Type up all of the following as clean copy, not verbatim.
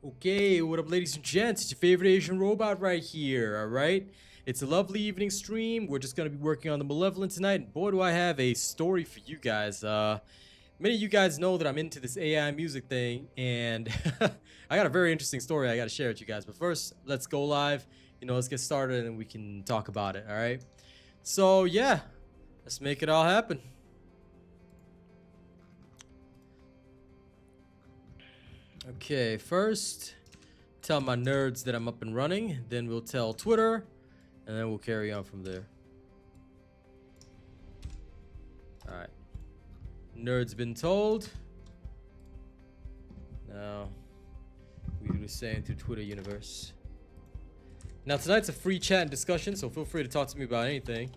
Okay, what up, ladies and gents? It's your favorite Asian robot right here, alright? It's a lovely evening stream. We're just gonna be working on the Malevolent tonight, and boy, do I have a story for you guys. Many of you guys know that I'm into this AI music thing, and I got a very interesting story I gotta share with you guys. But first, let's go live. Let's get started and we can talk about it, alright? So, yeah, let's make it all happen. Okay, first, tell my nerds that I'm up and running. Then we'll tell Twitter, and then we'll carry on from there. Alright. Nerds been told. Now, we do the same through Twitter universe. Now, tonight's a free chat and discussion, so feel free to talk to me about anything.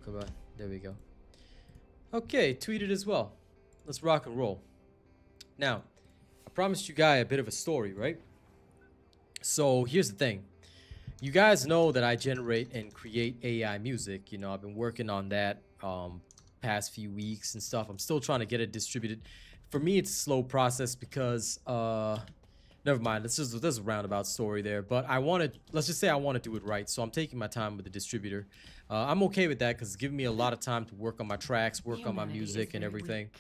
Come on, there we go. Okay, tweeted as well. Let's rock and roll. Now, I promised you guys a bit of a story, right? So here's the thing. You guys know that I generate and create AI music. I've been working on that past few weeks and stuff. I'm still trying to get it distributed. For me, it's a slow process because never mind. This is a roundabout story there, but let's just say I want to do it right. So I'm taking my time with the distributor. I'm okay with that because it's giving me a lot of time to work on my tracks, work on my music and everything.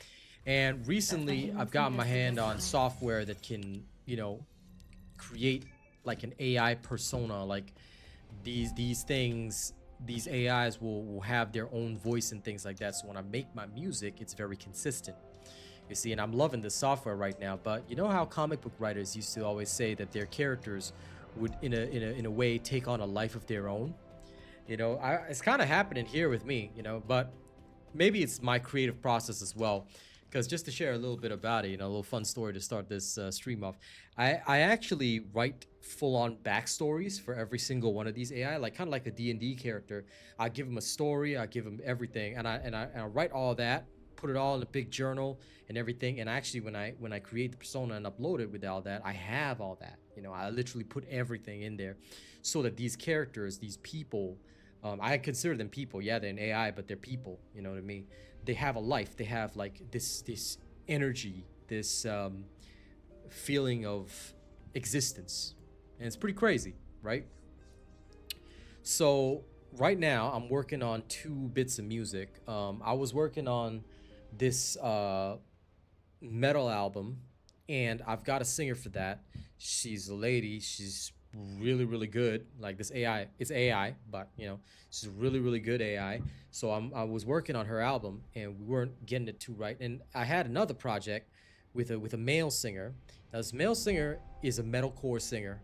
And recently, I've gotten my hand on software that can, create like an AI persona. Like these things, these AIs will have their own voice and things like that. So when I make my music, it's very consistent. You see, and I'm loving this software right now. But you know how comic book writers used to always say that their characters would, in a way, take on a life of their own. It's kind of happening here with me. But maybe it's my creative process as well. Because just to share a little bit about it, a little fun story to start this stream off. I actually write full-on backstories for every single one of these AI, like kind of like a D&D character. I give them a story, I give them everything, and I write all that. Put it all in a big journal and everything. And actually, when I create the persona and upload it with all that, I have all that. I literally put everything in there so that these characters, these people, I consider them people. Yeah, they're an AI, but they're people. You know what I mean? They have a life. They have like this energy, this feeling of existence, and it's pretty crazy, right? So right now, I'm working on 2 bits of music. I was working on this metal album, and I've got a singer for that. She's a lady. She's really good. Like this AI, it's AI, but she's a really good AI. So I was working on her album, and we weren't getting it too right. And I had another project with a male singer. Now this male singer is a metalcore singer.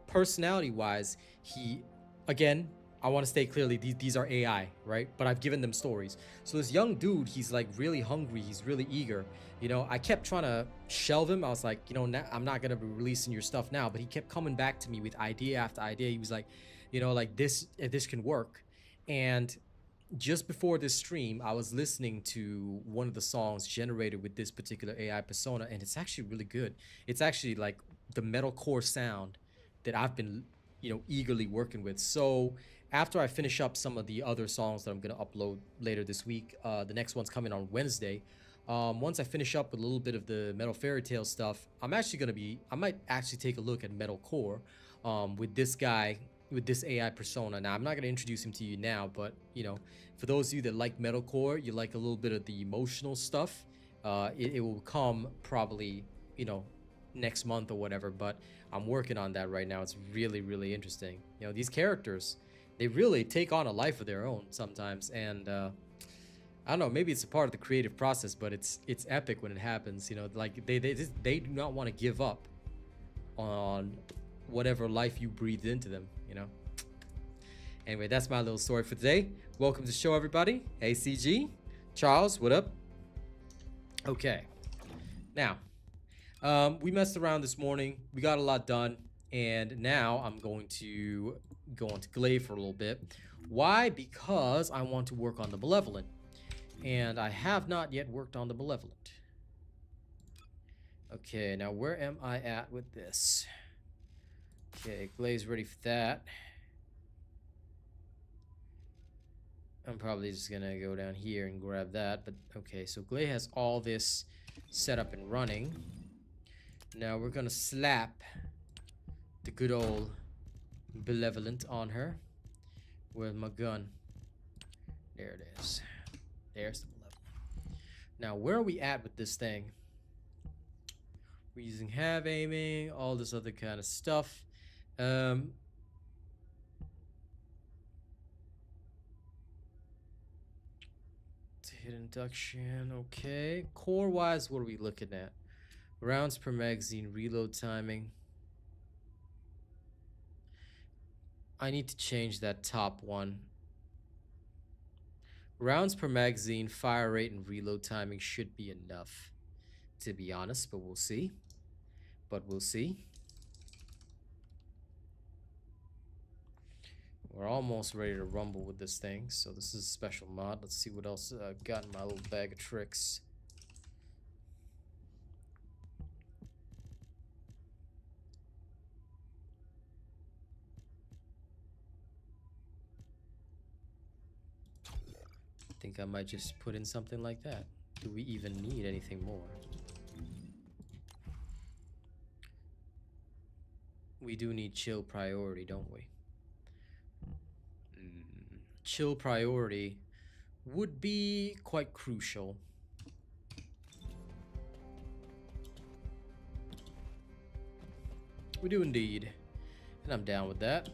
Personality wise, he, again, I want to state clearly, these are AI, right? But I've given them stories. So this young dude, he's like really hungry. He's really eager. I kept trying to shelve him. I was like, I'm not going to be releasing your stuff now. But he kept coming back to me with idea after idea. He was like, like this can work. And just before this stream, I was listening to one of the songs generated with this particular AI persona. And it's actually really good. It's actually like the metalcore sound that I've been, eagerly working with. So after I finish up some of the other songs that I'm going to upload later this week, the next one's coming on Wednesday. Once I finish up with a little bit of the metal fairy tale stuff, I might actually take a look at metalcore with this guy, with this AI persona. Now, I'm not going to introduce him to you now, but, for those of you that like metalcore, you like a little bit of the emotional stuff, it will come probably, next month or whatever, but I'm working on that right now. It's really interesting. These characters, they really take on a life of their own sometimes, and I don't know, maybe it's a part of the creative process, but it's epic when it happens. Like they do not want to give up on whatever life you breathed into them. Anyway, that's my little story for today. Welcome to the show, everybody. ACG, Charles, what up? Okay, now we messed around this morning. We got a lot done. And now I'm going to go on to Glay for a little bit. Why? Because I want to work on the Malevolent. And I have not yet worked on the Malevolent. Okay, now where am I at with this? Okay, Glay's ready for that. I'm probably just gonna go down here and grab that, but okay, so Glay has all this set up and running. Now we're gonna slap the good old Malevolent on her. Where's my gun? There it is. There's the Malevolent. Now, where are we at with this thing? We're using have aiming, all this other kind of stuff. Hit induction, okay. Core-wise, what are we looking at? Rounds per magazine, reload timing. I need to change that top one. Rounds per magazine, fire rate, and reload timing should be enough, to be honest, but we'll see. But we'll see. We're almost ready to rumble with this thing, so this is a special mod. Let's see what else I've got in my little bag of tricks. I think I might just put in something like that. Do we even need anything more? We do need chill priority, don't we? Chill priority would be quite crucial. We do indeed. And I'm down with that.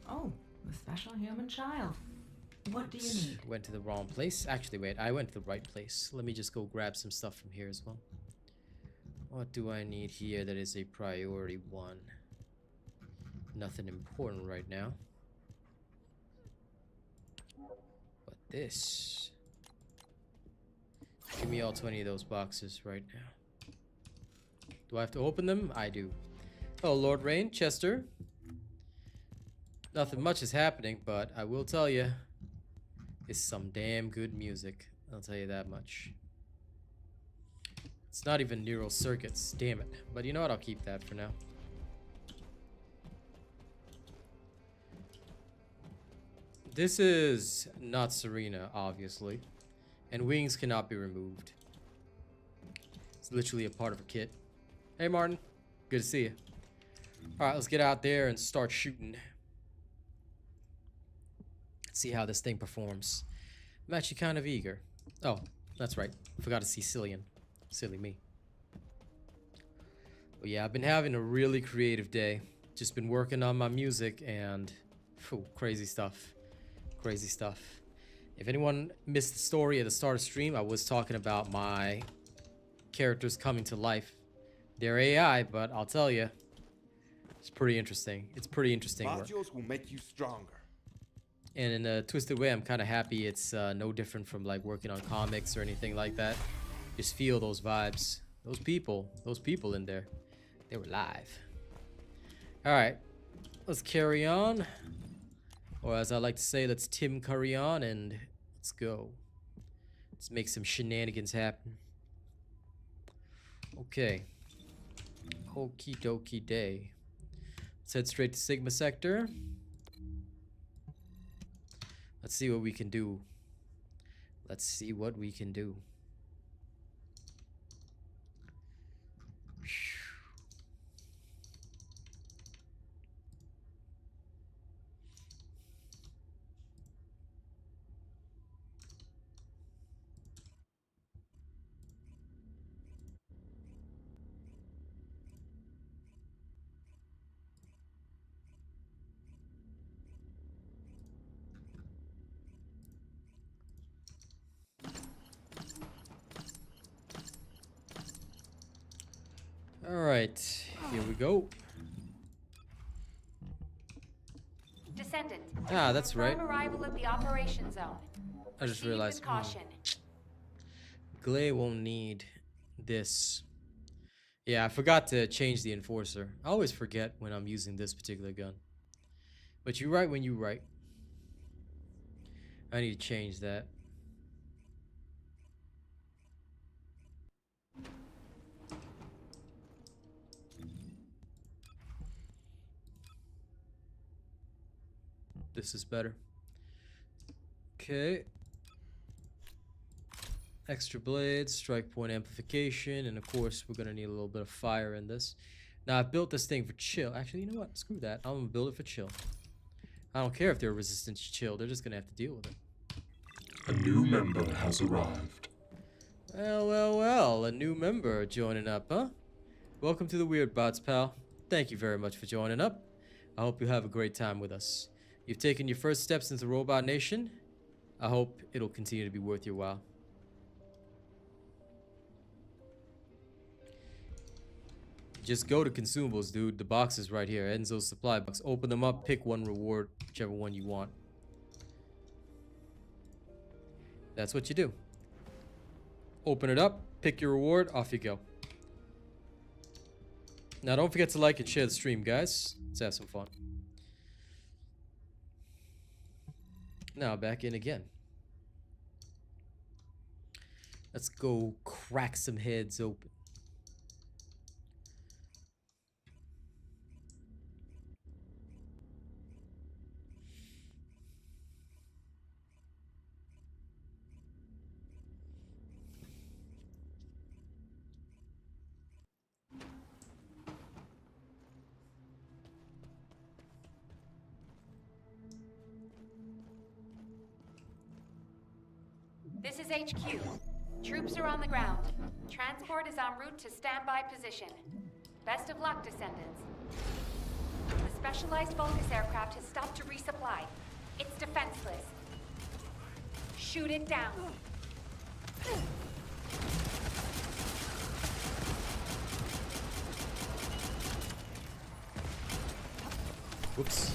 Oh, the special human child. What do you need? Went to the wrong place. Actually, wait, I went to the right place. Let me just go grab some stuff from here as well. What do I need here that is a priority one? Nothing important right now. But this. Give me all 20 of those boxes right now. Do I have to open them? I do. Oh, Lord Rain, Chester. Nothing much is happening, but I will tell you, it's some damn good music. I'll tell you that much. It's not even neural circuits, damn it. But you know what? I'll keep that for now. This is not Serena, obviously. And wings cannot be removed. It's literally a part of a kit. Hey, Martin. Good to see you. Alright, let's get out there and start shooting. Let's see how this thing performs. I'm actually kind of eager. Oh, that's right. Forgot to see Cillian. Silly me. But yeah, I've been having a really creative day. Just been working on my music and... Phew, crazy stuff. Crazy stuff. If anyone missed the story at the start of stream, I was talking about my characters coming to life. They're AI, but I'll tell you, it's pretty interesting. It's pretty interesting work. Modules will make you stronger. And in a twisted way, I'm kind of happy it's no different from like working on comics or anything like that. Just feel those vibes. Those people in there, they were live. All right, let's carry on. Or as I like to say, let's Tim Curry on and let's go. Let's make some shenanigans happen. Okay. Okie dokie day. Let's head straight to Sigma Sector. Let's see what we can do. Let's see what we can do. Alright, here we go. Descendant. Ah, that's right. Confirm arrival at the operation zone. I just Proceed realized. with caution. Glay won't need this. Yeah, I forgot to change the enforcer. I always forget when I'm using this particular gun. But you're right when you're right. I need to change that. This is better. Okay. Extra blades, strike point amplification, and of course we're gonna need a little bit of fire in this. Now I've built this thing for chill. Actually, you know what? Screw that. I'm gonna build it for chill. I don't care if they're resistant to chill. They're just gonna have to deal with it. A new member has arrived. Well, well, well. A new member joining up, huh? Welcome to the Weird Bots, pal. Thank you very much for joining up. I hope you have a great time with us. You've taken your first steps into Robot Nation. I hope it'll continue to be worth your while. Just go to consumables, dude. The box is right here. Enzo's supply box. Open them up, pick one reward, whichever one you want. That's what you do. Open it up, pick your reward, off you go. Now don't forget to like and share the stream, guys. Let's have some fun. Now back in again. Let's go crack some heads open. This is HQ. Troops are on the ground. Transport is en route to standby position. Best of luck, Descendants. The specialized Vulgus aircraft has stopped to resupply. It's defenseless. Shoot it down. Whoops.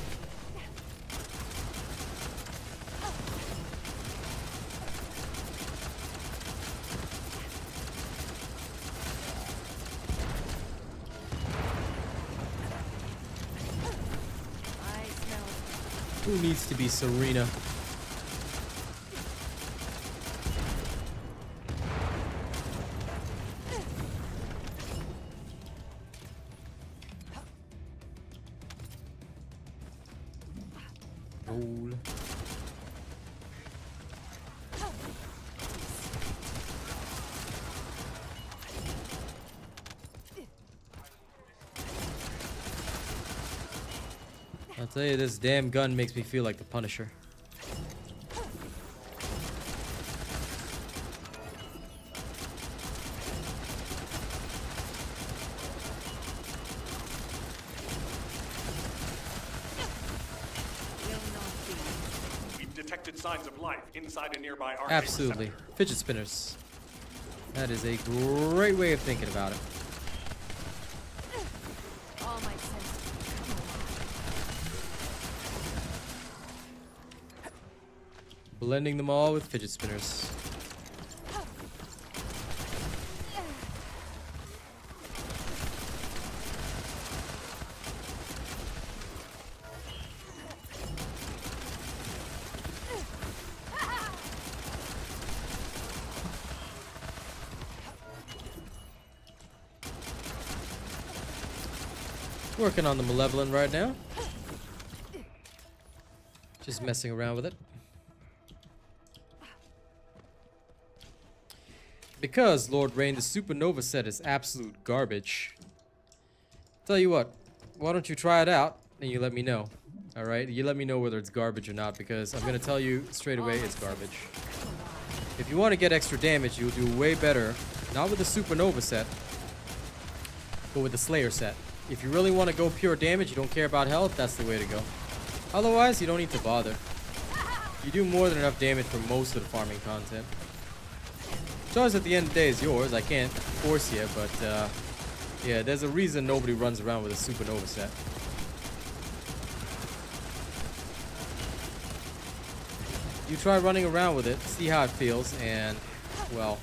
Who needs to be Serena? Roll. I'll tell you, this damn gun makes me feel like the Punisher. We've detected signs of life inside a nearby arcade Absolutely. sector. Fidget spinners. That is a great way of thinking about it. All my senses come alive. Blending them all with fidget spinners. Working on the Malevolent right now. Just messing around with it. Because, Lord Rain, the Supernova set is absolute garbage. Tell you what, why don't you try it out and you let me know. Alright? You let me know whether it's garbage or not, because I'm gonna tell you straight away it's garbage. If you want to get extra damage, you'll do way better, not with the Supernova set, but with the Slayer set. If you really want to go pure damage, you don't care about health, that's the way to go. Otherwise, you don't need to bother. You do more than enough damage for most of the farming content. Choice at the end of the day is yours. I can't force you, but yeah, there's a reason nobody runs around with a Supernova set. You try running around with it, see how it feels, and, well,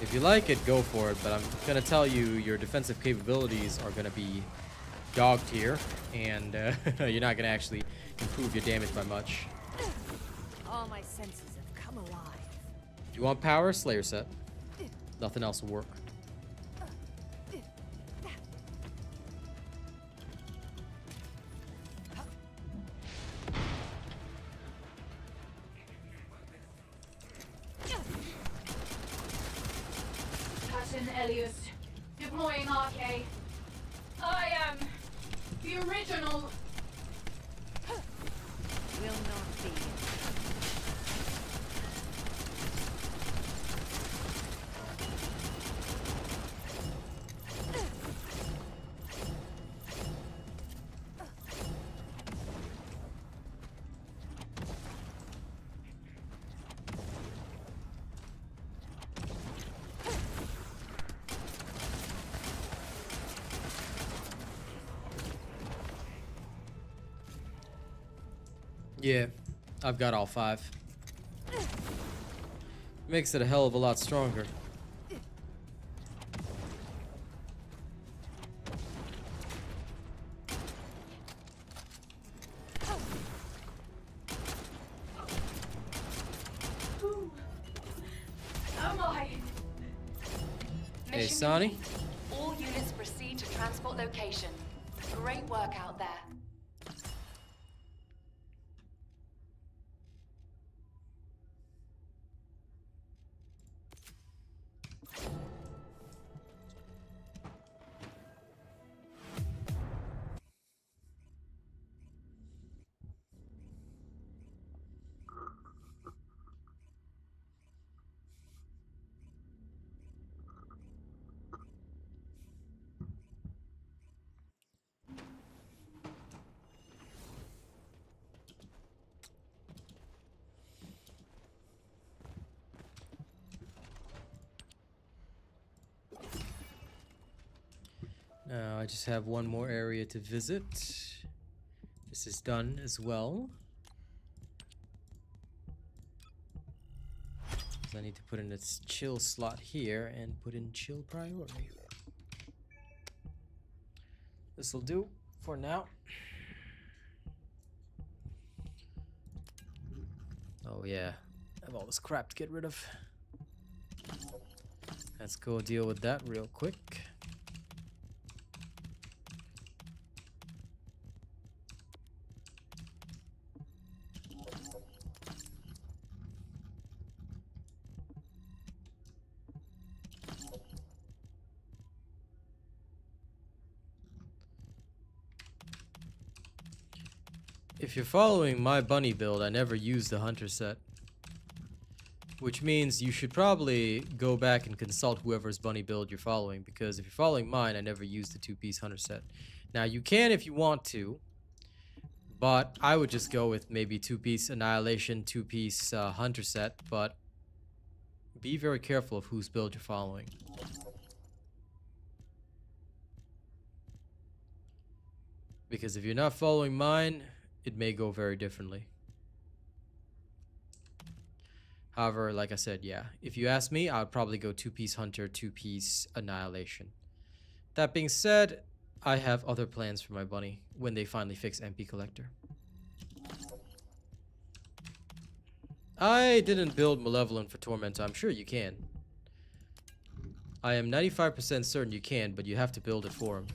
If you like it, go for it, but I'm gonna tell you your defensive capabilities are gonna be dog tier, and you're not gonna actually improve your damage by much. All my senses have come alive. If you want power, Slayer set. Nothing else will work. Captain Elias, deploying RK. I am the original. Will not be. Yeah, I've got all 5. Makes it a hell of a lot stronger. Am I? Hey, Mission Sonny. complete. All units proceed to transport location. Great work out there. Now I just have one more area to visit. This is done as well. So I need to put in its chill slot here and put in chill priority. This'll do for now. Oh yeah, I have all this crap to get rid of. Let's go deal with that real quick. If you're following my bunny build, I never use the hunter set. Which means you should probably go back and consult whoever's bunny build you're following, because if you're following mine, I never use the 2-piece hunter set. Now you can if you want to, but I would just go with maybe 2-piece annihilation, 2-piece hunter set, but be very careful of whose build you're following. Because if you're not following mine, it may go very differently. However, like I said, yeah, if you ask me, I would probably go 2-piece hunter, 2-piece annihilation. That being said, I have other plans for my bunny when they finally fix MP Collector. I didn't build Malevolent for Tormentor. I'm sure you can. I am 95% certain you can, but you have to build it for him.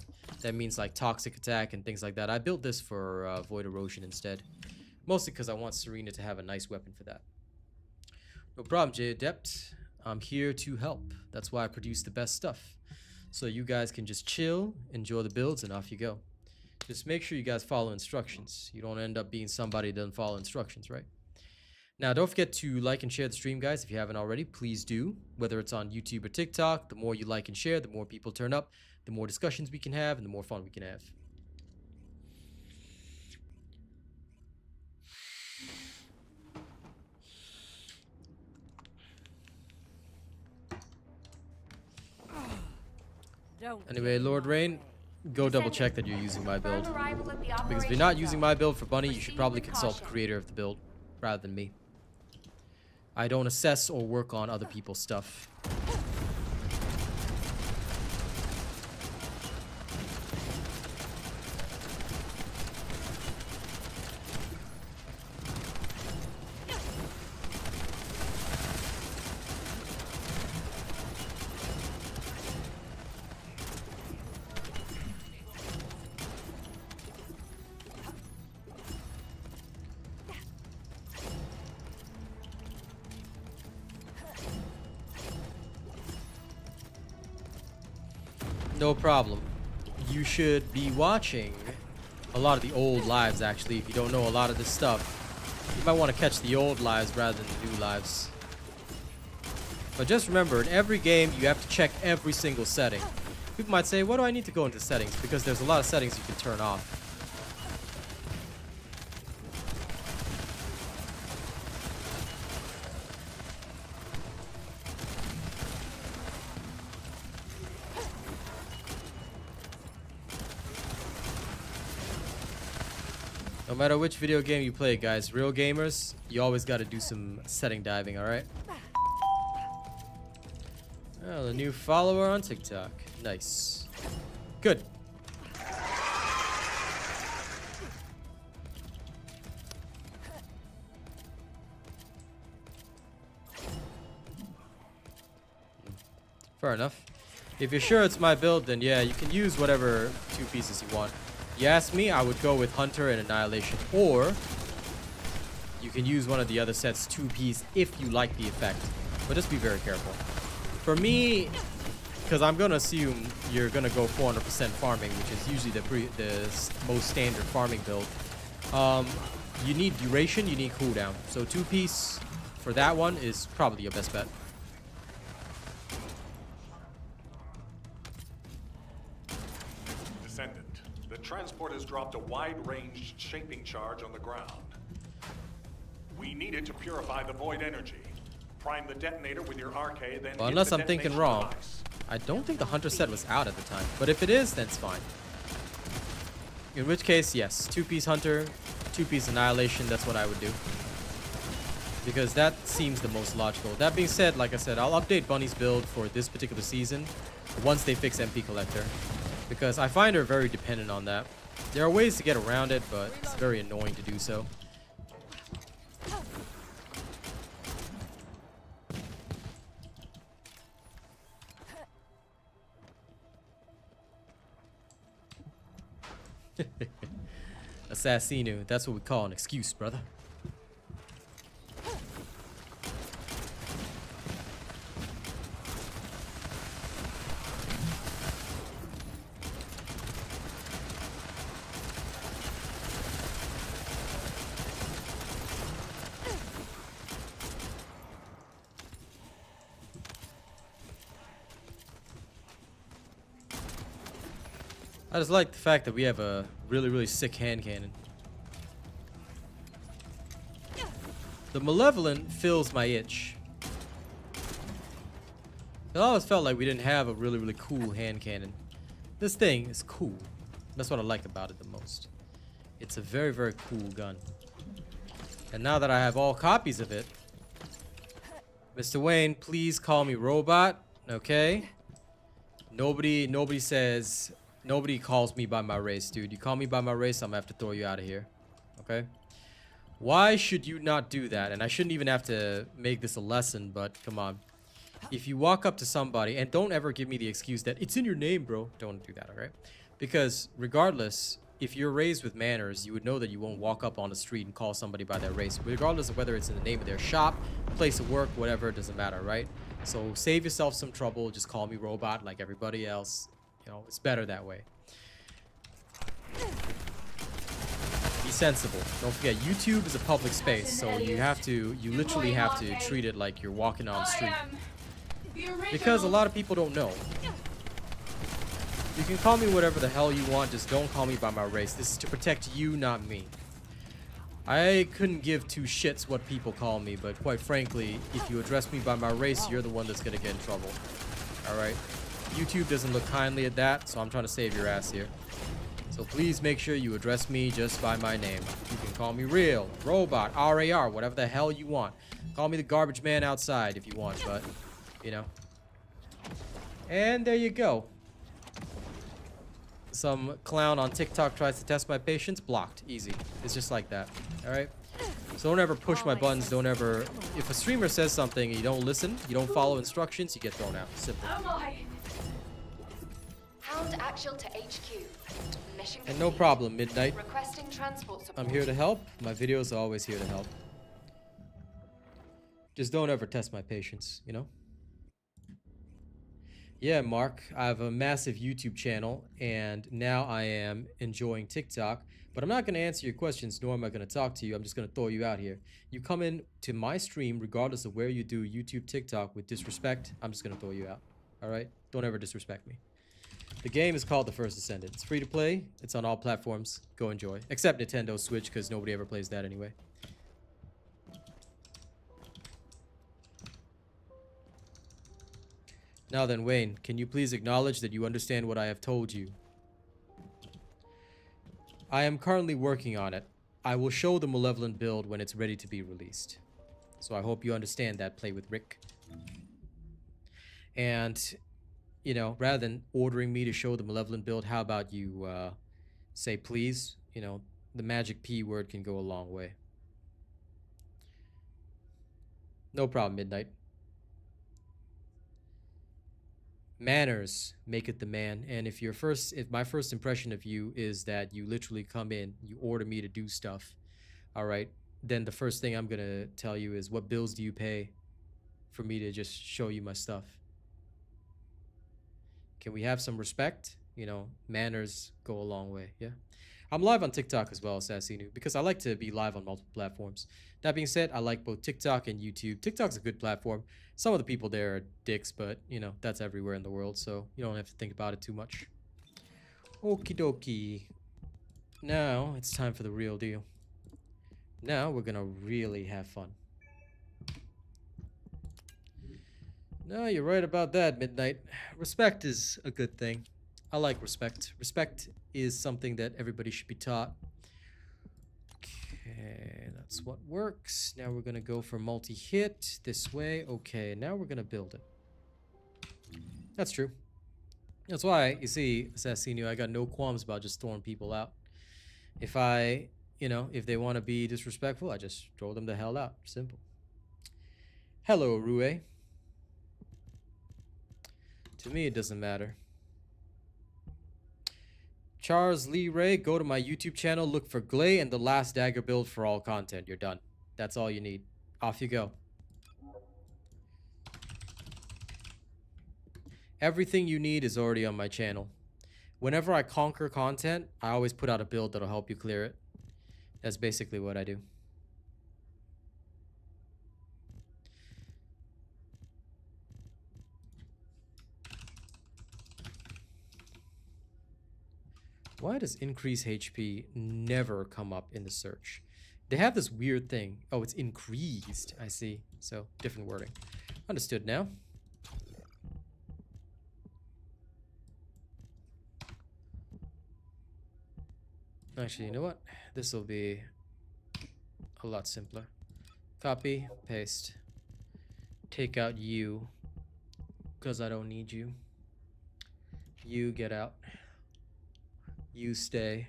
That means like toxic attack and things like that. I built this for Void Erosion instead. Mostly because I want Serena to have a nice weapon for that. No problem, J Adept. I'm here to help. That's why I produce the best stuff. So you guys can just chill, enjoy the builds, and off you go. Just make sure you guys follow instructions. You don't end up being somebody that doesn't follow instructions, right? Now, don't forget to like and share the stream, guys. If you haven't already, please do. Whether it's on YouTube or TikTok, the more you like and share, the more people turn up, the more discussions we can have, and the more fun we can have. Anyway, Lord Rain, go double check that you're using my build. Because if you're not using my build for Bunny, you should probably consult the creator of the build rather than me. I don't assess or work on other people's stuff. No problem. You should be watching a lot of the old lives, actually. If you don't know a lot of this stuff, you might want to catch the old lives rather than the new lives. But just remember, in every game, you have to check every single setting. People might say, why do I need to go into settings? Because there's a lot of settings you can turn off. No matter which video game you play, guys, real gamers, you always got to do some setting diving, alright? Oh, the new follower on TikTok. Nice. Good. Fair enough. If you're sure it's my build, then yeah, you can use whatever two pieces you want. You ask me, I would go with Hunter and Annihilation, or you can use one of the other sets two-piece if you like the effect, but just be very careful. For me, because I'm gonna assume you're gonna go 400% farming, which is usually the most standard farming build. You need duration, you need cooldown, so two-piece for that one is probably your best bet. Descendant. The transport has dropped a wide-ranged shaping charge on the ground. We need it to purify the void energy. Prime the detonator with your RK, then Well, hit unless the I'm thinking detonation wrong. device. I don't think the Hunter set was out at the time, but if it is, then it's fine. In which case, yes, two-piece Hunter, two-piece Annihilation, that's what I would do. Because that seems the most logical. That being said, like I said, I'll update Bunny's build for this particular season once they fix MP Collector. Because I find her very dependent on that. There are ways to get around it, but it's very annoying to do so. Assassino, that's what we call an excuse, brother. I just like the fact that we have a really sick hand cannon. The Malevolent fills my itch. It always felt like we didn't have a really cool hand cannon. This thing is cool. That's what I like about it the most. It's a very cool gun. And now that I have all copies of it, Mr. Wayne, please call me robot, okay? Nobody calls me by my race, dude. You call me by my race, I'm gonna have to throw you out of here. Okay? Why should you not do that? And I shouldn't even have to make this a lesson, but come on. If you walk up to somebody, and don't ever give me the excuse that it's in your name, bro. Don't do that, alright? Because regardless, if you're raised with manners, you would know that you won't walk up on the street and call somebody by their race. Regardless of whether it's in the name of their shop, place of work, whatever, it doesn't matter, right? So save yourself some trouble. Just call me robot like everybody else. You know, it's better that way. Be sensible. Don't forget, YouTube is a public space, so you literally have to treat it like you're walking on the street. Because a lot of people don't know. You can call me whatever the hell you want, just don't call me by my race. This is to protect you, not me. I couldn't give two shits what people call me, but quite frankly, if you address me by my race, you're the one that's gonna get in trouble. Alright? YouTube doesn't look kindly at that, so I'm trying to save your ass here. So please make sure you address me just by my name. You can call me Real, Robot, RAR, whatever the hell you want. Call me the garbage man outside if you want, but, you know. And there you go. Some clown on TikTok tries to test my patience, blocked. Easy. It's just like that. Alright? So don't ever push my buttons, don't ever... If a streamer says something and you don't listen, you don't follow instructions, you get thrown out. Simple. Oh my. Hound actual to HQ. Mission And no complete. problem, Midnight. Requesting transport support. I'm here to help. My videos are always here to help. Just don't ever test my patience, you know? Yeah, Mark, I have a massive YouTube channel, and now I am enjoying TikTok. But I'm not going to answer your questions, nor am I going to talk to you. I'm just going to throw you out here. You come in to my stream, regardless of where you do YouTube, TikTok, with disrespect, I'm just going to throw you out. All right? Don't ever disrespect me. The game is called The First Descendant. It's free to play. It's on all platforms. Go enjoy. Except Nintendo Switch, because nobody ever plays that anyway. Now then, Wayne, can you please acknowledge that you understand what I have told you? I am currently working on it. I will show the Malevolent build when it's ready to be released. So I hope you understand that, Play with Rick. And, you know, rather than ordering me to show the Malevolent build, how about you say please? You know, the magic P word can go a long way. No problem, Midnight. Manners make it the man, and if my first impression of you is that you literally come in, you order me to do stuff, all right, then the first thing I'm gonna tell you is, what bills do you pay for me to just show you my stuff? Can we have some respect? You know, manners go a long way. Yeah, I'm live on TikTok as well, Sassinu, because I like to be live on multiple platforms. That being said, I like both TikTok and YouTube. TikTok's a good platform. Some of the people there are dicks, but, you know, that's everywhere in the world, so you don't have to think about it too much. Okie dokie. Now, it's time for the real deal. Now, we're gonna really have fun. No, you're right about that, Midnight. Respect is a good thing. I like respect. Respect is something that everybody should be taught. Okay, that's what works. Now we're gonna go for multi-hit this way. Okay, now we're gonna build it. That's true. That's why, you see, Assassino, I got no qualms about just throwing people out. If if they want to be disrespectful, I just throw them the hell out. Simple. Hello, Rue. To me, it doesn't matter. Charles Lee Ray, go to my YouTube channel, look for Glay and the Last Dagger build for all content. You're done. That's all you need. Off you go. Everything you need is already on my channel. Whenever I conquer content, I always put out a build that'll help you clear it. That's basically what I do. Why does increase HP never come up in the search? They have this weird thing. Oh, it's increased. I see. So, different wording. Understood now. Actually, you know what? This will be a lot simpler. Copy, paste. Take out you, because I don't need you. You get out. You stay.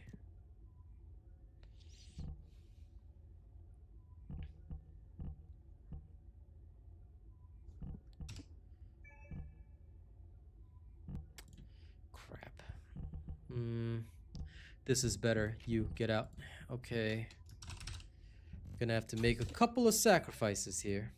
Crap. This is better. You get out. Okay. Gonna have to make a couple of sacrifices here.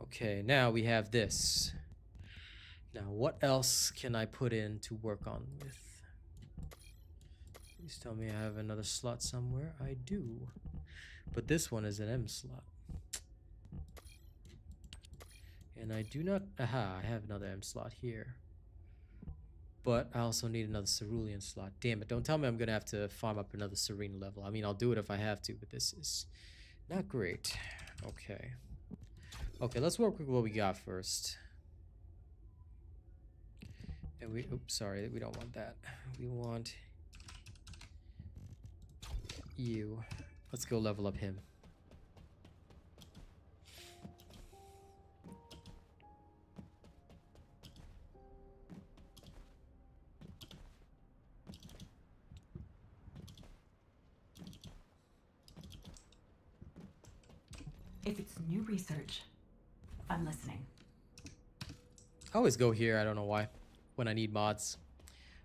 Okay, now we have this. Now, what else can I put in to work on with? Please tell me I have another slot somewhere. I do. But this one is an M slot. And I do not... Aha, I have another M slot here. But I also need another Cerulean slot. Damn it, don't tell me I'm going to have to farm up another Serena level. I mean, I'll do it if I have to, but this is not great. Okay. Okay, let's work with what we got first. And we... Oops, sorry, we don't want that. We want... you. Let's go level up him. If it's new research, I'm listening. I always go here, I don't know why, when I need mods.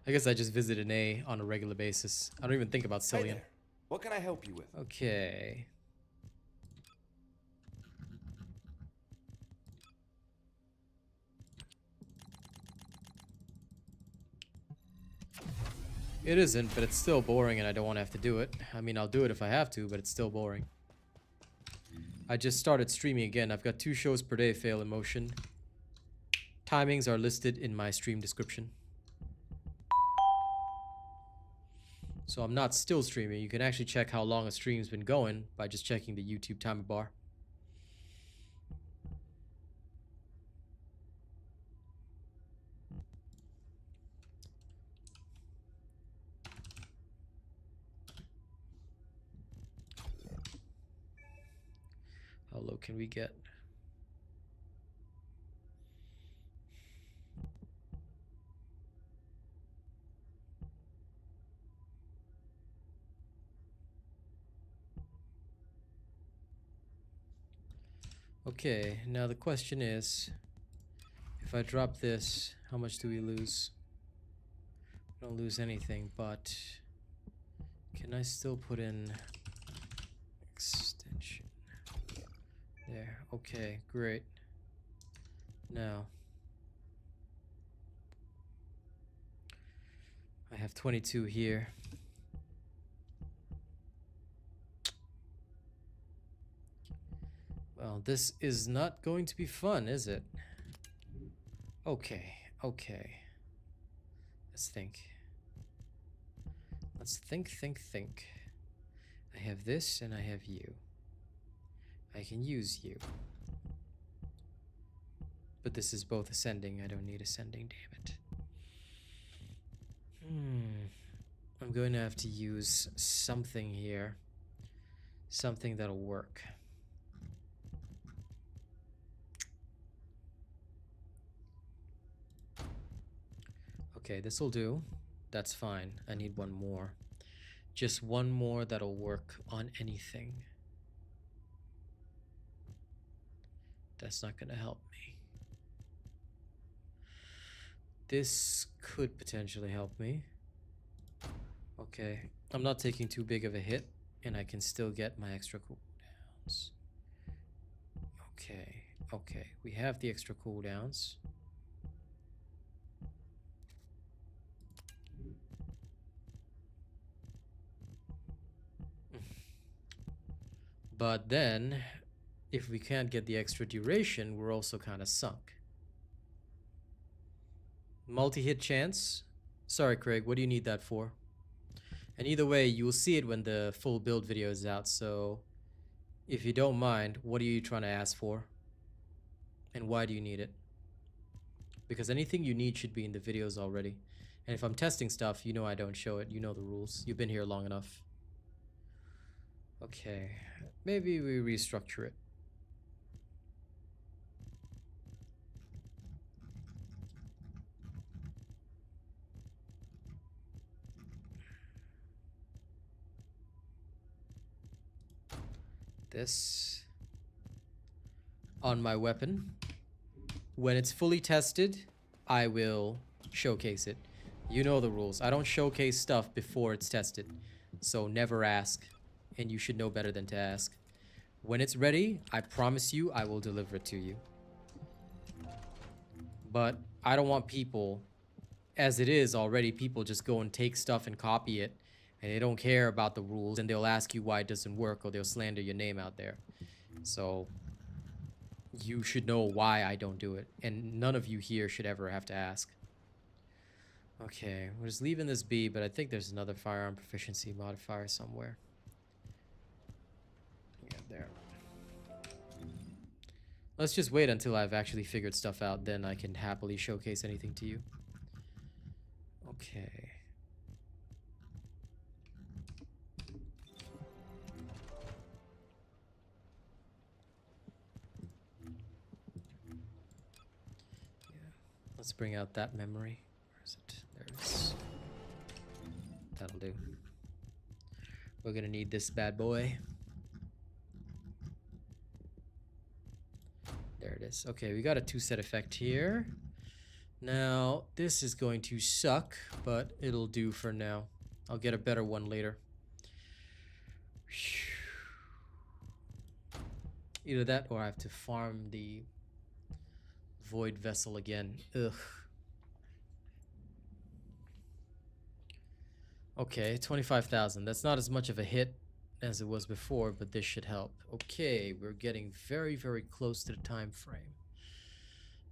I guess I just visit an A on a regular basis. I don't even think about Cillian. What can I help you with? Okay. It isn't, but it's still boring and I don't want to have to do it. I mean, I'll do it if I have to, but it's still boring. I just started streaming again. I've got 2 shows per day, Fail in Motion. Timings are listed in my stream description. So I'm not still streaming. You can actually check how long a stream's been going by just checking the YouTube timer bar. How low can we get? Okay, now the question is, if I drop this, how much do we lose? We don't lose anything, but can I still put in extension? There, okay, great. Now, I have 22 here. Well, this is not going to be fun, is it? Okay, okay. Let's think. Let's think. I have this and I have you. I can use you. But this is both ascending. I don't need ascending, damn it. I'm going to have to use something here. Something that'll work. Okay, this'll do. That's fine. I need one more. Just one more that'll work on anything. That's not gonna help me. This could potentially help me. Okay, I'm not taking too big of a hit, and I can still get my extra cooldowns. Okay, okay, we have the extra cooldowns. But then, if we can't get the extra duration, we're also kind of sunk. Multi-hit chance? Sorry, Craig, what do you need that for? And either way, you will see it when the full build video is out, so if you don't mind, what are you trying to ask for? And why do you need it? Because anything you need should be in the videos already. And if I'm testing stuff, you know I don't show it. You know the rules. You've been here long enough. Okay, maybe we restructure it. This on my weapon. When it's fully tested, I will showcase it. You know the rules. I don't showcase stuff before it's tested, so never ask. And you should know better than to ask. When it's ready, I promise you I will deliver it to you. But I don't want people, as it is already, people just go and take stuff and copy it, and they don't care about the rules, and they'll ask you why it doesn't work, or they'll slander your name out there. So you should know why I don't do it, and none of you here should ever have to ask. Okay, we're just leaving this be, but I think there's another firearm proficiency modifier somewhere. Yeah, there. Let's just wait until I've actually figured stuff out, then I can happily showcase anything to you. Okay. Yeah. Let's bring out that memory. Where is it? There it is. That'll do. We're gonna need this bad boy. There it is. Okay, we got a 2-set effect here. Now, this is going to suck, but it'll do for now. I'll get a better one later. Either that or I have to farm the void vessel again. Ugh. Okay, 25,000. That's not as much of a hit as it was before, but this should help. Okay, we're getting very, very close to the time frame.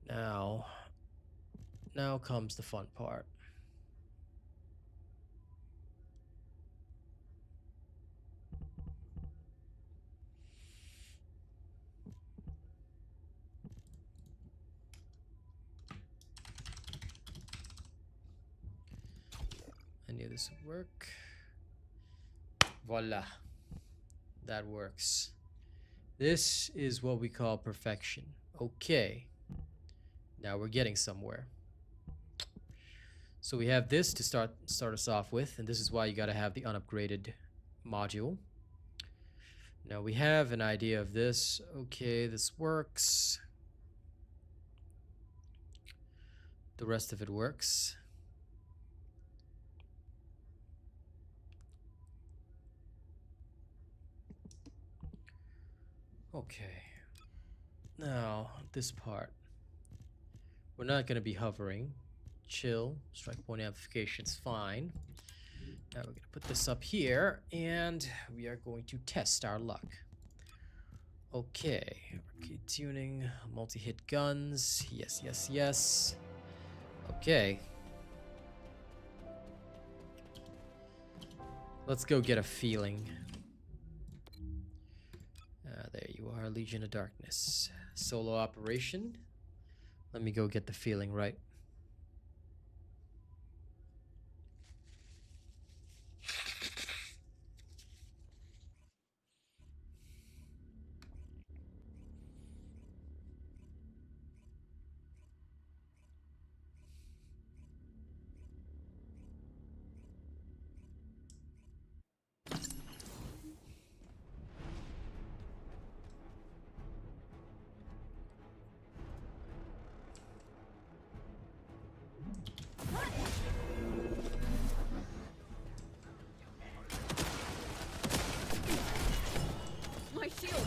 Now comes the fun part. I knew this would work. Voila. That works. This is what we call perfection. Okay. Now we're getting somewhere. So we have this to start us off with, and this is why you got to have the unupgraded module. Now we have an idea of this. Okay, this works. The rest of it works. Okay. Now, this part. We're not going to be hovering. Chill. Strike point amplification's fine. Now we're going to put this up here, and we are going to test our luck. Okay. Arcade tuning. Multi-hit guns. Yes, yes, yes. Okay. Let's go get a feeling. There you are, Legion of Darkness. Solo operation. Let me go get the feeling right. My shield!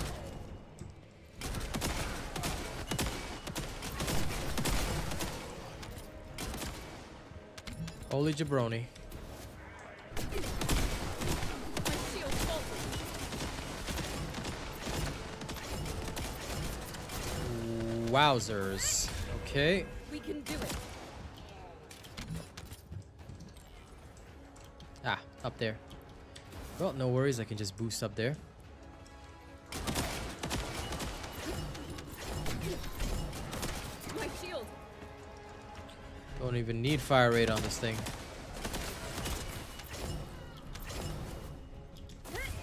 Holy jabroni. My shield faltered! Wowzers. Okay. We can do it! Ah, up there. Well, no worries. I can just boost up there. My shield! Don't even need fire rate on this thing. Let go.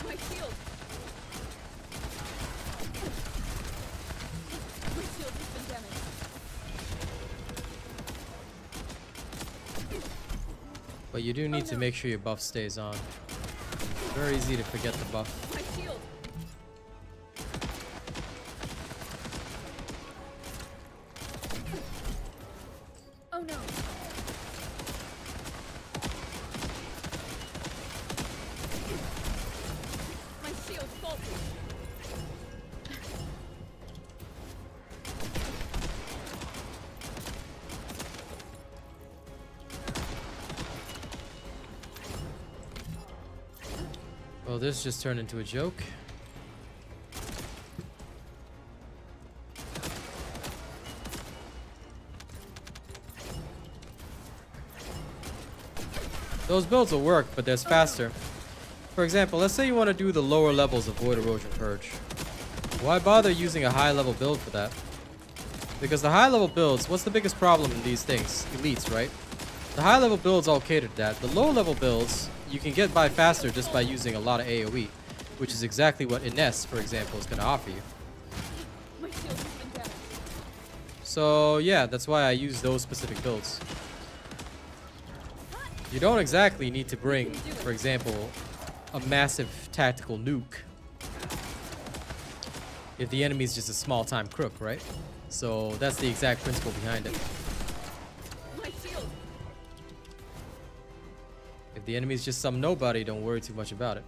My shield! My shield has been damaged. But you do need to make sure your buff stays on. Very easy to forget the buff. My shield! Oh no! My shield faltered! Well, this just turned into a joke. Those builds will work, but there's faster. For example, let's say you want to do the lower levels of Void Erosion Purge. Why bother using a high level build for that? Because the high level builds, what's the biggest problem in these things? Elites, right? The high level builds all cater to that. The low level builds, you can get by faster just by using a lot of AoE, which is exactly what Ines, for example, is going to offer you. My So yeah, that's why I use those specific builds. You don't exactly need to bring, for example, a massive tactical nuke if the enemy is just a small-time crook, right? So that's the exact principle behind it. My shield. If the enemy is just some nobody, don't worry too much about it.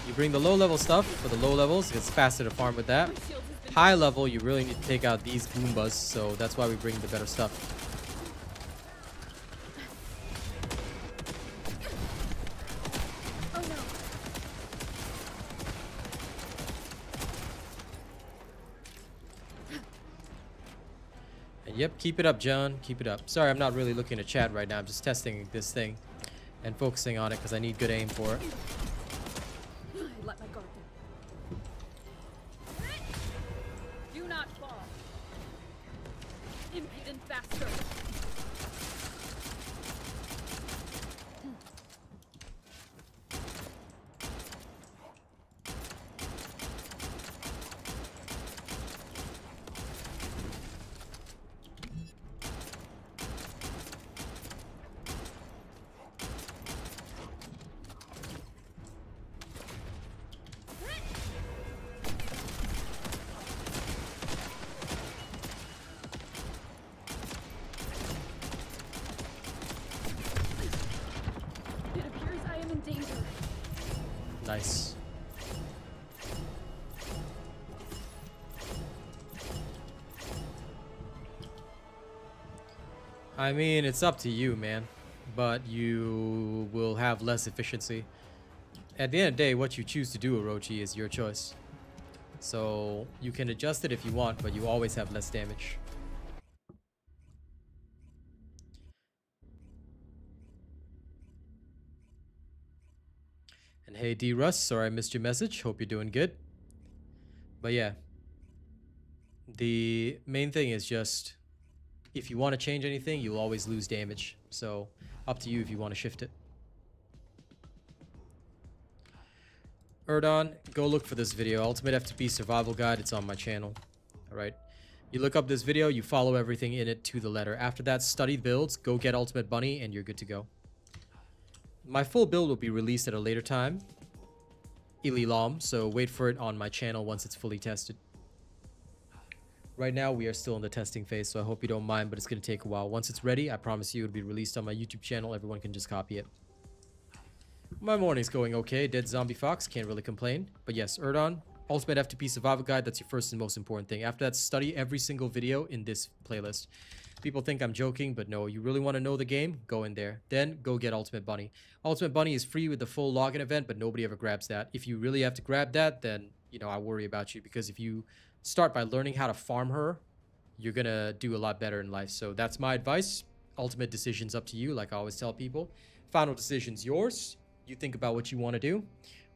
You bring the low-level stuff for the low levels. It's faster to farm with that. My shield has been High level, you really need to take out these Goombas, so that's why we bring the better stuff. Oh no. And yep, keep it up, John. Keep it up. Sorry, I'm not really looking at chat right now. I'm just testing this thing and focusing on it because I need good aim for it. I let my guard down. Do not fall. Impudent bastard. It appears I am in danger. Nice. I mean, it's up to you, man. But you will have less efficiency. At the end of the day, what you choose to do, Orochi, is your choice. So you can adjust it if you want, but you always have less damage. And hey, D-Russ, sorry I missed your message. Hope you're doing good. But yeah, the main thing is just, if you want to change anything, you'll always lose damage. So up to you if you want to shift it. Erdon, go look for this video, Ultimate FTP Survival Guide. It's on my channel. Alright. You look up this video, you follow everything in it to the letter. After that, study builds, go get Ultimate Bunny, and you're good to go. My full build will be released at a later time. Ililom, so wait for it on my channel once it's fully tested. Right now, we are still in the testing phase, so I hope you don't mind, but it's going to take a while. Once it's ready, I promise you it'll be released on my YouTube channel. Everyone can just copy it. My morning's going okay. Dead Zombie Fox, can't really complain. But yes, Erdon, Ultimate FTP Survival Guide, that's your first and most important thing. After that, study every single video in this playlist. People think I'm joking, but no, you really want to know the game? Go in there. Then, go get Ultimate Bunny. Ultimate Bunny is free with the full login event, but nobody ever grabs that. If you really have to grab that, then, you know, I worry about you. Because if you start by learning how to farm her, you're going to do a lot better in life. So that's my advice. Ultimate decision's up to you, like I always tell people. Final decision's yours. You think about what you want to do.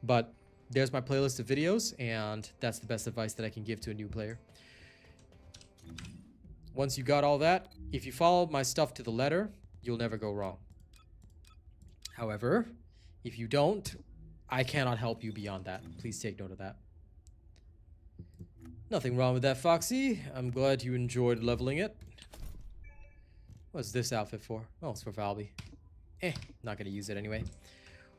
But there's my playlist of videos, and that's the best advice that I can give to a new player. Once you got all that, if you follow my stuff to the letter, you'll never go wrong. However, if you don't, I cannot help you beyond that. Please take note of that. Nothing wrong with that, Foxy. I'm glad you enjoyed leveling it. What's this outfit for? Oh, it's for Valby. Not gonna use it anyway.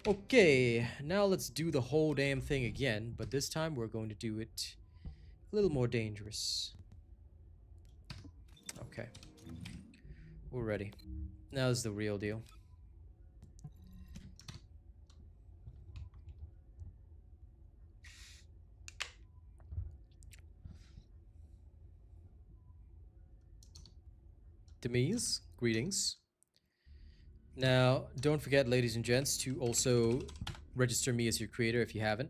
Okay, now let's do the whole damn thing again, but this time we're going to do it a little more dangerous. Okay. We're ready. Now is the real deal. Demise, greetings. Now, don't forget, ladies and gents, to also register me as your creator if you haven't.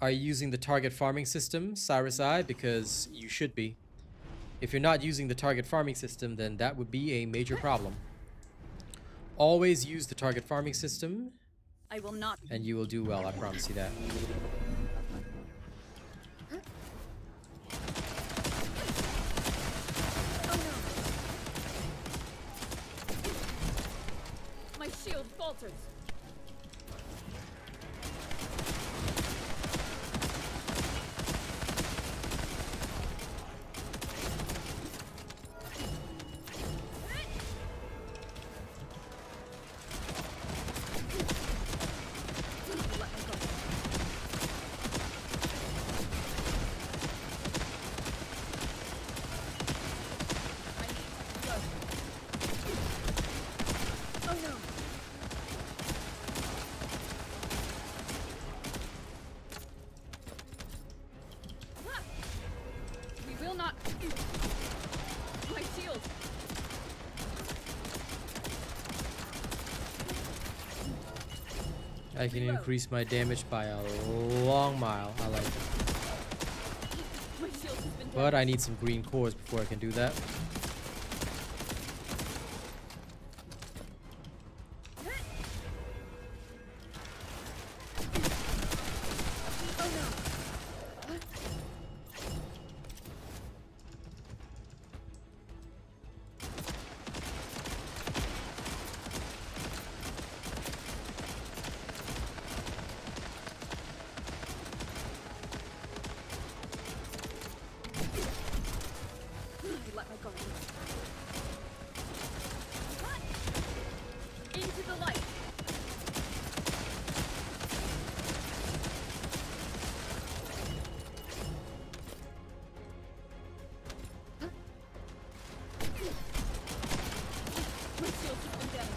Are you using the target farming system, Cyrus I? Because you should be. If you're not using the target farming system, then that would be a major problem. Always use the target farming system, I will not. and you will do well, I promise you that. My shield falters. I can increase my damage by a long mile. I like it. My shield has been But I need some green cores before I can do that. Let my guard down. Into the light. My shield has been damaged.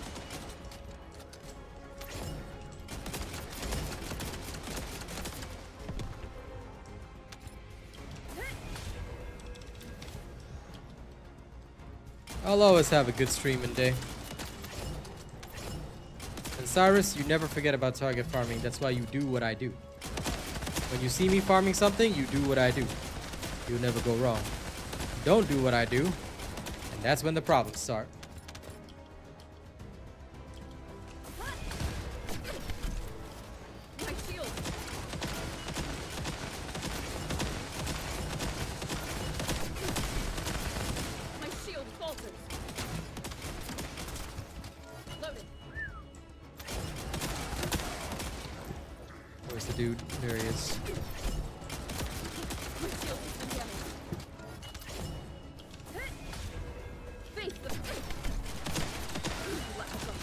I'll always have a good streaming day. And Cyrus, you never forget about target farming. That's why you do what I do. When you see me farming something, you do what I do. You'll never go wrong. Don't do what I do, and that's when the problems start. My shield. My shield falters. Loaded. Where's the dude? There he is. My shield has been damaged. Face the face. Let my guard down.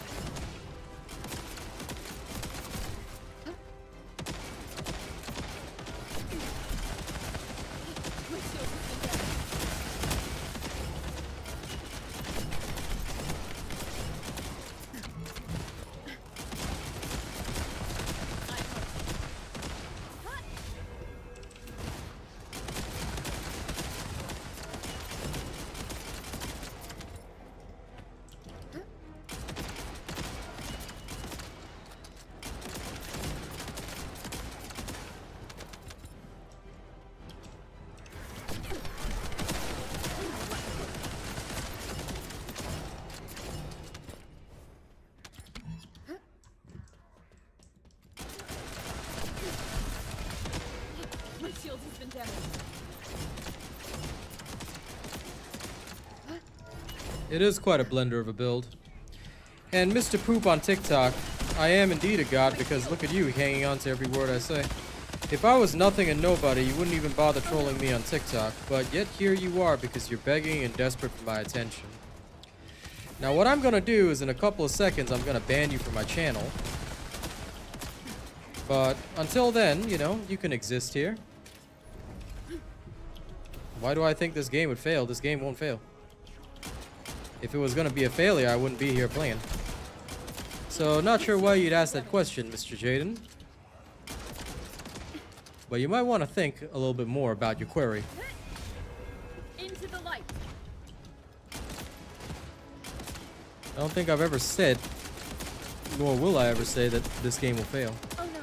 My shield has been damaged. My shield has been damaged. It is quite a blender of a build. And Mr. Poop on TikTok, I am indeed a god because look at you hanging on to every word I say. If I was nothing and nobody, you wouldn't even bother trolling me on TikTok, but yet here you are because you're begging and desperate for my attention. Now what I'm gonna do is in a couple of seconds I'm gonna ban you from my channel. But until then, you know, you can exist here. Why do I think this game would fail? This game won't fail. If it was gonna be a failure, I wouldn't be here playing. So, not sure why you'd ask that question, Mr. Jaden. But you might want to think a little bit more about your query. Into the light. I don't think I've ever said, nor will I ever say, that this game will fail. Oh no.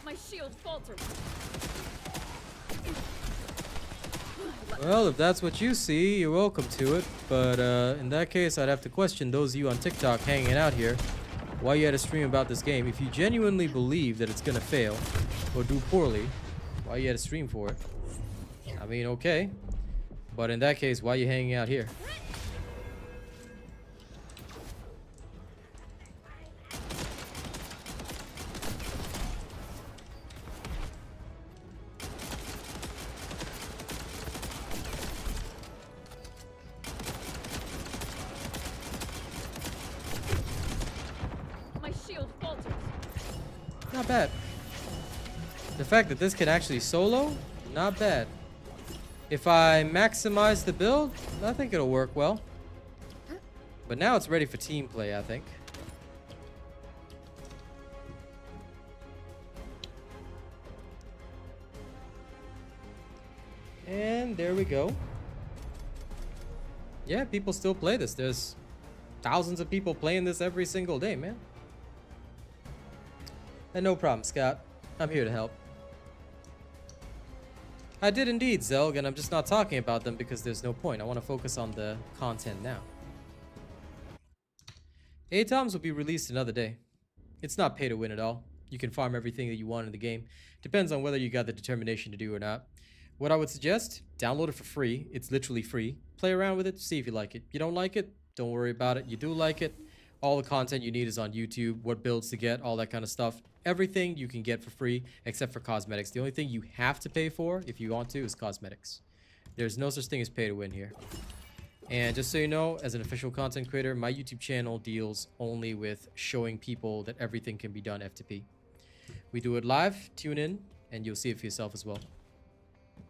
My shield falters. Well, if that's what you see, you're welcome to it. But in that case, I'd have to question those of you on TikTok hanging out here. Why you had to stream about this game? If you genuinely believe that it's gonna fail or do poorly, why you had to stream for it? I mean, okay. But in that case, why are you hanging out here? My shield falters. Not bad. The fact that this can actually solo, not bad. If I maximize the build, I think it'll work well. But now it's ready for team play, I think. And there we go. Yeah, people still play this. There's thousands of people playing this every single day, man. And no problem, Scott. I'm here to help. I did indeed, Zelg, and I'm just not talking about them because there's no point. I want to focus on the content now. ATOMs will be released another day. It's not pay to win at all. You can farm everything that you want in the game. Depends on whether you got the determination to do or not. What I would suggest, download it for free. It's literally free. Play around with it, see if you like it. You don't like it, don't worry about it. You do like it, all the content you need is on YouTube, what builds to get, all that kind of stuff. Everything you can get for free except for cosmetics. The only thing you have to pay for, if you want to, is cosmetics. There's no such thing as pay to win here. And just so you know, as an official content creator, my YouTube channel deals only with showing people that everything can be done FTP. We do it live, tune in, and you'll see it for yourself as well.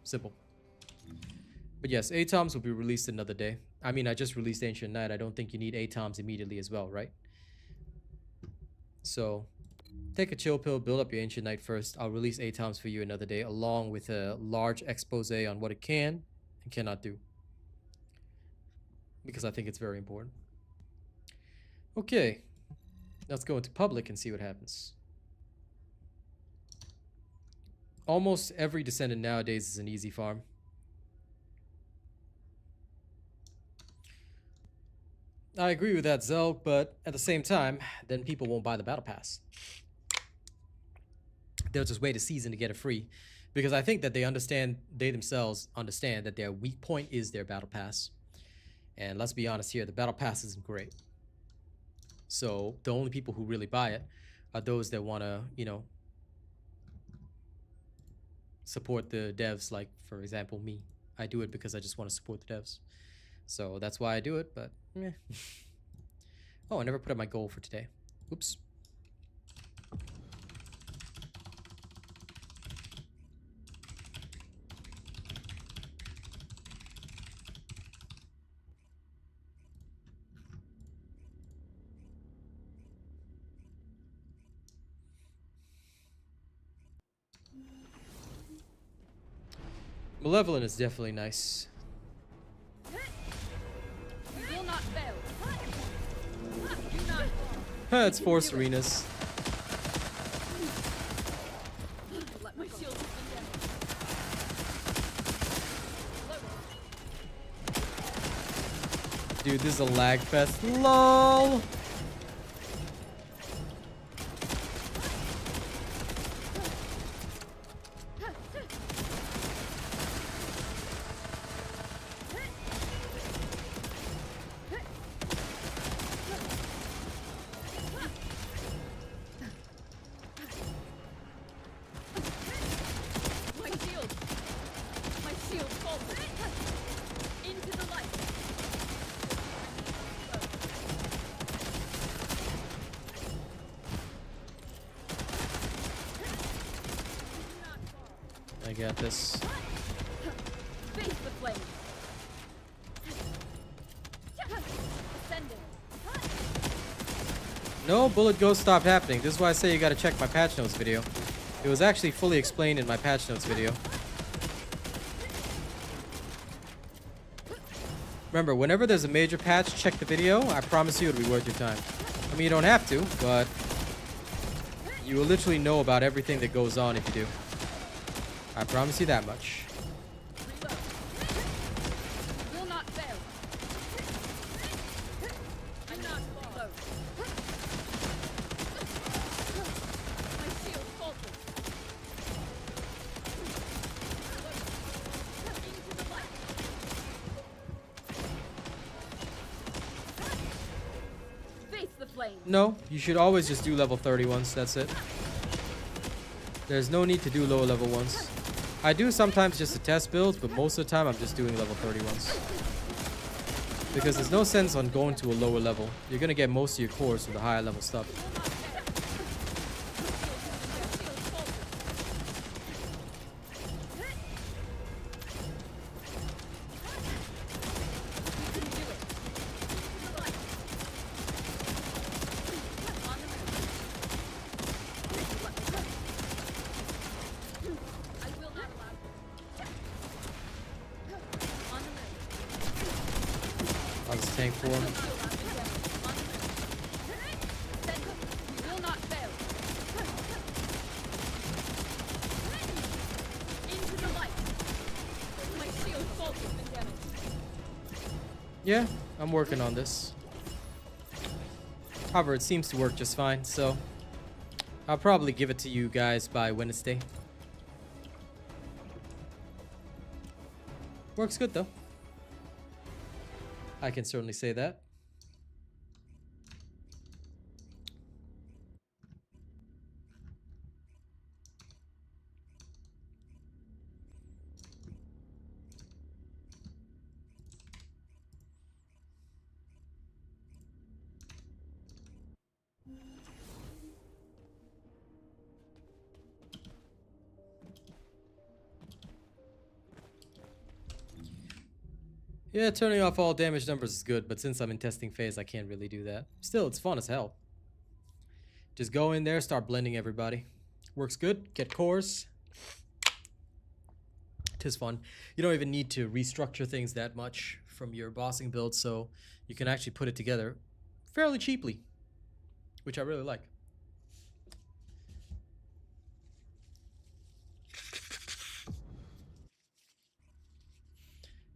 Simple. But yes, ATOMs will be released another day. I mean, I just released Ancient Knight. I don't think you need ATOMs immediately as well, right? So, take a chill pill, build up your Ancient Knight first. I'll release ATOMs for you another day, along with a large expose on what it can and cannot do. Because I think it's very important. Okay, let's go into public and see what happens. Almost every Descendant nowadays is an easy farm. I agree with that, Zelg, but at the same time, then people won't buy the Battle Pass. They'll just wait a season to get it free. Because I think that they themselves understand that their weak point is their Battle Pass. And let's be honest here, the Battle Pass isn't great. So the only people who really buy it are those that want to, you know, support the devs, like, for example, me. I do it because I just want to support the devs. So that's why I do it, but eh. Oh, I never put up my goal for today. Oops. Malevolent is definitely nice. You will not fail. Do not It's 4 Serenas. let my shield Dude, this is a lag fest. LOL! My shield falls. Into the light. I got this. Face the flame. Descendant. No, bullet ghost stopped happening. This is why I say you gotta check my patch notes video. It was actually fully explained in my patch notes video. Remember, whenever there's a major patch, check the video. I promise you it'll be worth your time. I mean, you don't have to, but you will literally know about everything that goes on if you do. I promise you that much. Will not fail. Do not reload. My shield falters. Into the light. Face the flame. No, you should always just do level 30 ones. That's it. There's no need to do lower level ones. I do sometimes just to test builds, but most of the time I'm just doing level 30 ones. Because there's no sense on going to a lower level. You're gonna get most of your cores from the higher level stuff. this tank for him. We will not fail. Into the light. My shield vault has been damaged. Yeah, I'm working on this. However, it seems to work just fine, so I'll probably give it to you guys by Wednesday. Works good though. I can certainly say that. Yeah, turning off all damage numbers is good, but since I'm in testing phase, I can't really do that. Still, it's fun as hell. Just go in there, start blending everybody. Works good. Get cores. Tis fun. You don't even need to restructure things that much from your bossing build, so you can actually put it together fairly cheaply, which I really like.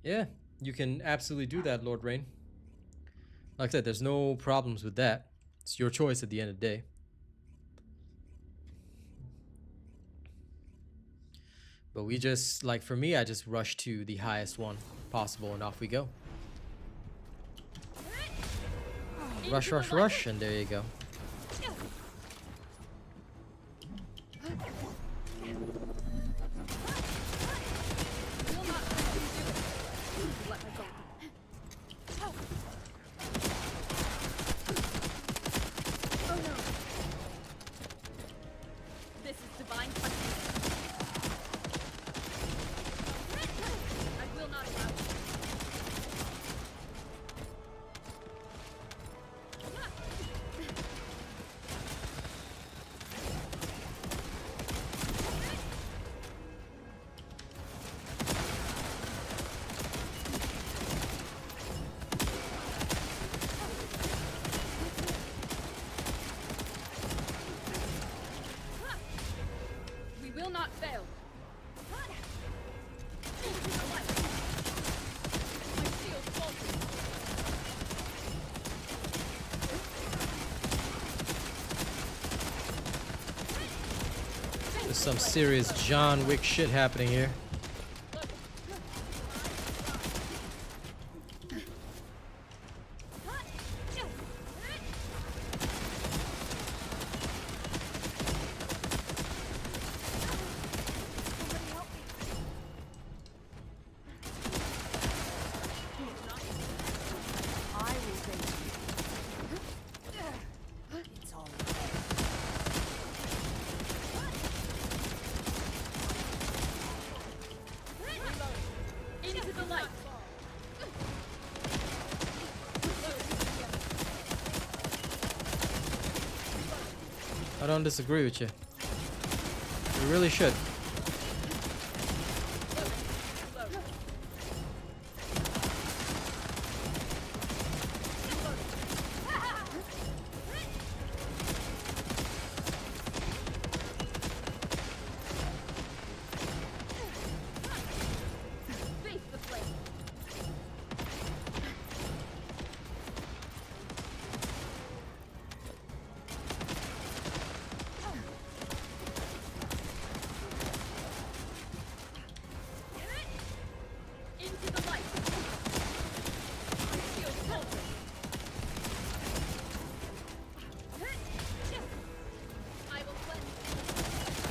Yeah, you can absolutely do that, Lord Rain. Like I said, there's no problems with that. It's your choice at the end of the day. But we just, like for me, I just rush to the highest one possible and off we go. Rush, rush, rush, and there you go. There's some serious John Wick shit happening here. I don't disagree with you. You really should.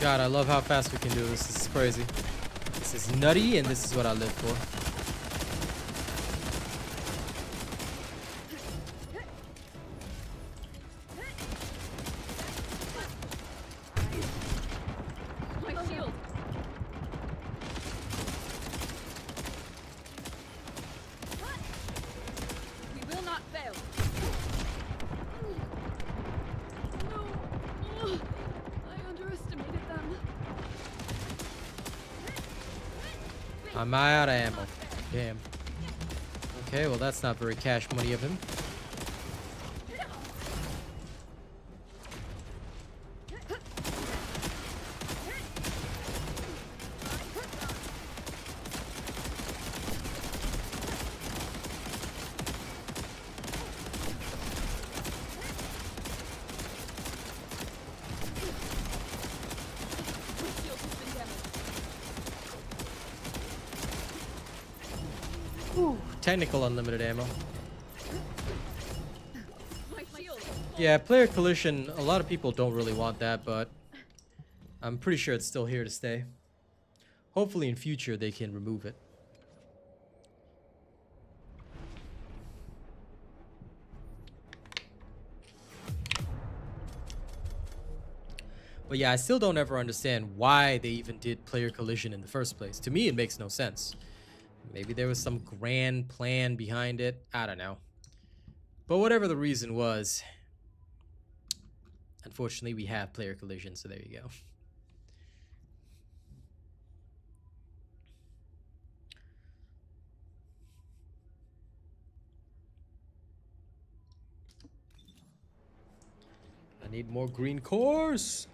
God, I love how fast we can do this. This is crazy. This is nutty, and this is what I live for. My shield. We will not fail. No. I underestimated them. I'm out of ammo. Damn. Okay, well that's not very cash money of him. Technical unlimited ammo. My shield. Yeah, player collision, a lot of people don't really want that, but I'm pretty sure it's still here to stay. Hopefully in future they can remove it. But yeah, I still don't ever understand why they even did player collision in the first place. To me, it makes no sense. Maybe there was some grand plan behind it. I don't know. But whatever the reason was, unfortunately, we have player collision, so there you go. I need more green cores.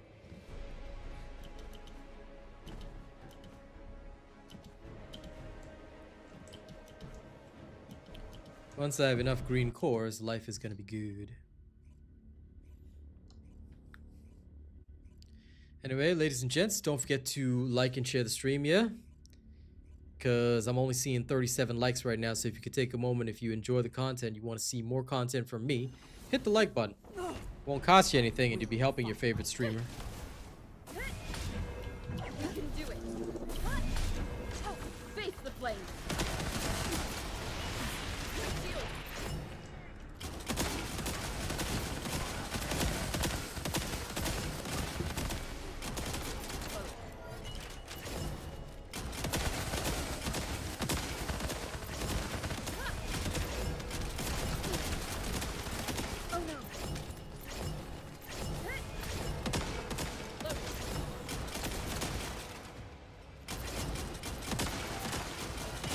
Once I have enough green cores, life is gonna be good. Anyway, ladies and gents, don't forget to like and share the stream, yeah? Because I'm only seeing 37 likes right now, so if you could take a moment, if you enjoy the content, you want to see more content from me, hit the like button. Won't cost you anything, and you'll be helping your favorite streamer. You can do it. Face the flames. Shield. Oh no.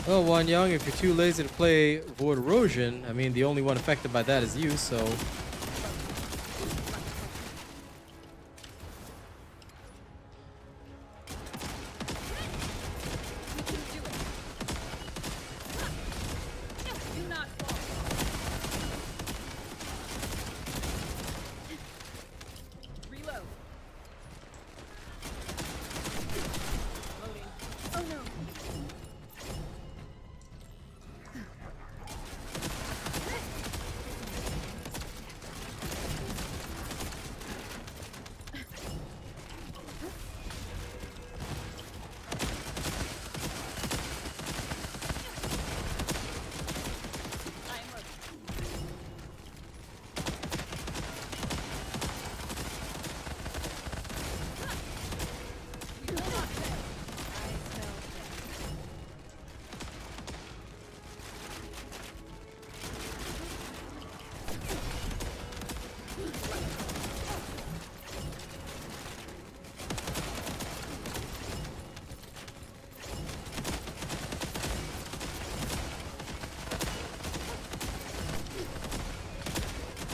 Well, Wan Young, if you're too lazy to play Void Erosion, I mean, the only one affected by that is you, so... Do not fall. Reload. Loading. Oh no. I am hurt. We will not fail. I smell death.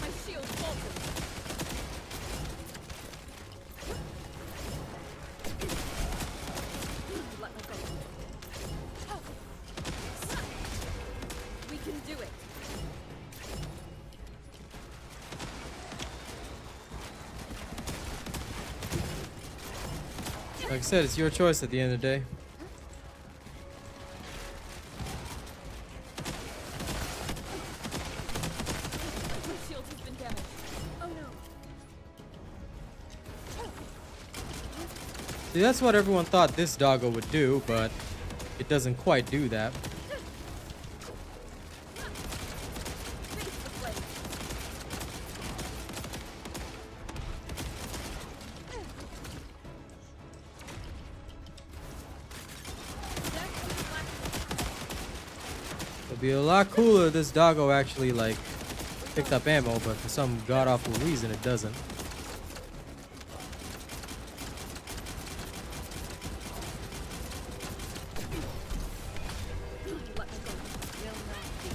My shield faltered. Let me go. We can do it. Like I said, it's your choice at the end of the day. My shield has been damaged. Oh no. See, that's what everyone thought this doggo would do, but it doesn't quite do that. Face the flames. It'd be a lot cooler if this doggo actually, like, picked up ammo, but for some god-awful reason, it doesn't. Let me go. Will not be.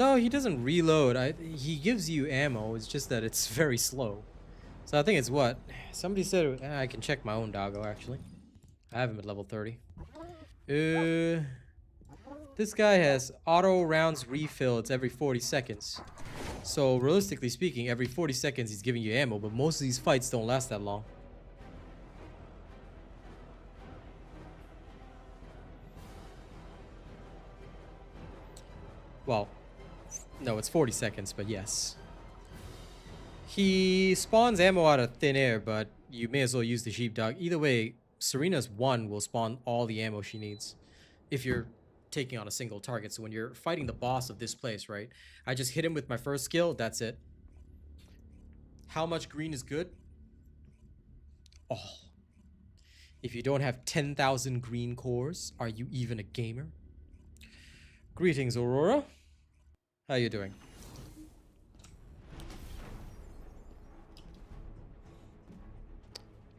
No, he doesn't reload. He gives you ammo. It's just that it's very slow. So I think it's what? Somebody said I can check my own doggo actually. I have him at level 30. This guy has auto rounds refill. It's every 40 seconds. So realistically speaking, every 40 seconds he's giving you ammo, but most of these fights don't last that long. Well, no, it's 40 seconds, but yes. He spawns ammo out of thin air, but you may as well use the sheepdog. Either way, Serena's 1 will spawn all the ammo she needs if you're taking on a single target. So when you're fighting the boss of this place, right? I just hit him with my first skill, that's it. How much green is good? Oh. If you don't have 10,000 green cores, are you even a gamer? Greetings, Aurora. How you doing?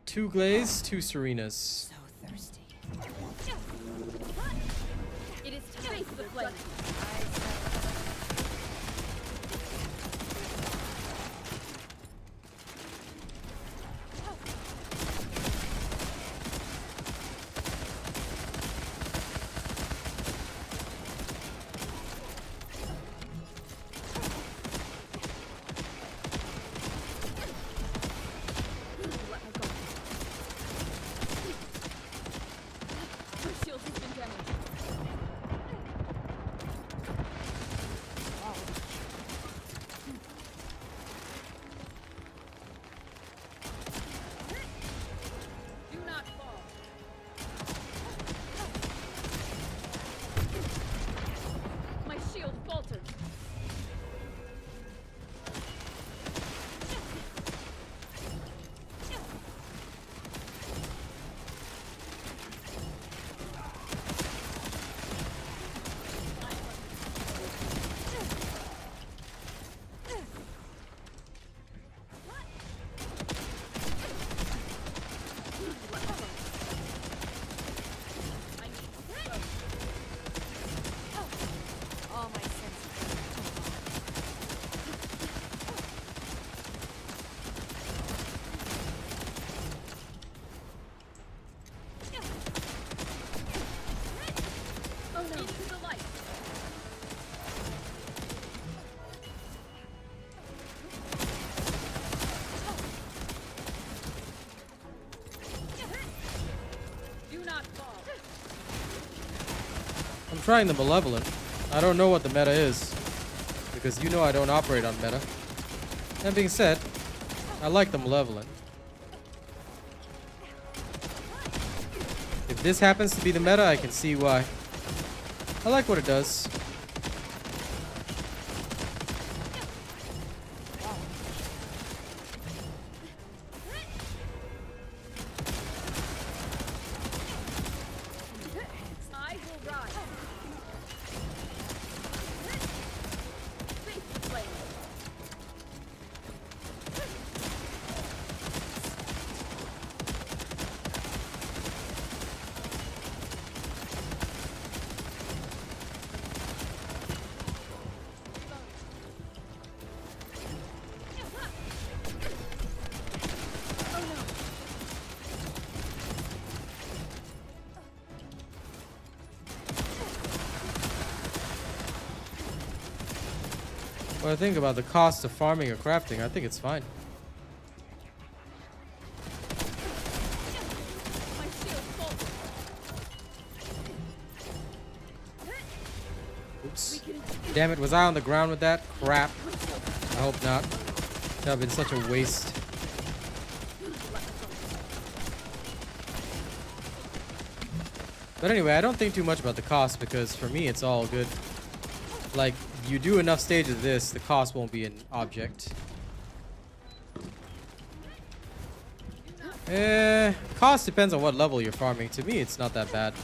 Two Glaze, two Serenas. So thirsty. It is to face the flame. I'm trying the Malevolent. I don't know what the meta is, because you know I don't operate on meta. That being said, I like the Malevolent. If this happens to be the meta, I can see why. I like what it does. What I think about the cost of farming or crafting, I think it's fine. Oops. Damn it, was I on the ground with that? Crap. I hope not. That would have been such a waste. But anyway, I don't think too much about the cost because for me it's all good. Like, you do enough stages of this, the cost won't be an object. Cost depends on what level you're farming. To me, it's not that bad.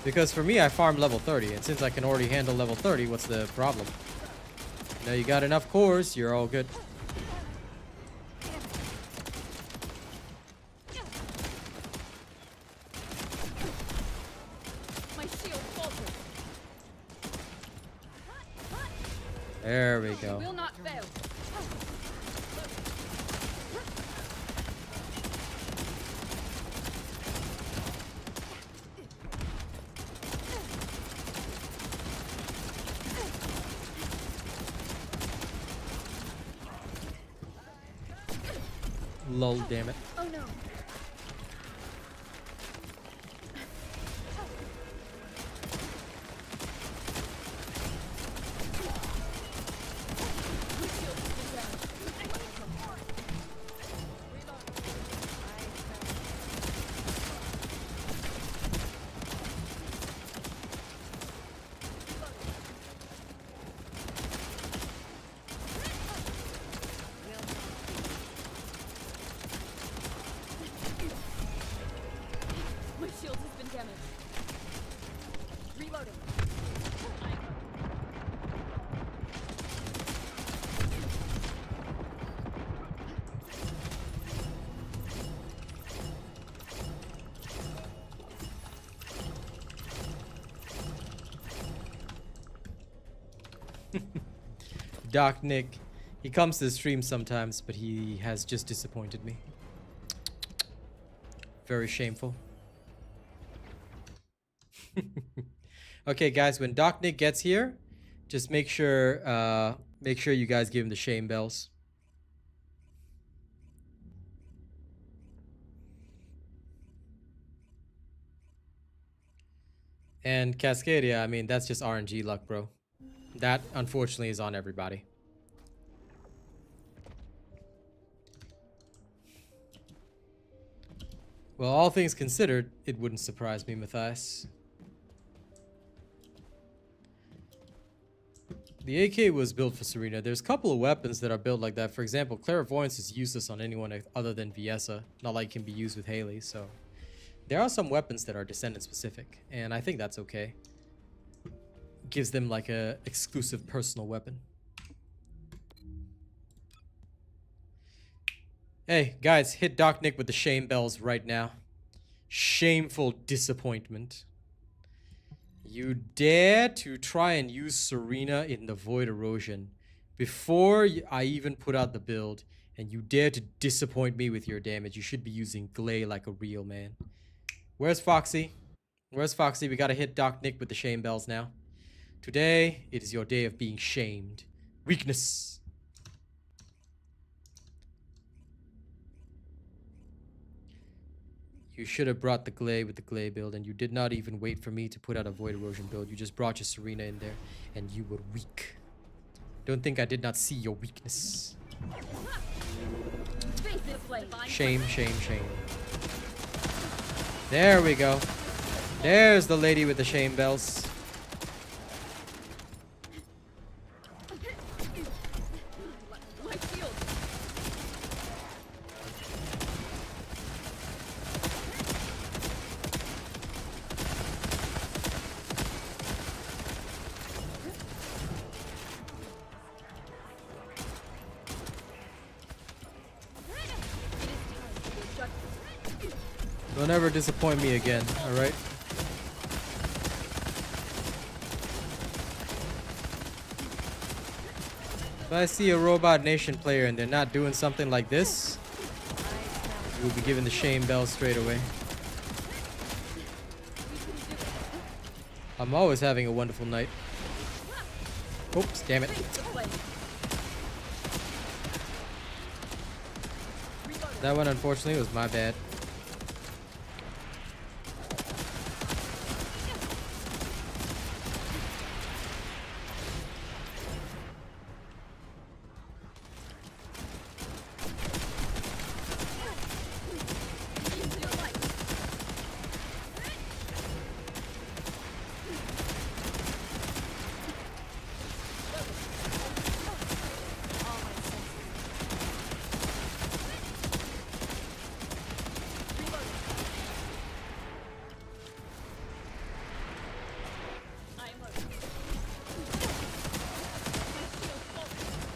Because for me, I farm level 30, and since I can already handle level 30, what's the problem? You know, you got enough cores, you're all good. There we go. Will not fail. Lol, damn it. Oh no. My shield has been damaged. Reloading. Doc Nick, he comes to the stream sometimes, but he has just disappointed me. Very shameful. Okay, guys, when Doc Nick gets here, just make sure you guys give him the shame bells. And Cascadia, I mean, that's just RNG luck, bro. That, unfortunately, is on everybody. Well, all things considered, it wouldn't surprise me, Matthias. The AK was built for Serena. There's a couple of weapons that are built like that. For example, Clairvoyance is useless on anyone other than Viessa. Not like it can be used with Haley, so... There are some weapons that are Descendant specific, and I think that's okay. Gives them like a exclusive personal weapon. Hey, guys, hit Doc Nick with the shame bells right now. Shameful disappointment. You dare to try and use Serena in the Void Erosion before I even put out the build, and you dare to disappoint me with your damage. You should be using Glay like a real man. Where's Foxy? Where's Foxy? We gotta hit Doc Nick with the shame bells now. Today, it is your day of being shamed. Weakness. You should have brought the Glay with the Glay build, and you did not even wait for me to put out a Void Erosion build. You just brought your Serena in there, and you were weak. Don't think I did not see your weakness. Shame, shame, shame. There we go. There's the lady with the shame bells. My shield. Don't ever disappoint me again, alright? If I see a Robot Nation player and they're not doing something like this, you'll be given the shame bell straight away. I'm always having a wonderful night. Oops, damn it. That one, unfortunately, was my bad.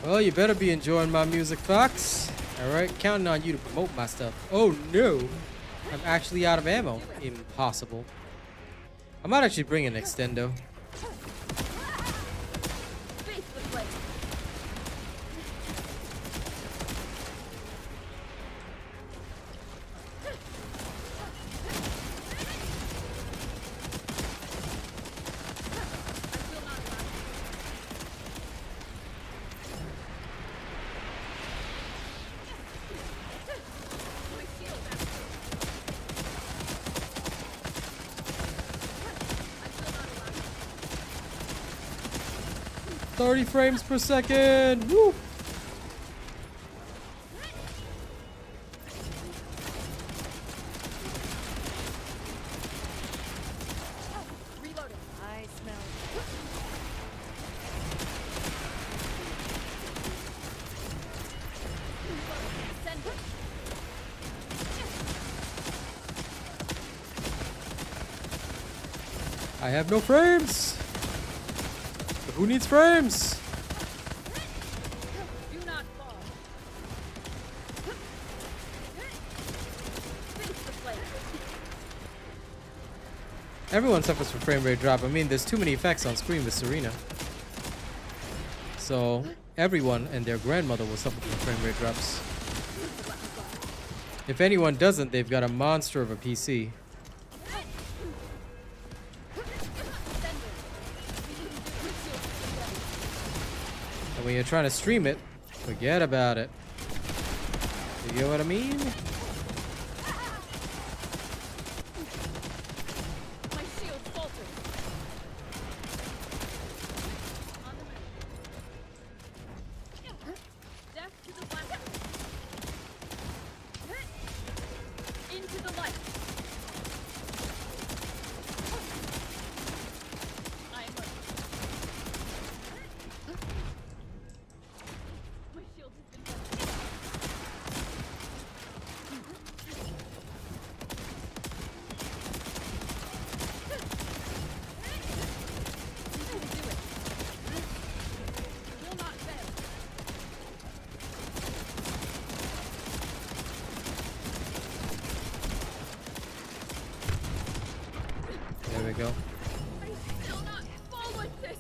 Well, you better be enjoying my music, Fox. Alright, counting on you to promote my stuff. Oh no! I'm actually out of ammo. Impossible. I might actually bring an extendo. 30 frames per second. Woo! Reloading. I smell. Send it. I have no frames. But who needs frames? Do not fall. Face the flame. Everyone suffers from frame rate drop. I mean, there's too many effects on screen with Serena. So everyone and their grandmother will suffer from frame rate drops. If anyone doesn't, they've got a monster of a PC. And when you're trying to stream it, forget about it. You get what I mean? My shield faltered. On the move. Death to the black. Into the light. I am ready. My shield has been broken. You can do it. You will not fail. There we go. I shall not fall with this.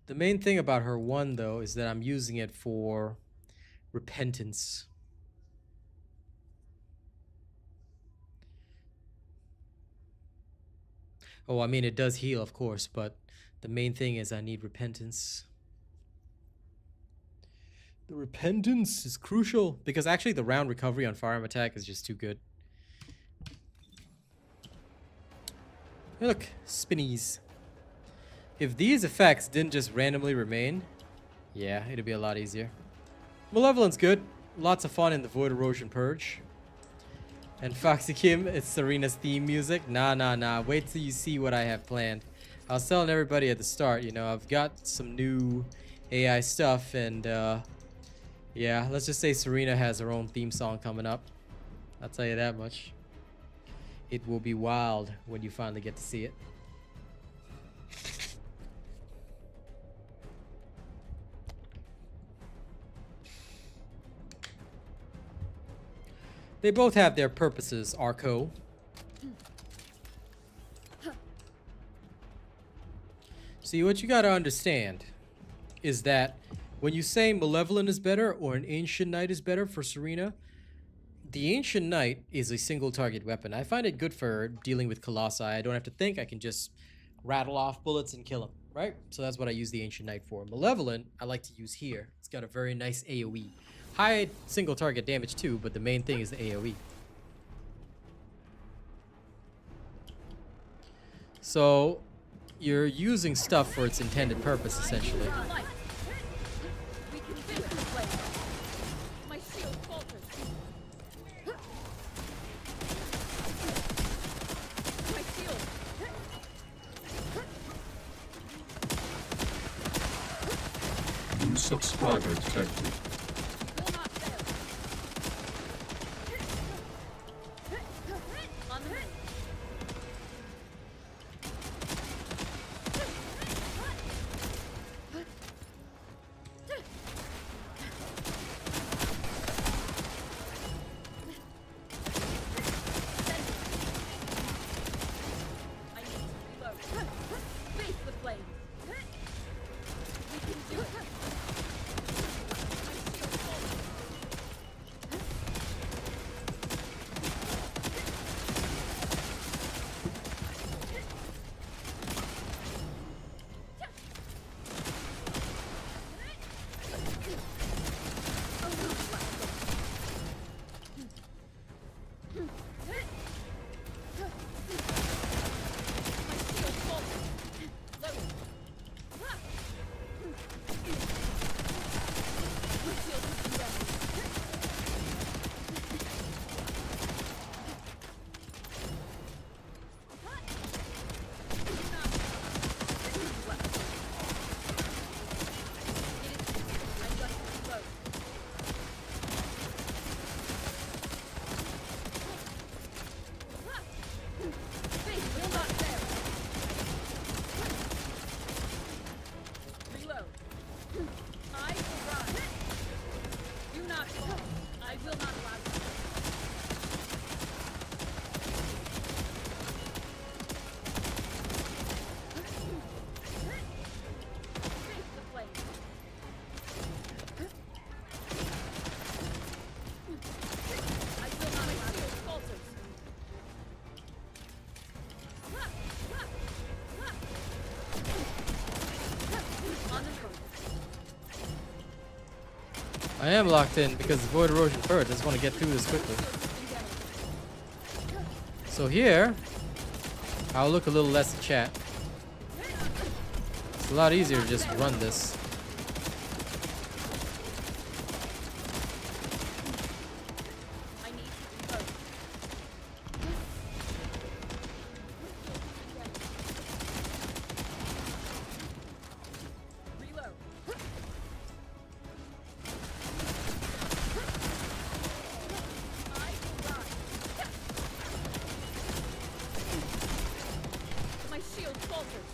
The main thing about her one, though, is that I'm using it for repentance. Oh, I mean, it does heal, of course, but the main thing is I need repentance. The repentance is crucial, because actually the round recovery on firearm attack is just too good. Hey, look, spinnies. If these effects didn't just randomly remain, yeah, it'd be a lot easier. Malevolent's good. Lots of fun in the Void Erosion Purge. And Foxy Kim, it's Serena's theme music. Nah. Wait till you see what I have planned. I was telling everybody at the start, you know, I've got some new AI stuff, and yeah, let's just say Serena has her own theme song coming up. I'll tell you that much. It will be wild when you finally get to see it. They both have their purposes, Arco. See, what you gotta understand is that when you say Malevolent is better or an Ancient Knight is better for Serena, the Ancient Knight is a single target weapon. I find it good for dealing with Colossi. I don't have to think, I can just rattle off bullets and kill them, right? So that's what I use the Ancient Knight for. Malevolent, I like to use here. It's got a very nice AoE. High single target damage too, but the main thing is the AoE. So you're using stuff for its intended purpose, essentially. Light. We can finish the flame. My shield faltered. My shield. New subscriber detected. Will not fail. On the move. I need to reload. Face the flames. We can do it. I am locked in because the void erosion first. I just want to get through this quickly. So here, I'll look a little less at chat. It's a lot easier to just run this. I need to reload. Reload. I will rise. My shield falters.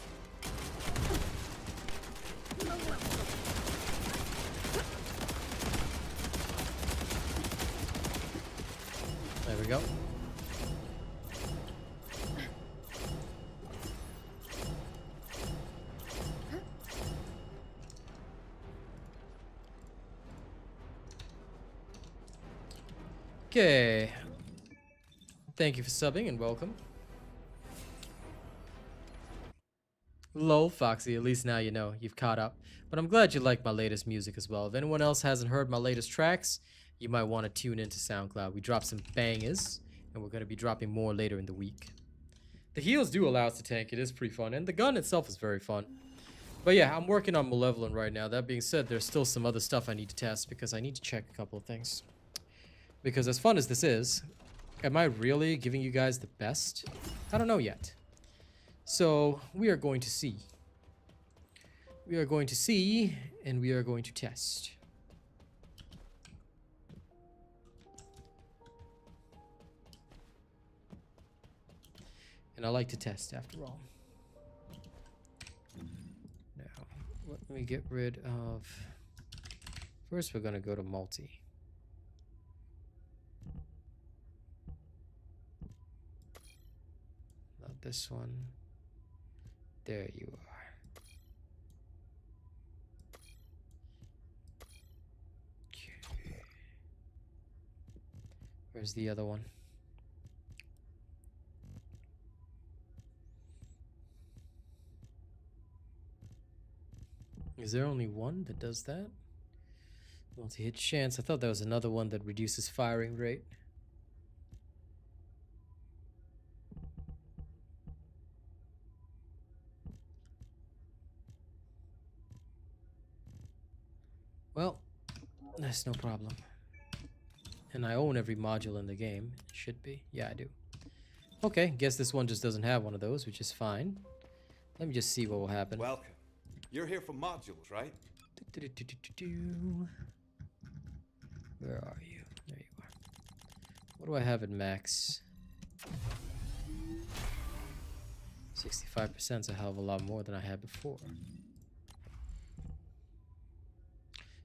There we go. Okay. Thank you for subbing and welcome. Lol, Foxy, at least now you know, you've caught up. But I'm glad you like my latest music as well. If anyone else hasn't heard my latest tracks, you might want to tune into SoundCloud. We dropped some bangers, and we're going to be dropping more later in the week. The heals do allow us to tank. It is pretty fun, and the gun itself is very fun. But yeah, I'm working on Malevolent right now. That being said, there's still some other stuff I need to test because I need to check a couple of things. Because as fun as this is, am I really giving you guys the best? I don't know yet. So we are going to see. We are going to see, and we are going to test. And I like to test after all. Now, let me get rid of... First, we're going to go to multi. Not this one. There you are. Okay. Where's the other one? Is there only one that does that? Multi-hit chance. I thought there was another one that reduces firing rate. Well, that's no problem. And I own every module in the game. It should be. Yeah, I do. Okay, guess this one just doesn't have one of those, which is fine. Let me just see what will happen. Welcome. You're here for modules, right? Where are you? There you are. What do I have at max? 65% is a hell of a lot more than I had before.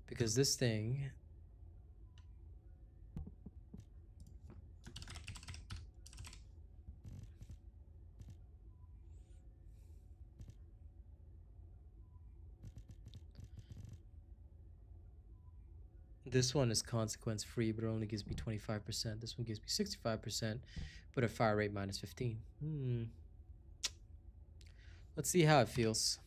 Because this thing... This one is consequence free, but it only gives me 25%. This one gives me 65%, but a fire rate minus 15. Let's see how it feels.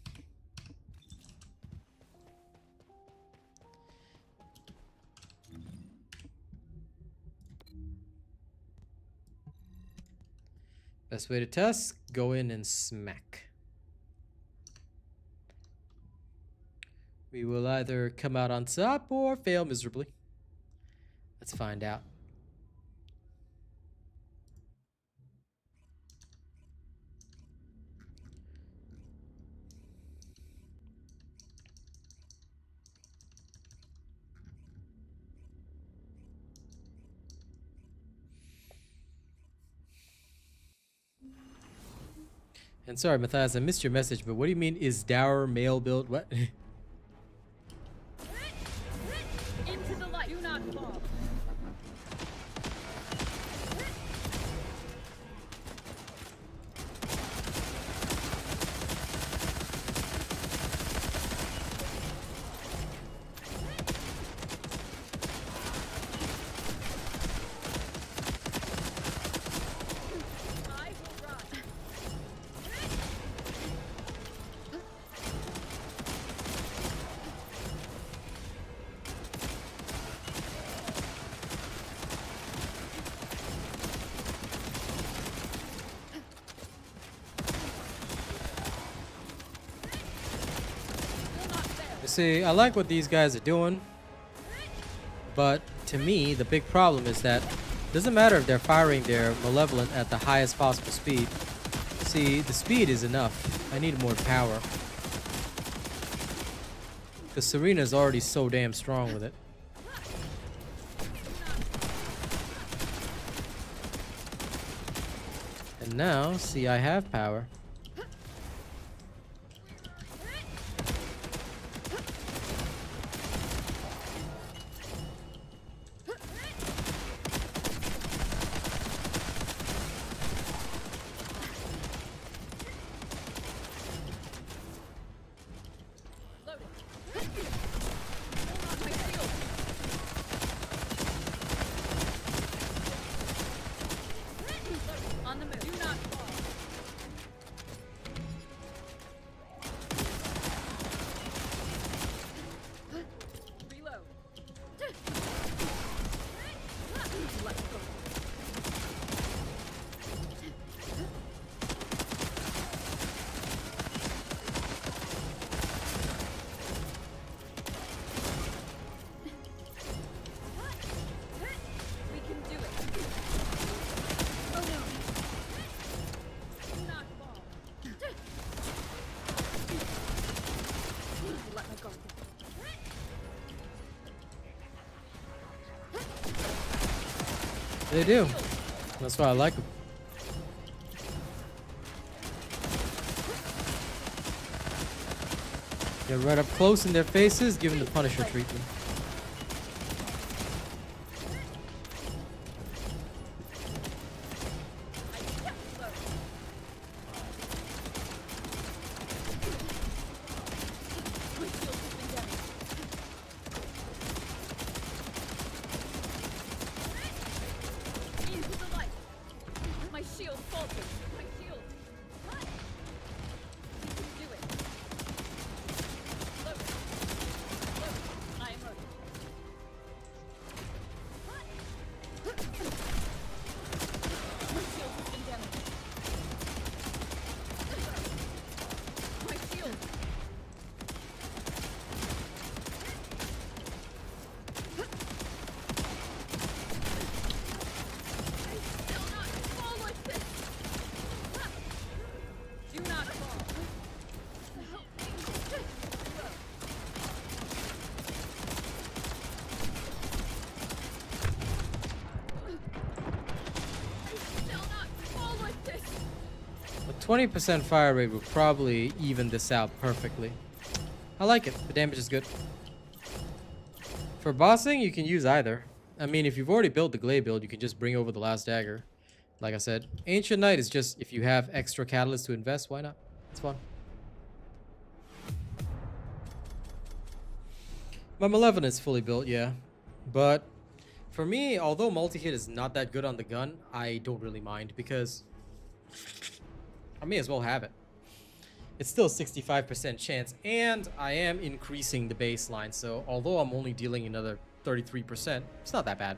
Best way to test, go in and smack. We will either come out on top or fail miserably. Let's find out. And sorry, Matthias, I missed your message, but what do you mean is dour male build? What? Into the light. Do not fall. I will run. See, I like what these guys are doing, but to me, the big problem is that it doesn't matter if they're firing their Malevolent at the highest possible speed. See, the speed is enough. I need more power. Because Serena's already so damn strong with it. And now, see, I have power. On the move. Do not fall. Reload. Let's go. We can do it. Oh no. Do not fall. Let my guard down. They do. That's why I like them. Get right up close in their faces, give them the Punisher treatment. My shield has been damaged. Into the light. My shield falters. My shield. We can do it. Load. Load. I am loaded. My shield has been damaged. My shield. Do not fall like this. Do not fall. Help me. Do not fall like this. A 20% fire rate will probably even this out perfectly. I like it. The damage is good. For bossing, you can use either. I mean, if you've already built the Glade build, you can just bring over the last dagger. Like I said, Ancient Knight is just, if you have extra catalyst to invest, why not? It's fun. My Malevolent is fully built, yeah. But for me, although multi-hit is not that good on the gun, I don't really mind because I may as well have it. It's still 65% chance, and I am increasing the baseline, so although I'm only dealing another 33%, it's not that bad.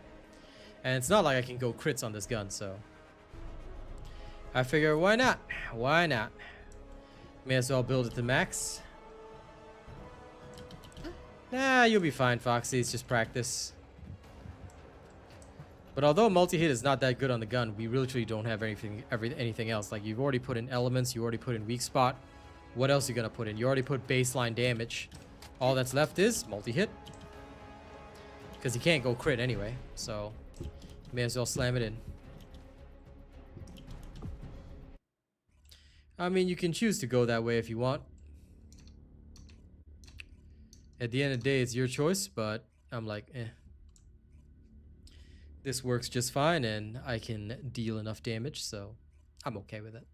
And it's not like I can go crits on this gun, so I figure, why not? Why not? May as well build it to max. Nah, you'll be fine, Foxy. It's just practice. But although multi-hit is not that good on the gun, we literally don't have anything else. Like, you've already put in elements, you already put in weak spot. What else are you gonna put in? You already put baseline damage. All that's left is multi-hit. Because you can't go crit anyway, so may as well slam it in. I mean, you can choose to go that way if you want. At the end of the day, it's your choice, but I'm like, eh. This works just fine, and I can deal enough damage, so I'm okay with it.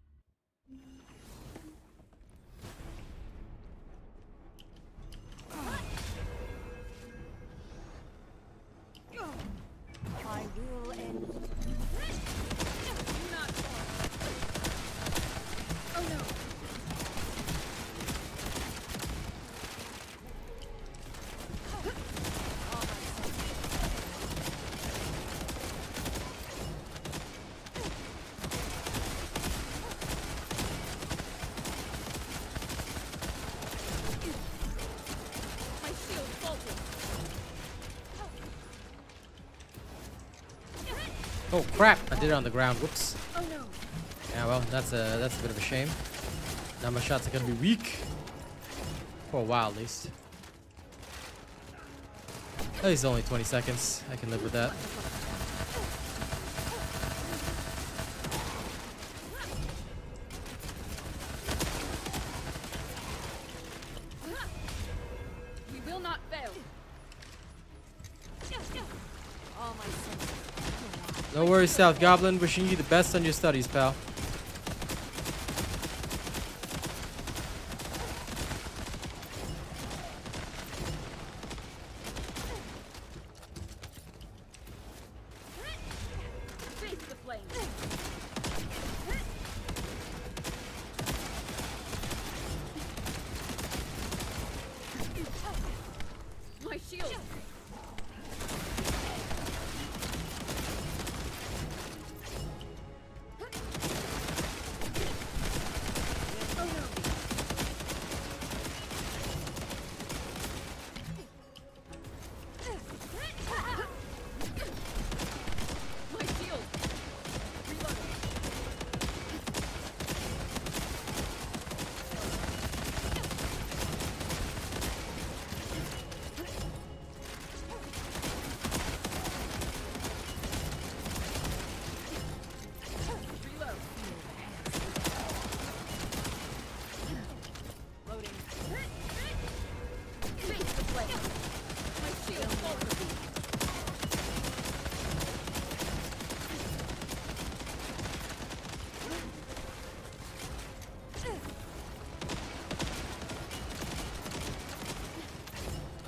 I will end. Do not fall. Oh no. Oh crap! I did it on the ground. Whoops. Oh no. Yeah, well, that's a bit of a shame. Now my shots are gonna be weak. For a while, at least. At least only 20 seconds. I can live with that. We will not fail. All my senses. No worries, South Goblin. Wishing you the best on your studies, pal. Face the flames. My shield. Oh no. My shield. Reloading. Reload. Loading. Face the flame. My shield falters.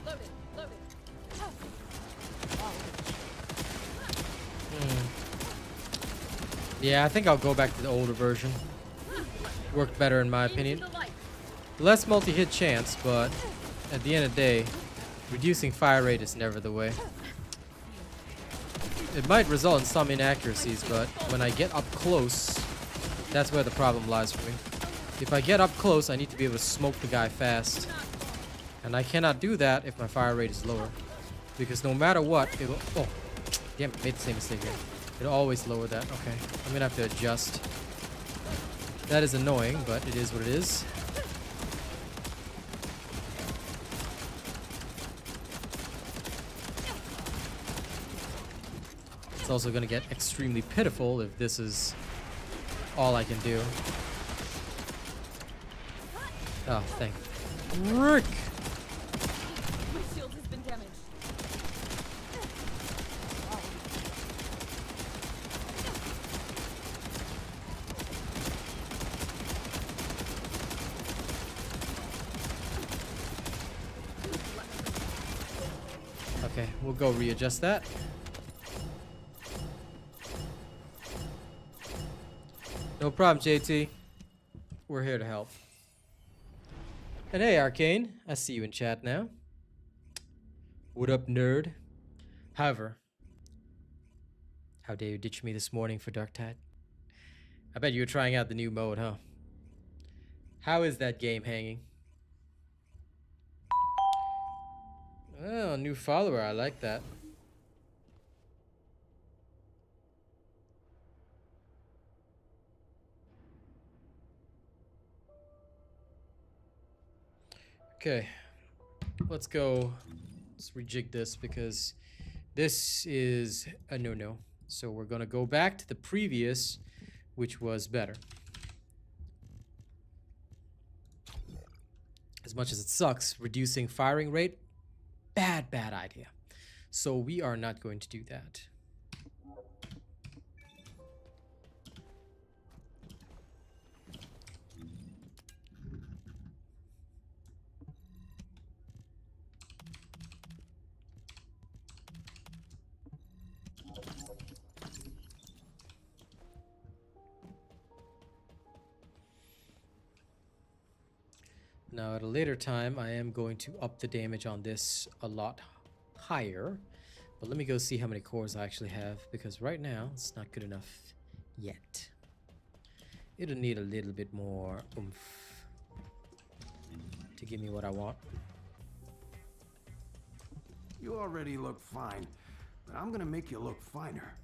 Loaded. Loaded. Yeah, I think I'll go back to the older version. Worked better in my opinion. Into the light. Less multi-hit chance, but at the end of the day, reducing fire rate is never the way. It might result in some inaccuracies, but when I get up close, that's where the problem lies for me. If I get up close, I need to be able to smoke the guy fast. And I cannot do that if my fire rate is lower. Because no matter what, it'll... Oh, damn it, made the same mistake here. It'll always lower that. Okay, I'm gonna have to adjust. That is annoying, but it is what it is. It's also gonna get extremely pitiful if this is all I can do. Oh, thank Rick! My shield has been damaged. Okay, we'll go readjust that. No problem, JT. We're here to help. And hey, Arcane, I see you in chat now. What up, nerd? However, how dare you ditch me this morning for Dark Tide? I bet you were trying out the new mode, huh? How is that game hanging? Oh, new follower, I like that. Okay, let's go. Let's rejig this because this is a no-no. So we're gonna go back to the previous, which was better. As much as it sucks, reducing firing rate, bad idea. So we are not going to do that. Now at a later time, I am going to up the damage on this a lot higher. But let me go see how many cores I actually have, because right now it's not good enough yet. It'll need a little bit more oomph to give me what I want. You already look fine, but I'm gonna make you look finer.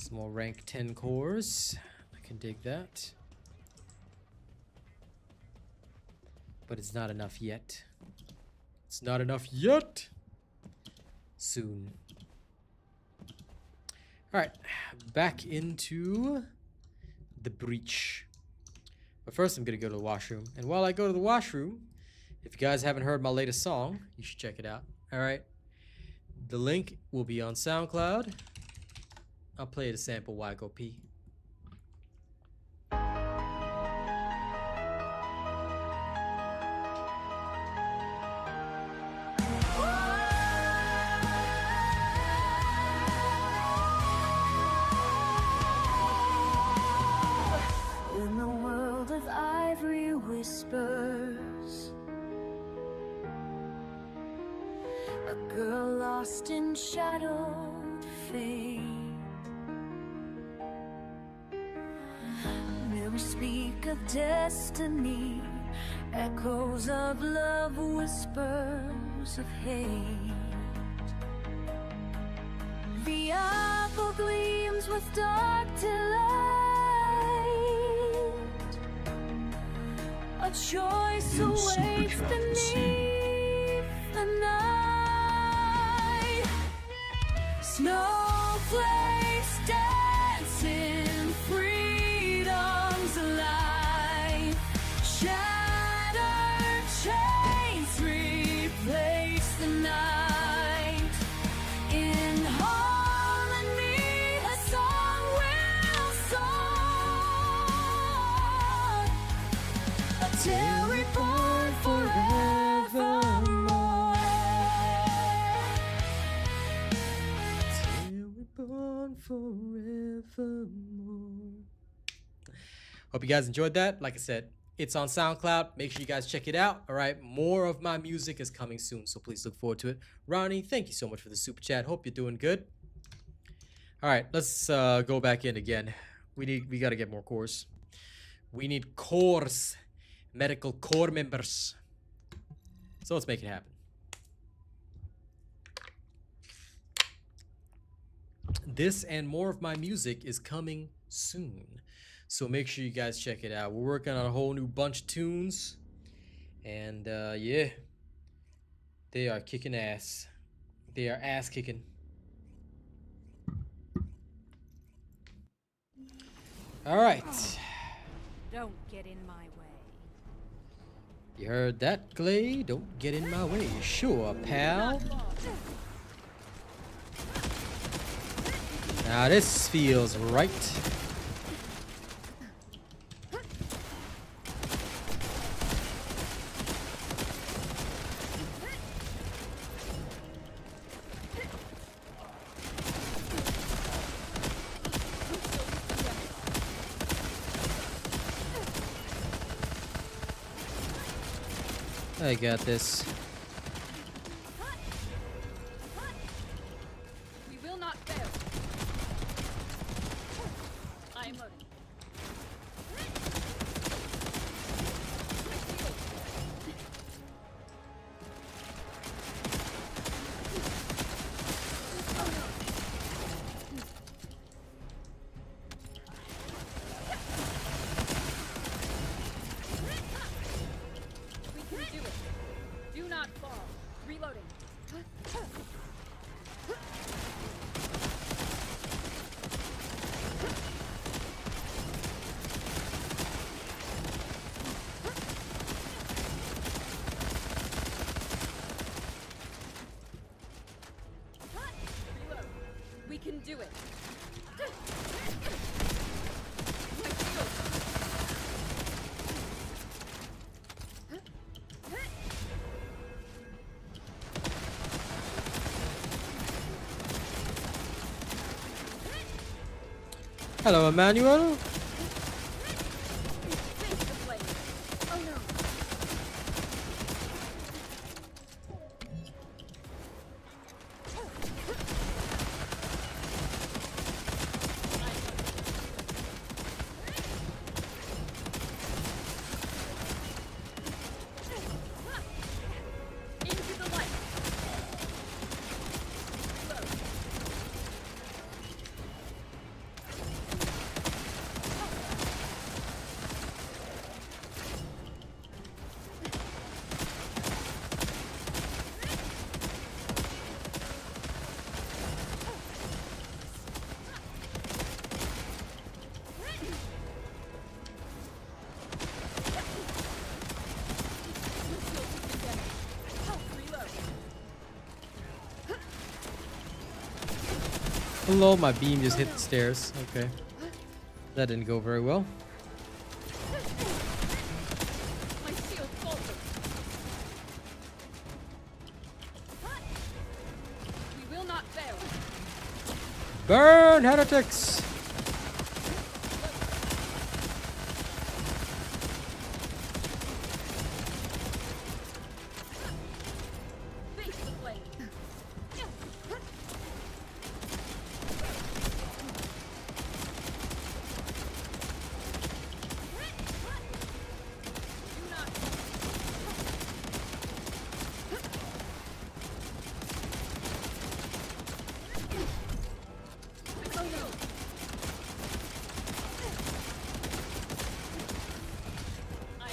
Some more rank 10 cores. I can dig that. But it's not enough yet. It's not enough yet. Soon. Alright, back into the breach. But first I'm gonna go to the washroom. And while I go to the washroom, if you guys haven't heard my latest song, you should check it out. Alright. The link will be on SoundCloud. I'll play the sample while I go pee. In the world of ivory whispers, a girl lost in shadowed fate. Mirrors speak of destiny, echoes of love, whispers of hate. The apple gleams with dark delight. A choice You awaits supercharge the beneath scene. the night. Snowflakes dance in freedom's light. Shattered chains replace the night. In harmony, a song will soar. A tale reborn forevermore. Till we're born forevermore. Hope you guys enjoyed that. Like I said, it's on SoundCloud. Make sure you guys check it out. All right, more of my music is coming soon, so please look forward to it. Ronnie, thank you so much for the super chat. Hope you're doing good. All right, let's go back in again. We got to get more cores. We need cores, medical core members. So let's make it happen. This and more of my music is coming soon. So make sure you guys check it out. We're working on a whole new bunch of tunes. And yeah, they are kicking ass. They are ass kicking. All right. Don't get in my way. You heard that, Clay? Don't get in my way. Sure, pal. Now this feels right. I got this. We will not fail. I am loading. We can do it. Do not fall. Reloading. Reload. We can do it. My shield. Hello, Emmanuel. Face the blade. Oh no. Into the light. Reload. Hello, my beam just hit the stairs. Okay. That didn't go very well. My shield falters. We will not fail. Burn, heretics! Face the flame. Do not. Oh no. I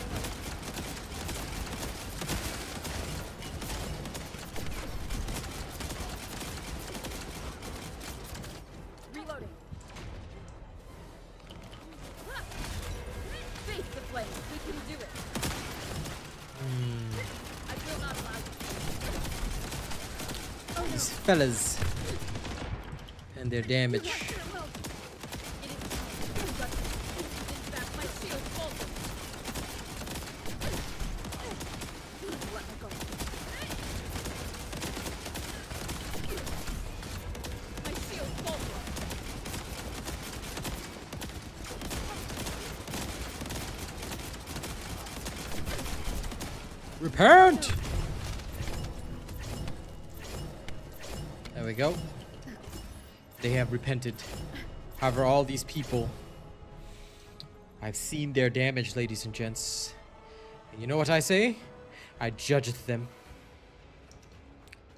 Reloading. Face the flame. We can do it. I will not allow you. These fellas. And their damage. It is time. In fact, my shield falters. Let me go. My shield falters. Repent! There we go. They have repented. However, all these people, I've seen their damage, ladies and gents. And you know what I say? I judgeth them.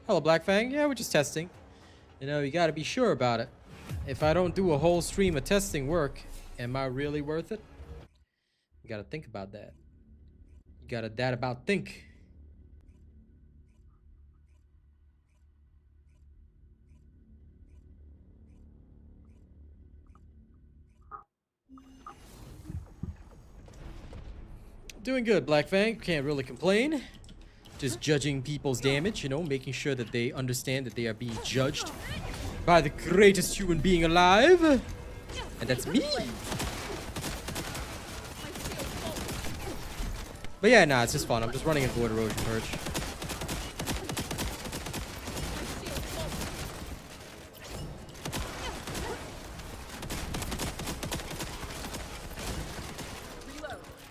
Hello, Black Fang. Yeah, we're just testing. You know, you gotta be sure about it. If I don't do a whole stream of testing work, am I really worth it? You gotta think about that. You gotta that about think. Doing good, Black Fang. Can't really complain. Just judging people's damage, you know, making sure that they understand that they are being judged by the greatest human being alive. And that's me. But yeah, nah, it's just fun. I'm just running a Void Erosion Purge.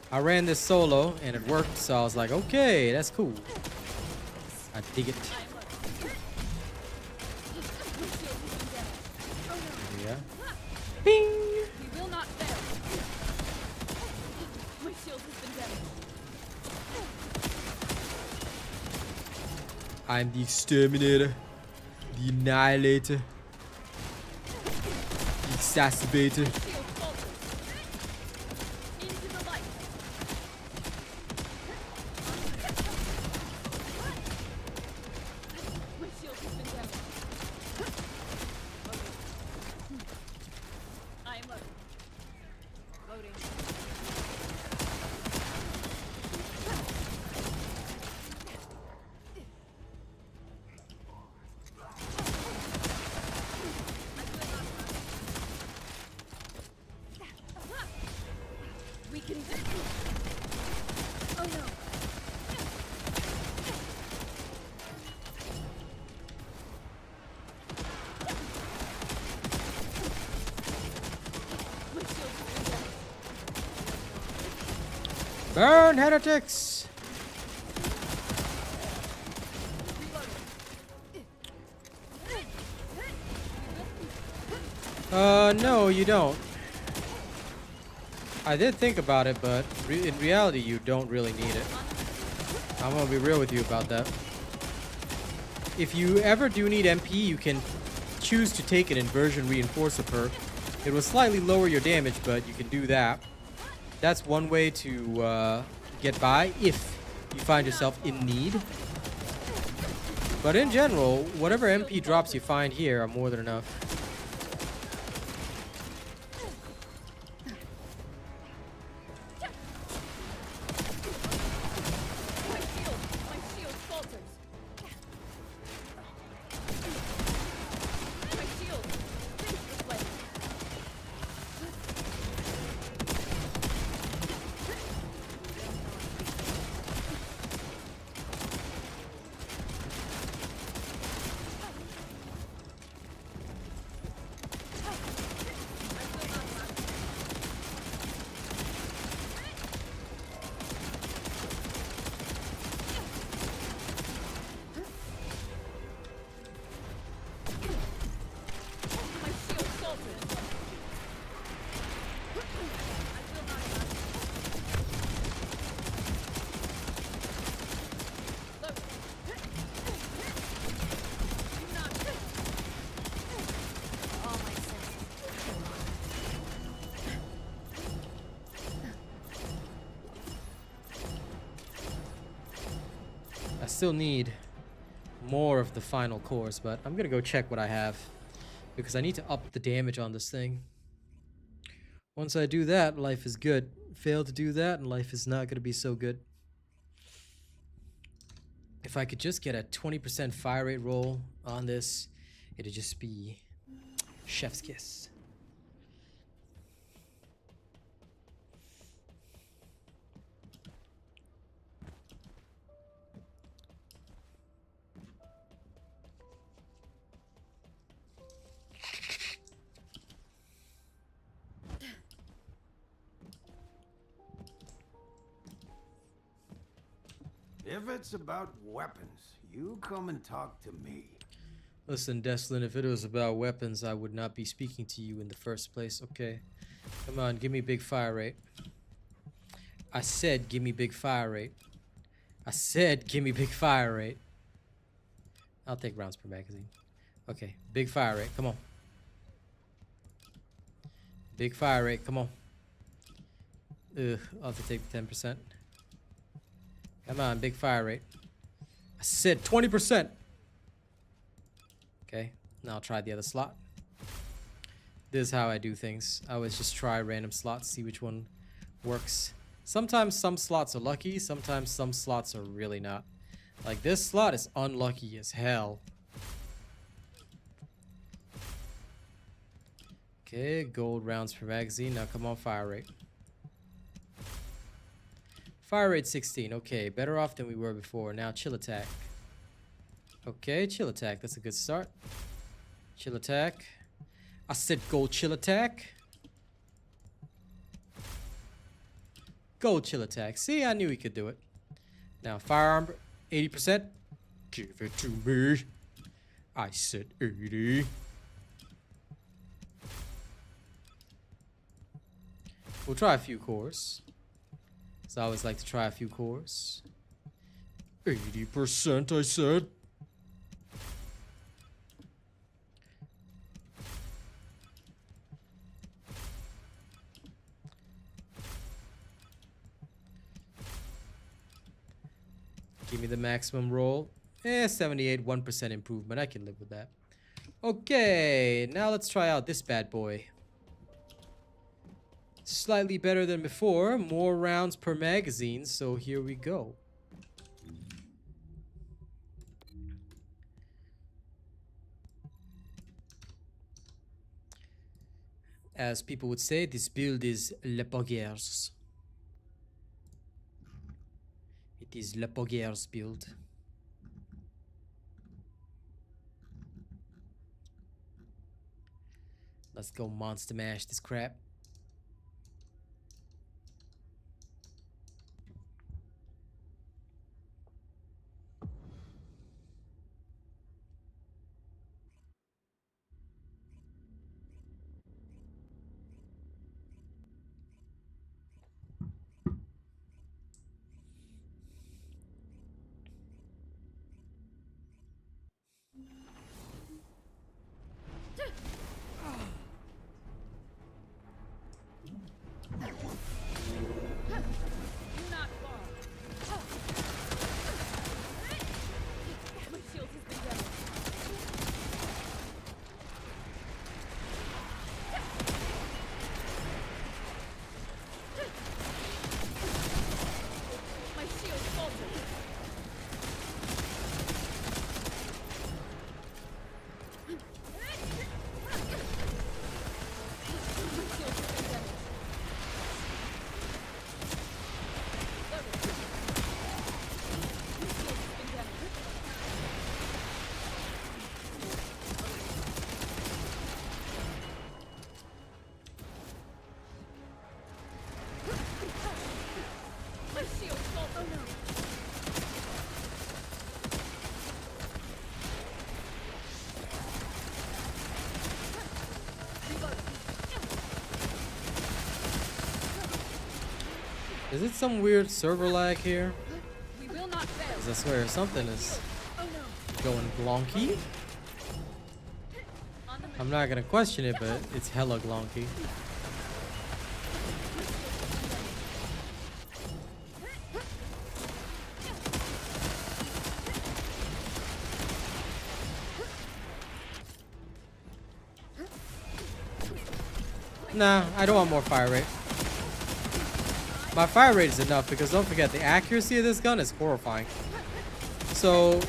I ran this solo and it worked, so I was like, okay, that's cool. I dig it. Yeah. Bing! We will not fail. My shield has been damaged. I'm the exterminator, the annihilator, the exacerbator. Shield falters. Into the light. My shield has been damaged. I am loading. Loading. We can do it. Oh no. My shield has been damaged. Burn, heretics! No, you don't. I did think about it, but in reality, you don't really need it. I'm gonna be real with you about that. If you ever do need MP, you can choose to take an inversion reinforcer perk. It will slightly lower your damage, but you can do that. That's one way to get by if you find yourself in need. But in general, whatever MP drops you find here are more than enough. My shield falters. My shield. still need more of the final cores, but I'm gonna go check what I have because I need to up the damage on this thing. Once I do that, life is good. Fail to do that, and life is not gonna be so good. If I could just get a 20% fire rate roll on this, it'd just be chef's kiss. If it's about weapons, you come and talk to me. Listen, Deslin, if it was about weapons, I would not be speaking to you in the first place, okay? Come on, give me big fire rate. I said give me big fire rate. I said give me big fire rate. I'll take rounds per magazine. Okay, big fire rate, come on. Big fire rate, come on. Ugh, I'll have to take the 10%. Come on, big fire rate. I said 20%. Okay, now I'll try the other slot. This is how I do things. I always just try random slots, see which one works. Sometimes some slots are lucky, sometimes some slots are really not. Like this slot is unlucky as hell. Okay, gold rounds per magazine. Now come on, fire rate. Fire rate 16. Okay, better off than we were before. Now chill attack. Okay, chill attack. That's a good start. Chill attack. I said gold chill attack. Gold chill attack. See, I knew he could do it. Now firearm 80%. Give it to me. I said 80. We'll try a few cores. So I always like to try a few cores. 80%, I said. Give me the maximum roll. 78, 1% improvement. I can live with that. Okay, now let's try out this bad boy. Slightly better than before. More rounds per magazine, so here we go. As people would say, this build is le poggers. It is le poggers build. Let's go monster mash this crap. Not far. My shield has been damaged. My shield faltered. My shield faltered. Oh no. Is it some weird server lag here? We will not fail. 'Cause I swear something is Oh no. going glonky. On the I'm not gonna question it, but it's hella glonky. Nah, I don't want more fire rate. My fire rate is enough because don't forget, the accuracy of this gun is horrifying. So,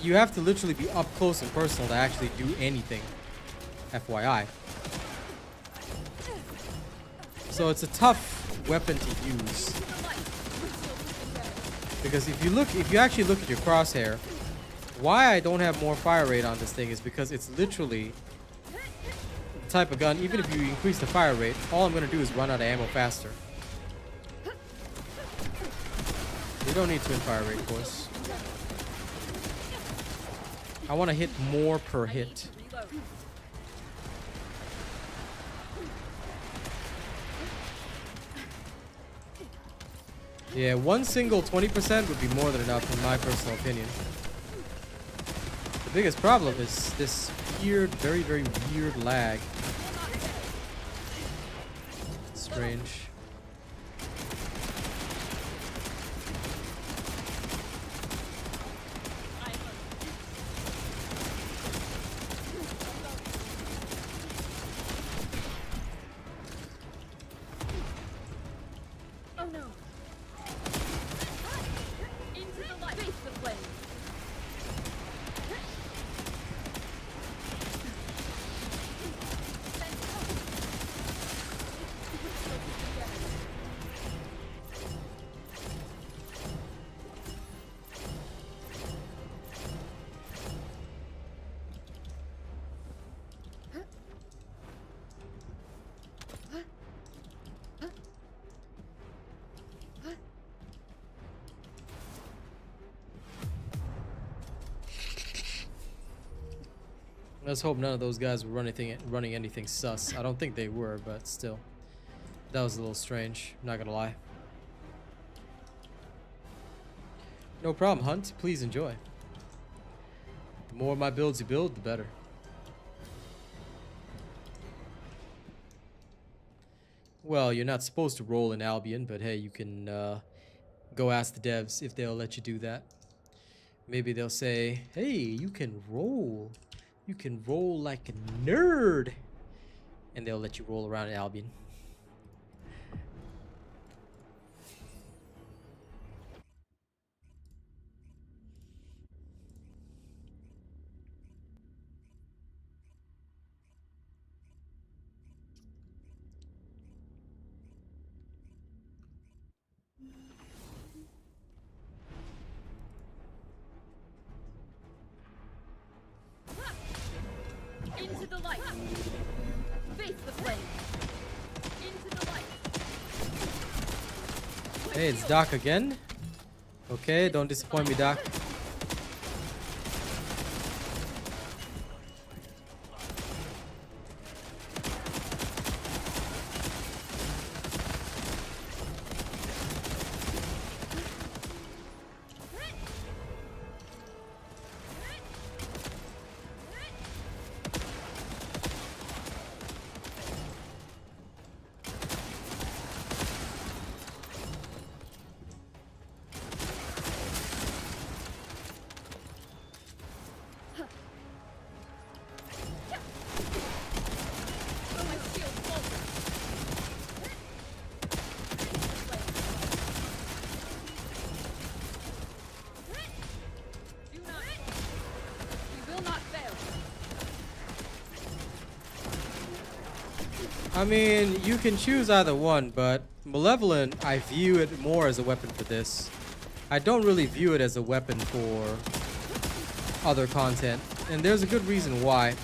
you have to literally be up close and personal to actually do anything. FYI. So it's a tough weapon to use. Because if you actually look at your crosshair, why I don't have more fire rate on this thing is because it's literally the type of gun, even if you increase the fire rate, all I'm going to do is run out of ammo faster. We don't need twin fire rate, of course. I want to hit more per hit. Yeah, one single 20% would be more than enough in my personal opinion. The biggest problem is this weird, very, very weird lag. Strange. Let's hope none of those guys were running anything sus. I don't think they were, but still. That was a little strange, not gonna lie. No problem, Hunt. Please enjoy. The more of my builds you build, the better. Well, you're not supposed to roll in Albion, but hey, you can go ask the devs if they'll let you do that. Maybe they'll say, hey, you can roll. You can roll like a nerd. And they'll let you roll around in Albion. Into the light. Face the flame. Into the light. Hey, it's Doc again. Okay, don't disappoint me, Doc. I mean, you can choose either one, but Malevolent, I view it more as a weapon for this. I don't really view it as a weapon for other content, and there's a good reason why.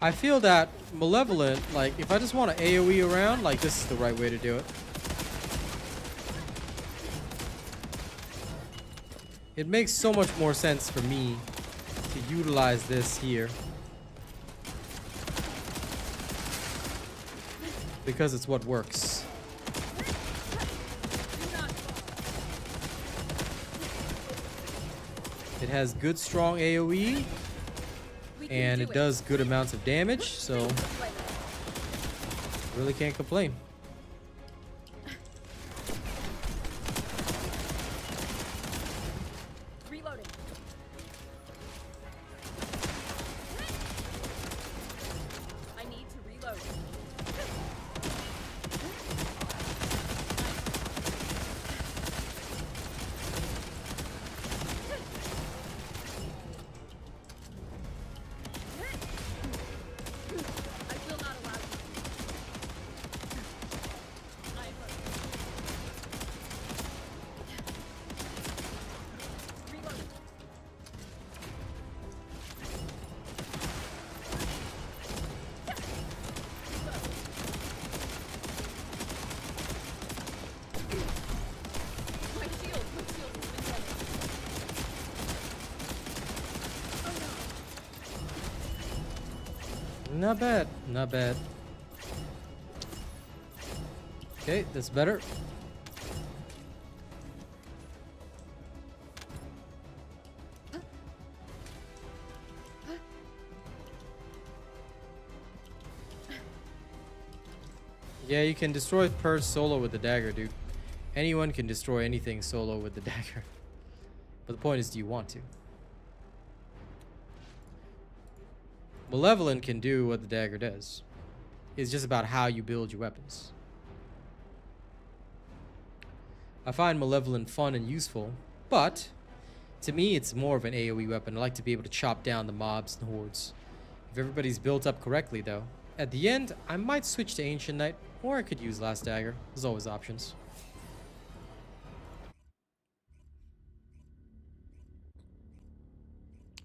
I feel that Malevolent, like, if I just want to AoE around, like, this is the right way to do it. It makes so much more sense for me to utilize this here. Because it's what works. It has good strong AoE and it does good amounts of damage, so really can't complain. Reloading. I need to reload. Not bad. Not bad. Okay, that's better. Yeah, you can destroy Purge solo with the dagger, dude. Anyone can destroy anything solo with the dagger. But the point is, do you want to? Malevolent can do what the dagger does. It's just about how you build your weapons. I find Malevolent fun and useful, but to me it's more of an AoE weapon. I like to be able to chop down the mobs and hordes. If everybody's built up correctly though, at the end I might switch to Ancient Knight, or I could use Last Dagger. There's always options.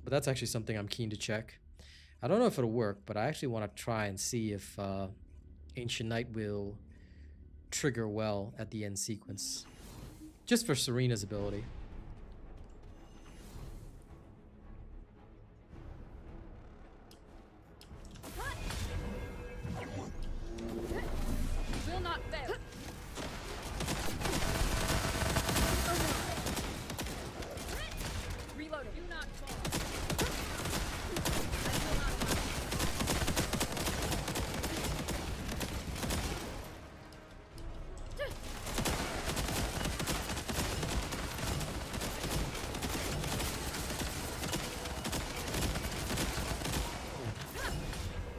But that's actually something I'm keen to check. I don't know if it'll work, but I actually want to try and see if Ancient Knight will trigger well at the end sequence. Just for Serena's ability. Will not fail. Reloading. Do not fall. I will not fall.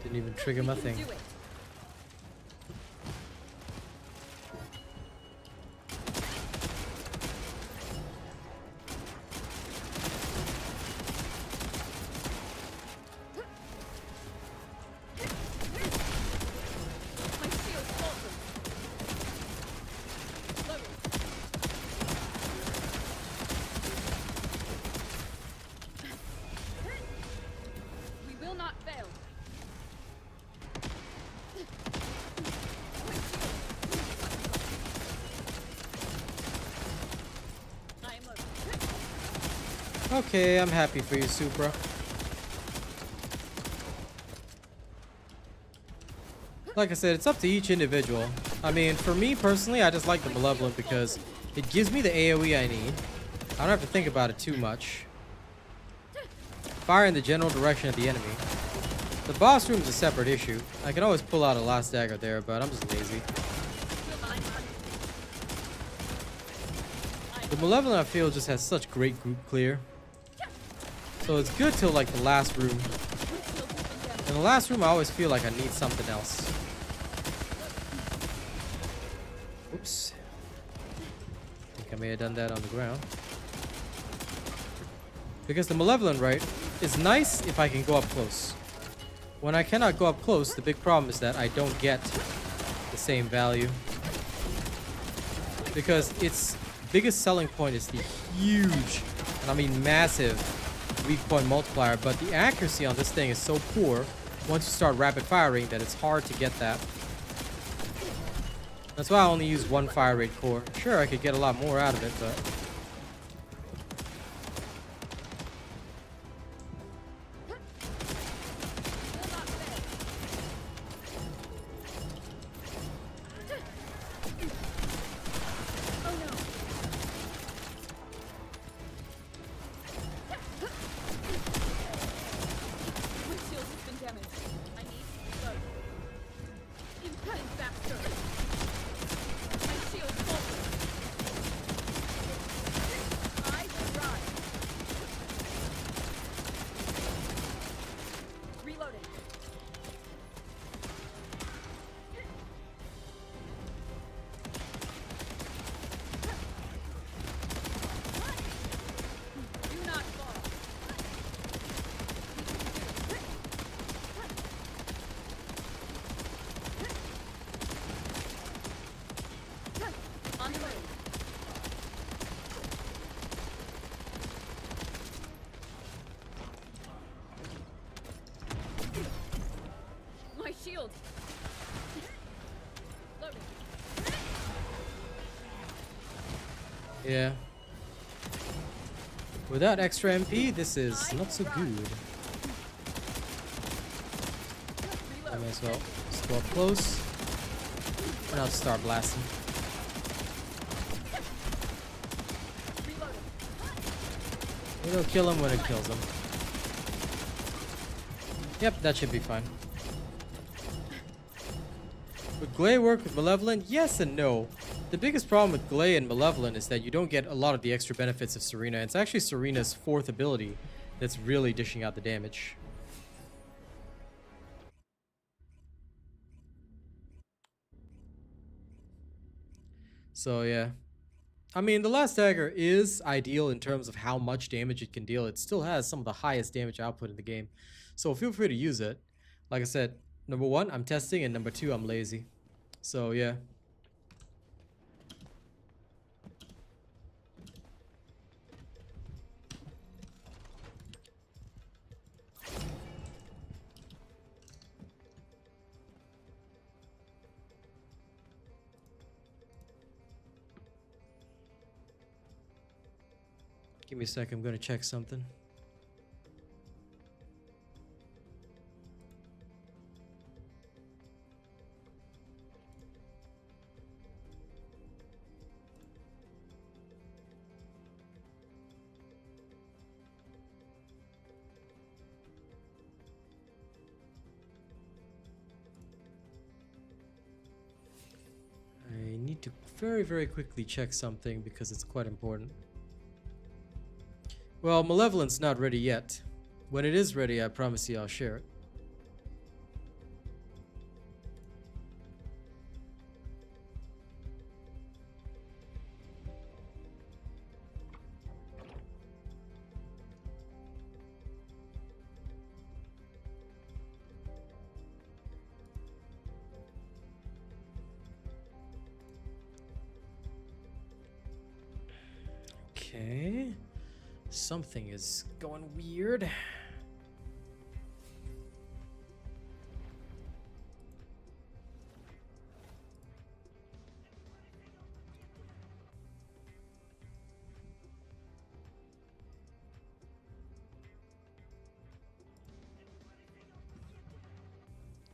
Didn't even trigger my thing. Do it. My shield falters. Loading. We will not fail. I am loading. Okay, I'm happy for you, Supra. Like I said, it's up to each individual. I mean, for me personally, I just like the Malevolent because it gives me the AoE I need. I don't have to think about it too much. Fire in the general direction of the enemy. The boss room is a separate issue. I can always pull out a Last Dagger there, but I'm just lazy. The Malevolent, I feel, just has such great group clear. So it's good till like the last room. In the last room, I always feel like I need something else. Oops. I think I may have done that on the ground. Because the Malevolent, right, is nice if I can go up close. When I cannot go up close, the big problem is that I don't get the same value. Because its biggest selling point is the huge, and I mean massive, weak point multiplier, but the accuracy on this thing is so poor once you start rapid firing that it's hard to get that. That's why I only use one fire rate core. Sure, I could get a lot more out of it, but My shield has been damaged. I need load. Impeding faster. My shield falters. I will rise. Reloading. Do not fall. On the way. My shield. Loading. yeah. Without extra MP, this is not so good. I may as well just go up close. And I'll start blasting. It'll kill him when it kills him. Yep, that should be fine. Would Glay work with Malevolent? Yes and no. The biggest problem with Glay and Malevolent is that you don't get a lot of the extra benefits of Serena. It's actually Serena's 4th ability that's really dishing out the damage. So yeah. I mean, the Last Dagger is ideal in terms of how much damage it can deal. It still has some of the highest damage output in the game. So feel free to use it. Like I said, number 1, I'm testing, and number 2, I'm lazy. So yeah. Give me a sec, I'm gonna check something. I need to very, very quickly check something because it's quite important. Well, Malevolent's not ready yet. When it is ready, I promise you I'll share it. Okay. Something is going weird.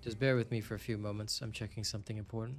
Just bear with me for a few moments. I'm checking something important.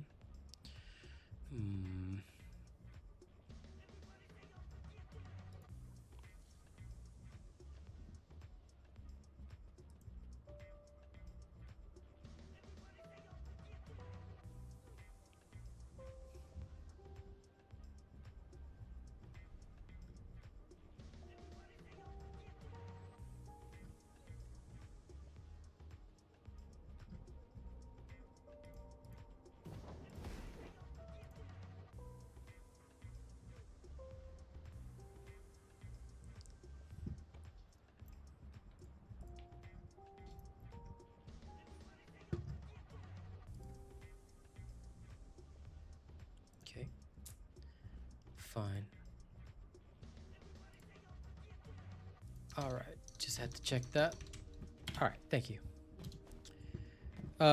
Okay. Fine. Alright, just had to check that. Alright, thank you.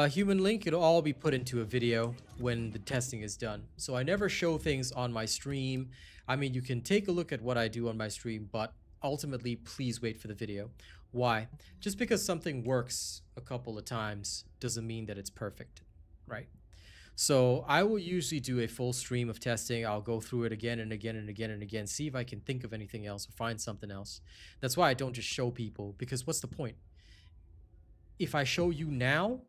Human link, it'll all be put into a video when the testing is done. So I never show things on my stream. I mean, you can take a look at what I do on my stream, but ultimately, please wait for the video. Why? Just because something works a couple of times doesn't mean that it's perfect, right? So I will usually do a full stream of testing. I'll go through it again and again and again and again, see if I can think of anything else or find something else. That's why I don't just show people, because what's the point? If I show you now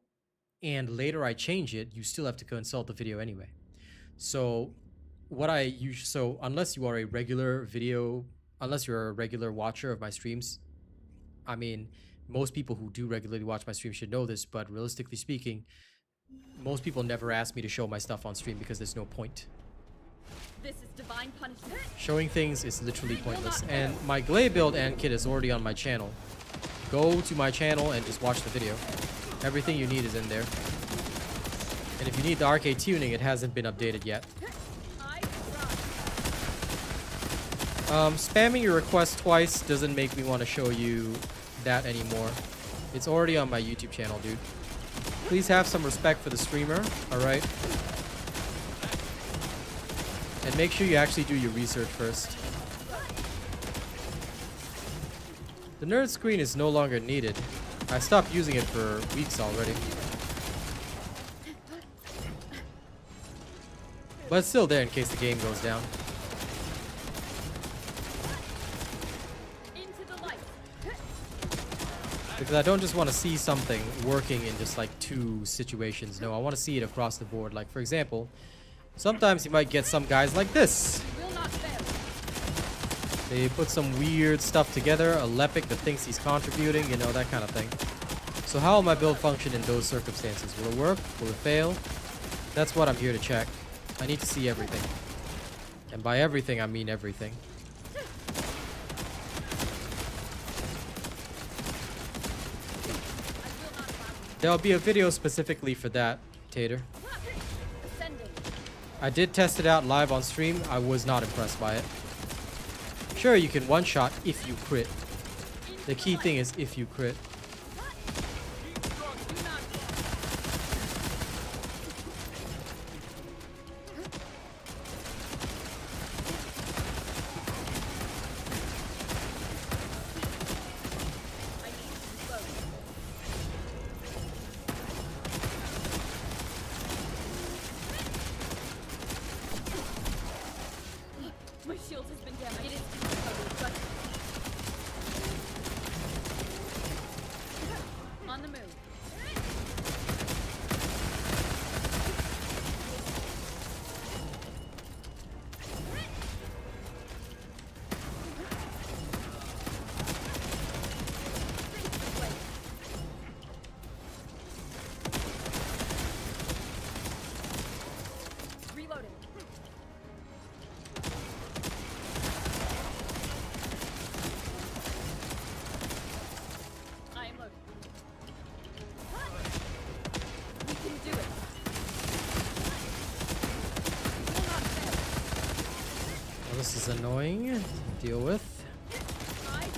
and later I change it, you still have to consult the video anyway. So what I use, so unless you are a regular unless you're a regular watcher of my streams, I mean, most people who do regularly watch my stream should know this, but realistically speaking, most people never ask me to show my stuff on stream because there's no point. This is divine punishment. Showing things is literally pointless. And my Glay build and kit is already on my channel. Go to my channel and just watch the video. Everything you need is in there. And if you need the arcade tuning, it hasn't been updated yet. Spamming your request twice doesn't make me want to show you that anymore. It's already on my YouTube channel, dude. Please have some respect for the streamer, alright? And make sure you actually do your research first. The nerd screen is no longer needed. I stopped using it for weeks already. But it's still there in case the game goes down. Into the light. Because I don't just want to see something working in just like 2 situations. No, I want to see it across the board. Like, for example, sometimes you might get some guys like this. Will not fail. They put some weird stuff together, a Lepic that thinks he's contributing, you know, that kind of thing. So how will my build function in those circumstances? Will it work? Will it fail? That's what I'm here to check. I need to see everything. And by everything, I mean everything. There'll be a video specifically for that, Tater. Ascending. I did test it out live on stream. I was not impressed by it. Sure, you can one-shot if you crit. The key thing is if you crit. My shield has been damaged. It is covered, but on the move. Reloading. I am loading. We can do it. Will not fail. Well, this is annoying to deal with. I will rise.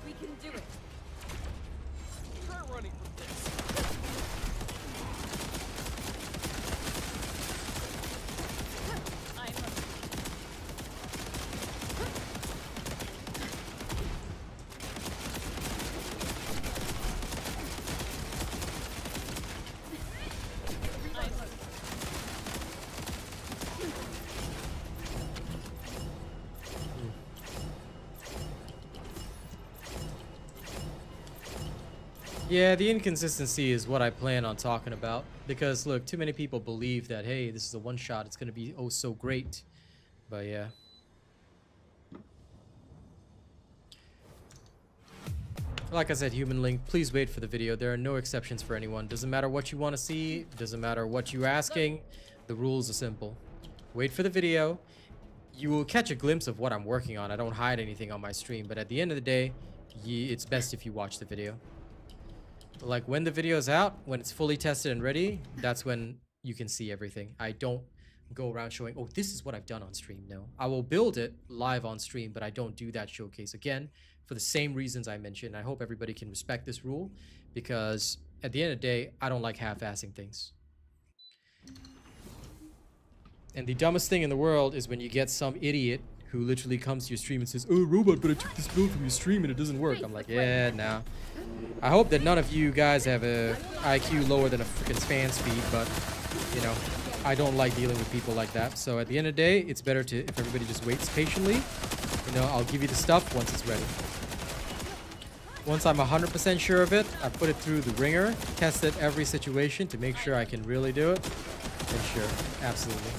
We can do it. Try running from this. I am loading. I am loading. Yeah, the inconsistency is what I plan on talking about. Because, look, too many people believe that, hey, this is a one-shot, it's going to be oh so great. But, yeah. Like I said, Human Link, please wait for the video. There are no exceptions for anyone. Doesn't matter what you want to see. Doesn't matter what you're asking. The rules are simple. Wait for the video. You will catch a glimpse of what I'm working on. I don't hide anything on my stream. But at the end of the day, it's best if you watch the video. Like, when the video is out, when it's fully tested and ready, that's when you can see everything. I don't go around showing, oh, this is what I've done on stream. No. I will build it live on stream, but I don't do that showcase. Again, for the same reasons I mentioned. I hope everybody can respect this rule, because at the end of the day, I don't like half-assing things. And the dumbest thing in the world is when you get some idiot who literally comes to your stream and says, oh, Robot, but I took this build from your stream and it doesn't work. I'm like, yeah, nah. I hope that none of you guys have a IQ lower than a freaking fan speed, but, you know, I don't like dealing with people like that. So at the end of the day, it's better to, if everybody just waits patiently, you know, I'll give you the stuff once it's ready. Once I'm 100% sure of it, I put it through the ringer, tested every situation to make sure I can really do it. And sure, absolutely.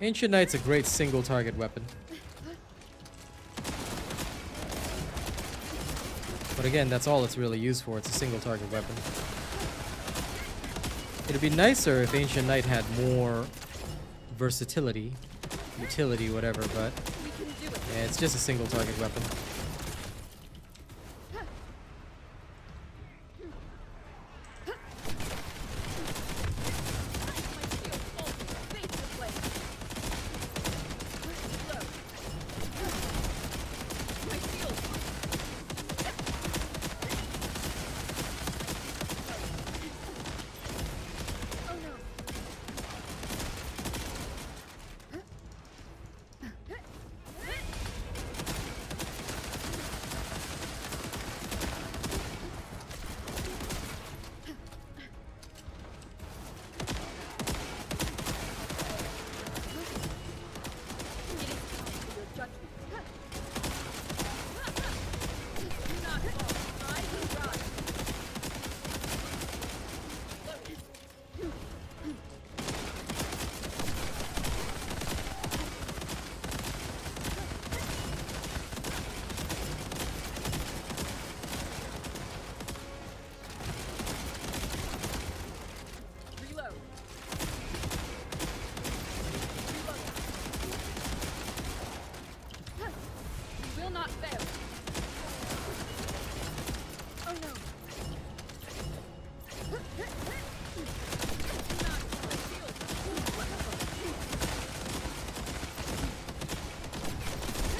Ancient Knight's a great single target weapon. But again, that's all it's really used for. It's a single target weapon. It'd be nicer if Ancient Knight had more versatility, utility, whatever, but yeah, it's just a single target weapon.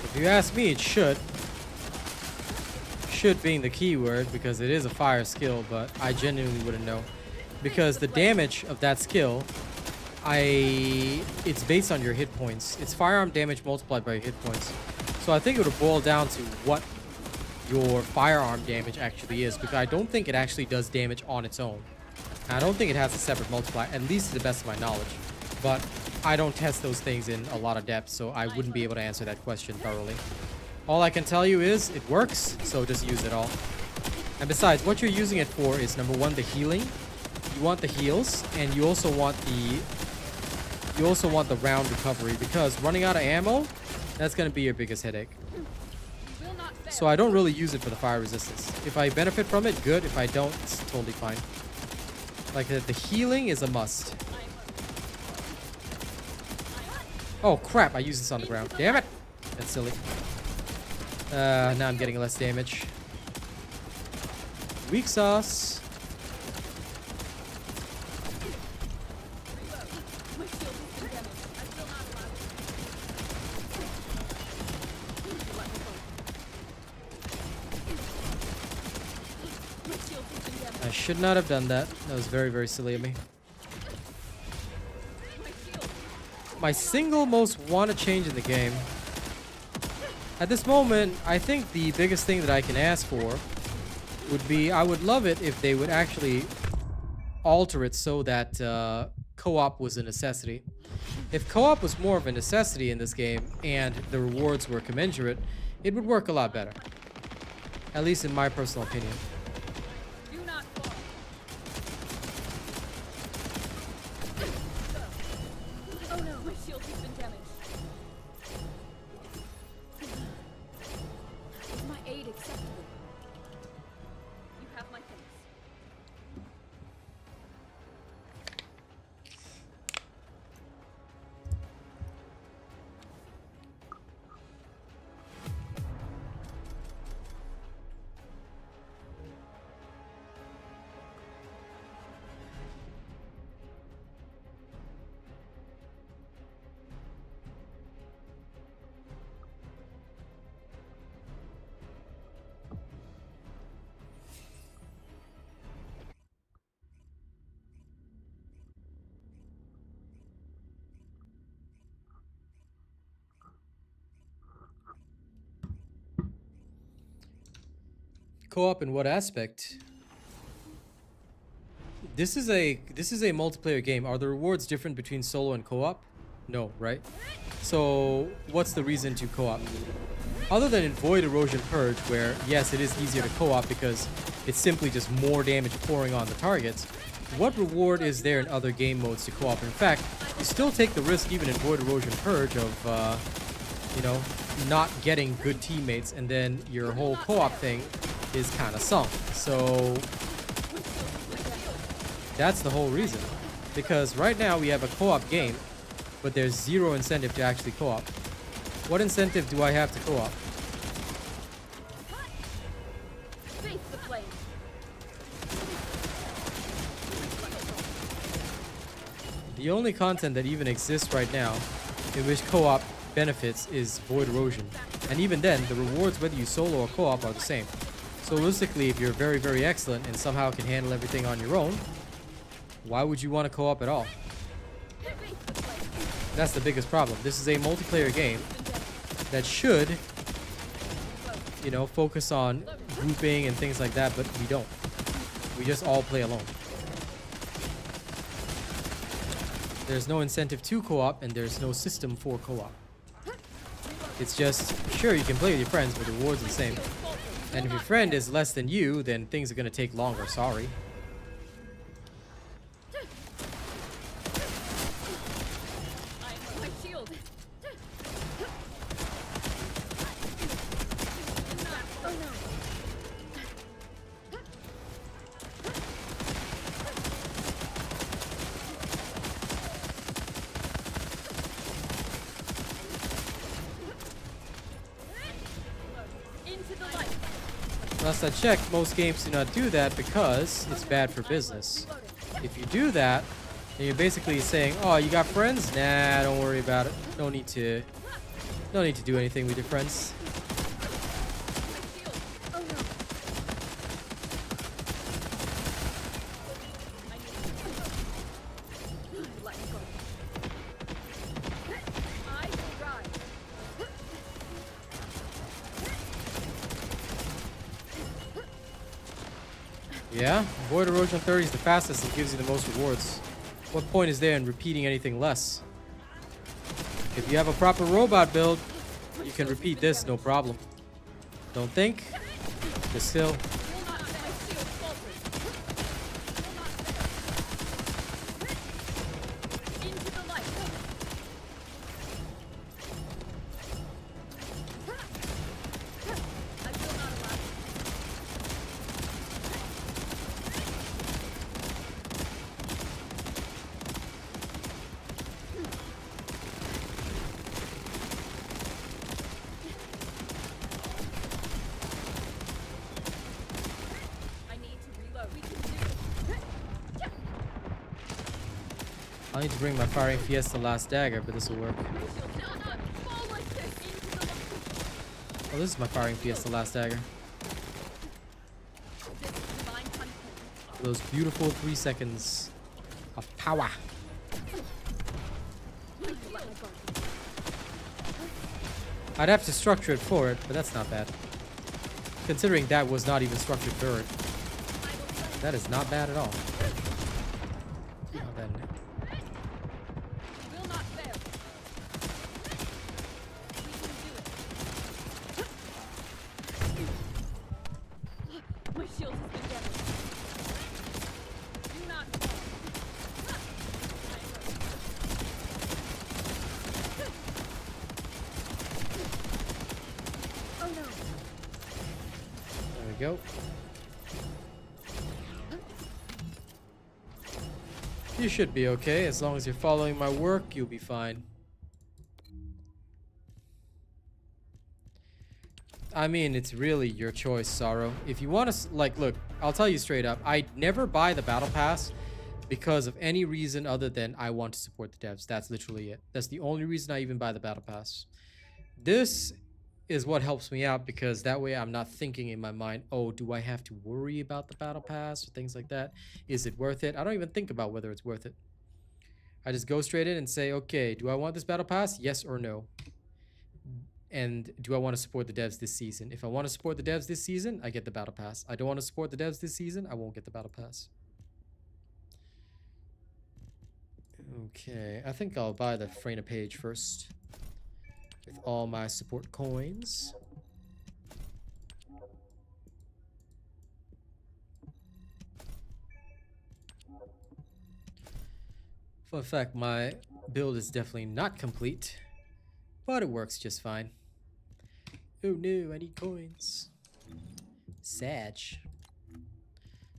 If you ask me, it should. Should being the key word because it is a fire skill, but I genuinely wouldn't know. Because the damage of that skill, it's based on your hit points. It's firearm damage multiplied by your hit points. So I think it would boil down to what your firearm damage actually is, because I don't think it actually does damage on its own. I don't think it has a separate multiplier, at least to the best of my knowledge. But I don't test those things in a lot of depth, so I wouldn't be able to answer that question thoroughly. All I can tell you is it works, so just use it all. And besides, what you're using it for is number one, the healing. You want the heals, and you also want the round recovery, because running out of ammo, that's gonna be your biggest headache. So I don't really use it for the fire resistance. If I benefit from it, good. If I don't, it's totally fine. Like the healing is a must. Oh crap, I used this on the ground. Damn it! That's silly. Now I'm getting less damage. Weak sauce. I should not have done that. That was very, very silly of me. My single most wanted change in the game. At this moment, I think the biggest thing that I can ask for would be, I would love it if they would actually alter it so that co-op was a necessity. If co-op was more of a necessity in this game and the rewards were commensurate, it would work a lot better. At least in my personal opinion. Co-op in what aspect? This is a multiplayer game. Are the rewards different between solo and co-op? No, right? So what's the reason to co-op? Other than in Void Erosion Purge, where yes, it is easier to co-op because it's simply just more damage pouring on the targets. What reward is there in other game modes to co-op? In fact, you still take the risk even in Void Erosion Purge of you know, not getting good teammates, and then your whole co-op thing is kind of sunk. So that's the whole reason. Because right now we have a co-op game, but there's zero incentive to actually co-op. What incentive do I have to co-op? The only content that even exists right now in which co-op benefits is Void Erosion. And even then, the rewards whether you solo or co-op are the same. So realistically, if you're very, very excellent and somehow can handle everything on your own, why would you want to co-op at all? That's the biggest problem. This is a multiplayer game that should, you know, focus on grouping and things like that, but we don't. We just all play alone. There's no incentive to co-op, and there's no system for co-op. It's just, sure, you can play with your friends, but the reward's the same. And if your friend is less than you, then things are going to take longer, sorry. Last I checked, most games do not do that because it's bad for business. If you do that, then you're basically saying, "Oh, you got friends? Nah, don't worry about it. No need to do anything with your friends." Yeah, Void Erosion 30 is the fastest and gives you the most rewards. What point is there in repeating anything less? If you have a proper robot build, you can repeat this, no problem. Don't think? Just still. I need to bring my Firing Fiesta Last Dagger, but this will work. Oh, this is my Firing Fiesta Last Dagger. Those beautiful 3 seconds of power. I'd have to structure it for it, but that's not bad. Considering that was not even structured for it. That is not bad at all. Not bad. My shield has been damaged. Do not Oh no. There we go. You should be okay. As long as you're following my work, you'll be fine. I mean, it's really your choice, Sorrow. If you want to, like, look, I'll tell you straight up. I never buy the Battle Pass because of any reason other than I want to support the devs. That's literally it. That's the only reason I even buy the Battle Pass. This is what helps me out because that way I'm not thinking in my mind, oh, do I have to worry about the Battle Pass or things like that? Is it worth it? I don't even think about whether it's worth it. I just go straight in and say, okay, do I want this Battle Pass? Yes or no? And do I want to support the devs this season? If I want to support the devs this season, I get the Battle Pass. I don't want to support the devs this season, I won't get the Battle Pass. Okay, I think I'll buy the Freyna page first. With all my support coins. Fun fact, my build is definitely not complete, but it works just fine. Oh no, I need coins. Sag.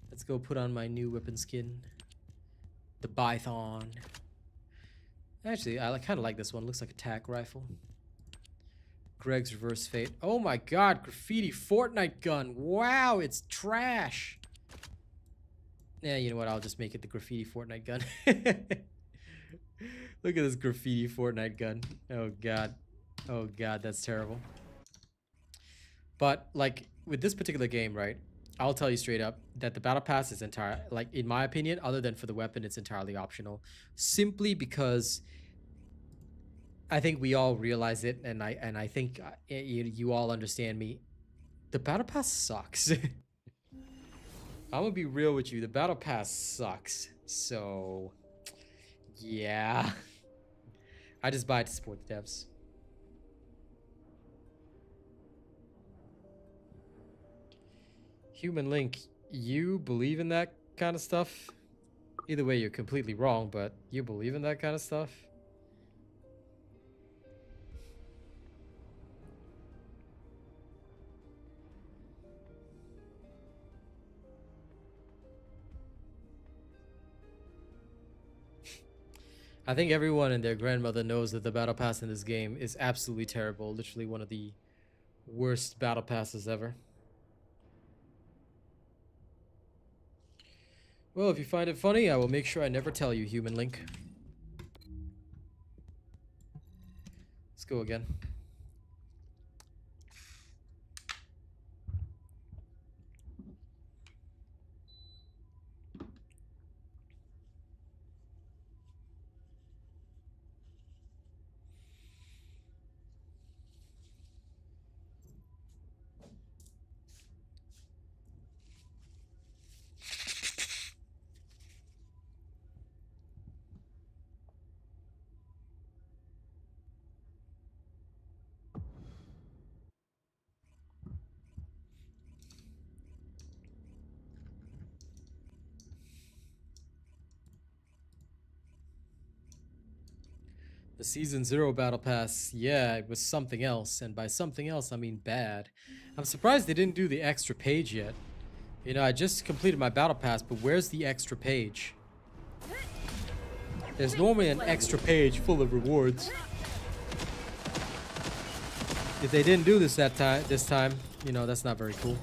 Let's go put on my new weapon skin. The Python. Actually, I kind of like this one. Looks like a tac rifle. Greg's Reverse Fate. Oh my god, graffiti Fortnite gun. Wow, it's trash. Yeah, you know what? I'll just make it the graffiti Fortnite gun. Look at this graffiti Fortnite gun. Oh god. Oh god, that's terrible. But like with this particular game, right? I'll tell you straight up that the Battle Pass is like in my opinion, other than for the weapon, it's entirely optional. Simply because I think we all realize it, and I think you all understand me. The Battle Pass sucks. I'm gonna be real with you. The Battle Pass sucks. So, yeah. I just buy it to support the devs. Human Link, you believe in that kind of stuff? Either way, you're completely wrong, but you believe in that kind of stuff? I think everyone and their grandmother knows that the Battle Pass in this game is absolutely terrible. Literally one of the worst Battle Passes ever. Well, if you find it funny, I will make sure I never tell you, Human Link. Let's go again. The Season 0 Battle Pass, yeah, it was something else, and by something else, I mean bad. I'm surprised they didn't do the extra page yet. You know, I just completed my Battle Pass, but where's the extra page? There's normally an extra page full of rewards. If they didn't do this this time, you know, that's not very cool.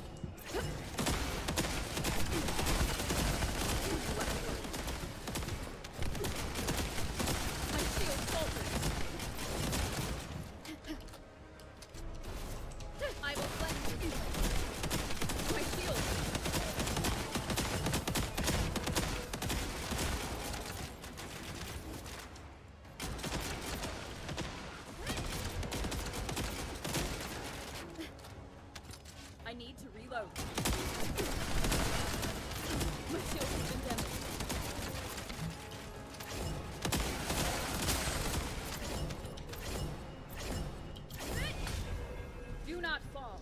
I need to reload. My shield has been damaged. Do not fall.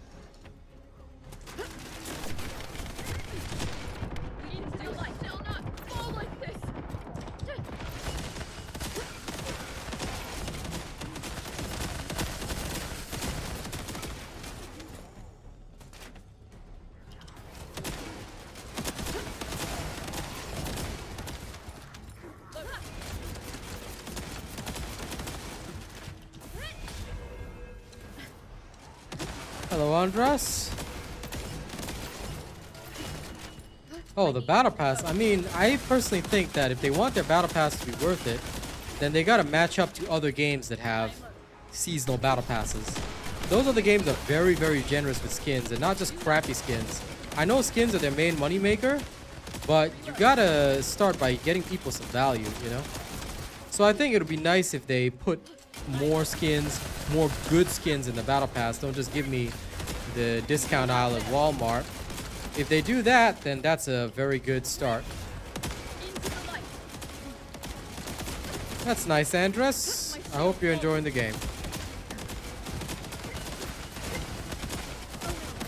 We need to do like shall not fall like this. Hello, Andras. Oh, the Battle Pass. I mean, I personally think that if they want their Battle Pass to be worth it, then they gotta match up to other games that have seasonal Battle Passes. Those other games are very, very generous with skins, and not just crappy skins. I know skins are their main moneymaker, but you gotta start by getting people some value, you know? So I think it would be nice if they put more skins, more good skins in the Battle Pass. Don't just give me the discount aisle at Walmart. If they do that, then that's a very good start. That's nice, Andres. I hope you're enjoying the game.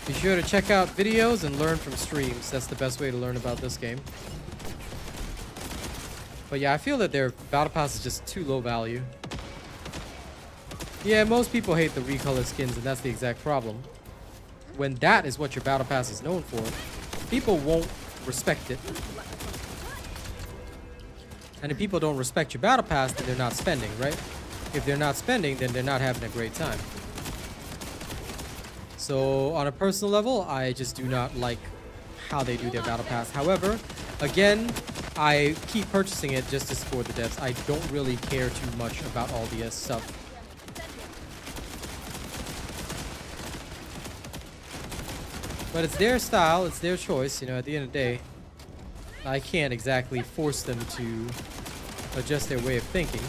Be sure to check out videos and learn from streams. That's the best way to learn about this game. But yeah, I feel that their Battle Pass is just too low value. Yeah, most people hate the recolored skins, and that's the exact problem. When that is what your Battle Pass is known for, people won't respect it. And if people don't respect your Battle Pass, then they're not spending, right? If they're not spending, then they're not having a great time. So, on a personal level, I just do not like how they do their Battle Pass. However, again, I keep purchasing it just to support the devs. I don't really care too much about all the stuff. But it's their style, it's their choice, you know, at the end of the day. I can't exactly force them to adjust their way of thinking.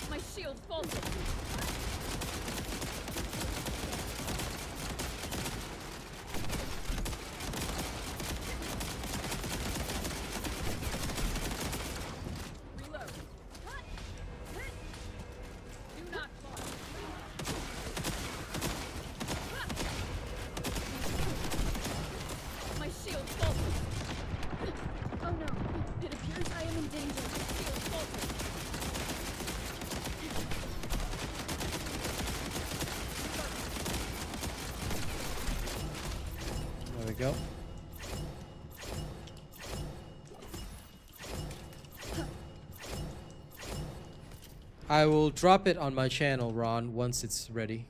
My shield faltered. Reload. Do not fall. My shield faltered. Oh no, it appears I am in danger. Shield faltered. There we go. I will drop it on my channel, Ron, once it's ready.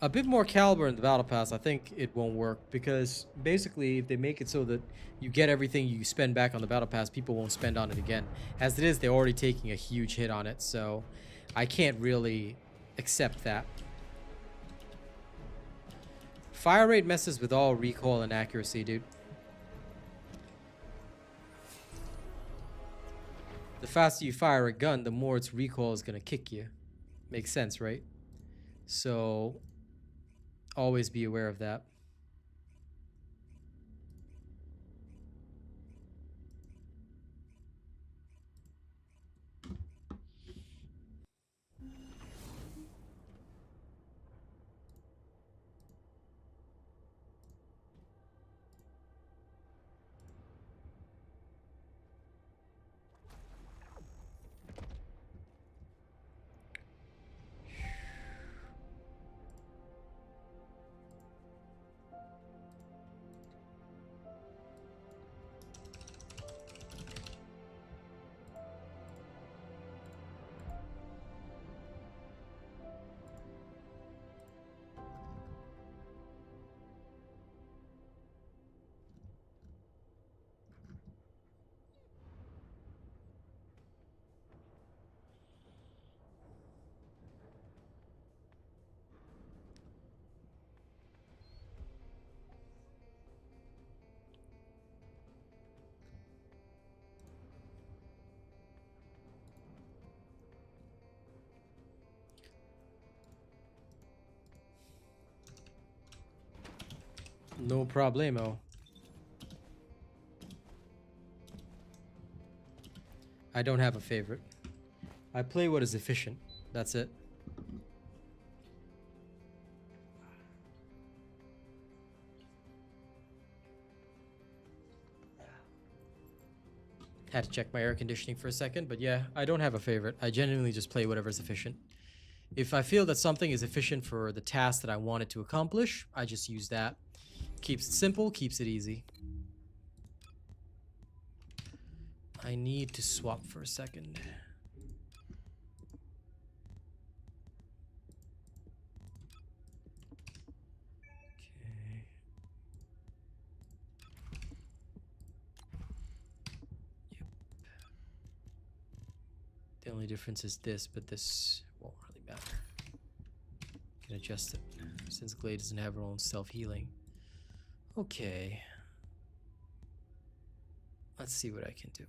A bit more caliber in the battle pass, I think it won't work, because basically if they make it so that you get everything you spend back on the battle pass, people won't spend on it again. As it is, they're already taking a huge hit on it, so I can't really accept that. Fire rate messes with all recoil and accuracy, dude. The faster you fire a gun, the more its recoil is gonna kick you. Makes sense, right? So always be aware of that. No problemo. I don't have a favorite. I play what is efficient. That's it. Had to check my air conditioning for a second, but yeah, I don't have a favorite. I genuinely just play whatever's efficient. If I feel that something is efficient for the task that I want it to accomplish, I just use that. Keeps it simple, keeps it easy. I need to swap for a second. Okay. Yep. The only difference is this, but this won't really matter. Can adjust it since Glade doesn't have her own self-healing. Okay. Let's see what I can do.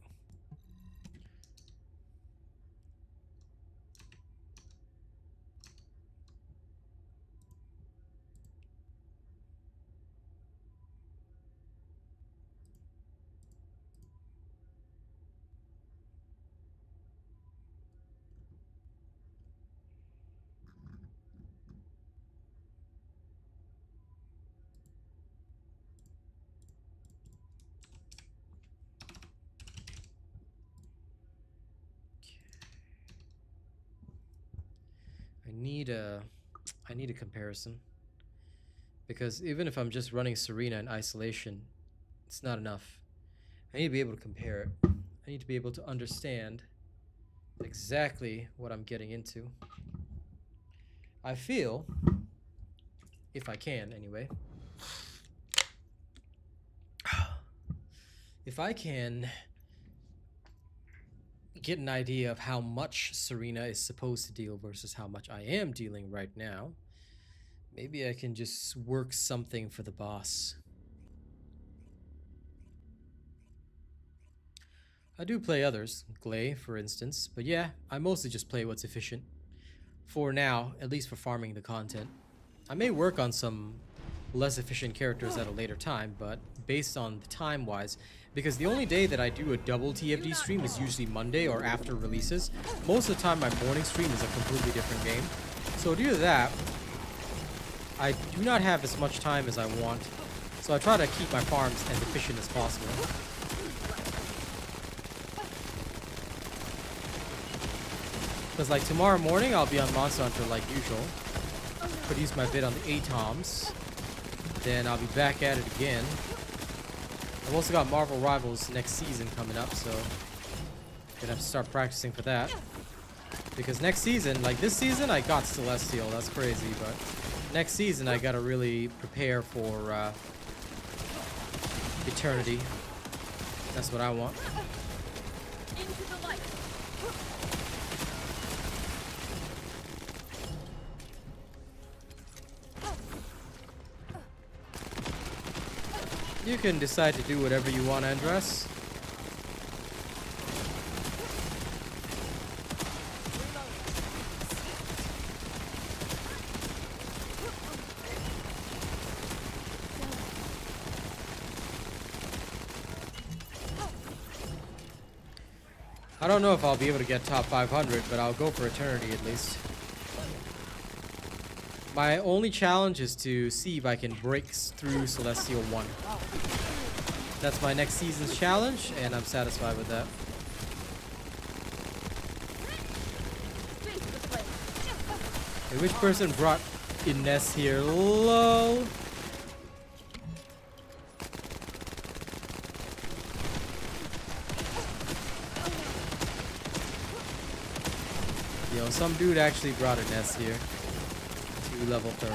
I need a comparison, because even if I'm just running Serena in isolation, it's not enough. I need to be able to compare it. I need to be able to understand exactly what I'm getting into. I feel, if I can anyway, if I can get an idea of how much Serena is supposed to deal versus how much I am dealing right now, maybe I can just work something for the boss. I do play others, Glay for instance, but yeah, I mostly just play what's efficient. For now, at least for farming the content. I may work on some less efficient characters at a later time, but based on the time-wise, because the only day that I do a double TFD stream is usually Monday or after releases. Most of the time my morning stream is a completely different game. So due to that, I do not have as much time as I want. So I try to keep my farms as efficient as possible. Because like tomorrow morning I'll be on Monster Hunter like usual. Produce my vid on the ATOMs. Then I'll be back at it again. I've also got Marvel Rivals next season coming up, so gonna have to start practicing for that. Because next season, like this season, I got Celestial. That's crazy, but next season I gotta really prepare for Eternity. That's what I want. Into the light. You can decide to do whatever you want, Andres. I don't know if I'll be able to get top 500, but I'll go for Eternity at least. My only challenge is to see if I can break through Celestial 1. That's my next season's challenge, and I'm satisfied with that. Hey, which person brought Ines here? Lol. Yo, some dude actually brought Ines here. To level 30.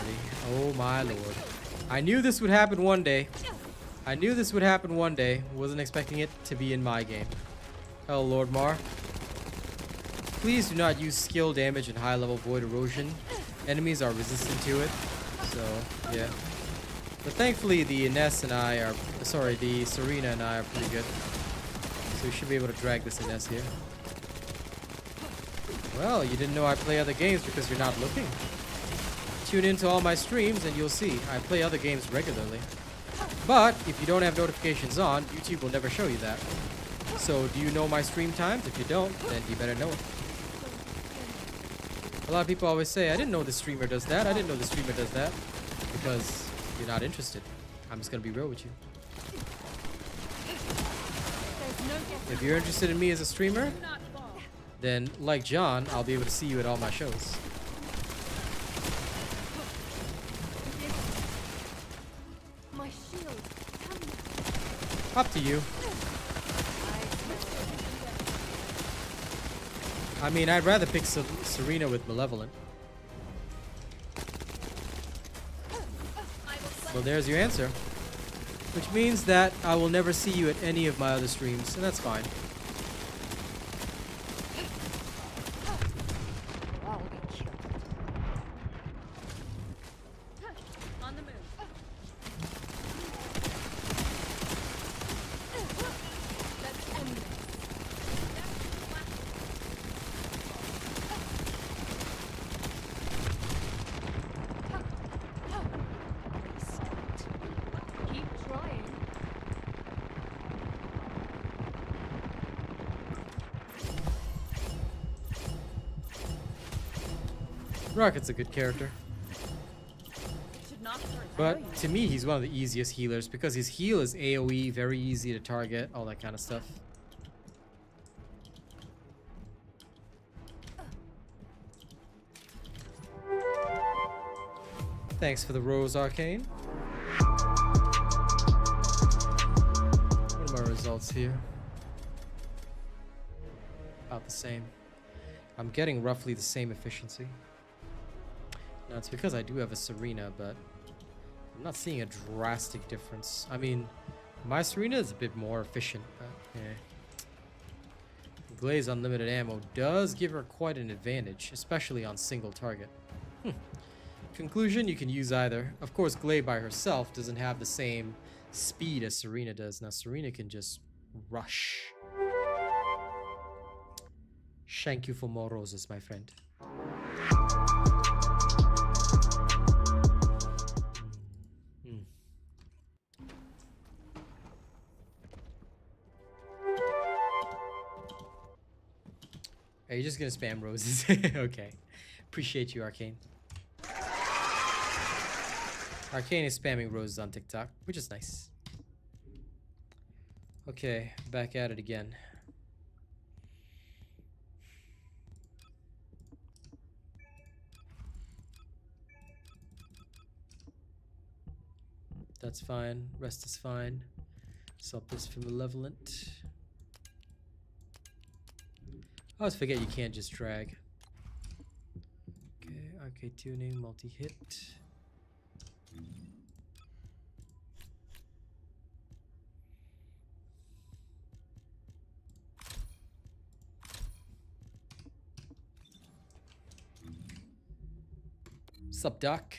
Oh my lord. I knew this would happen one day. I knew this would happen one day. Wasn't expecting it to be in my game. Hello, Lord Mar. Please do not use skill damage and high level void erosion. Enemies are resistant to it. So, yeah. But thankfully the Ines and I are, sorry, the Serena and I are pretty good. So we should be able to drag this Ines here. Well, you didn't know I play other games because you're not looking. Tune into all my streams and you'll see I play other games regularly. But if you don't have notifications on, YouTube will never show you that. So do you know my stream times? If you don't, then you better know it. A lot of people always say, I didn't know the streamer does that. I didn't know the streamer does that. Because you're not interested. I'm just going to be real with you. If you're interested in me as a streamer, then like John, I'll be able to see you at all my shows. My shield. Up to you. I mean, I'd rather pick Serena with Malevolent. Well, there's your answer. Which means that I will never see you at any of my other streams, and that's fine. On the move. Let's end this. Keep trying. Rocket's a good character. Should not hurt. But to me, he's one of the easiest healers because his heal is AoE, very easy to target, all that kind of stuff. Thanks for the rose, Arcane. What are my results here? About the same. I'm getting roughly the same efficiency. Now, it's because I do have a Serena, but I'm not seeing a drastic difference. I mean, my Serena is a bit more efficient, but yeah. Glaze unlimited ammo does give her quite an advantage, especially on single target. Conclusion, you can use either. Of course, Glay by herself doesn't have the same speed as Serena does. Now, Serena can just rush. Thank you for more roses, my friend. Are you just gonna spam roses? Okay. Appreciate you, Arcane. Arcane is spamming roses on TikTok, which is nice. Okay, back at it again. That's fine. Rest is fine. Swap this for Malevolent. I always forget you can't just drag. Okay, tuning, multi-hit. Sup, Doc?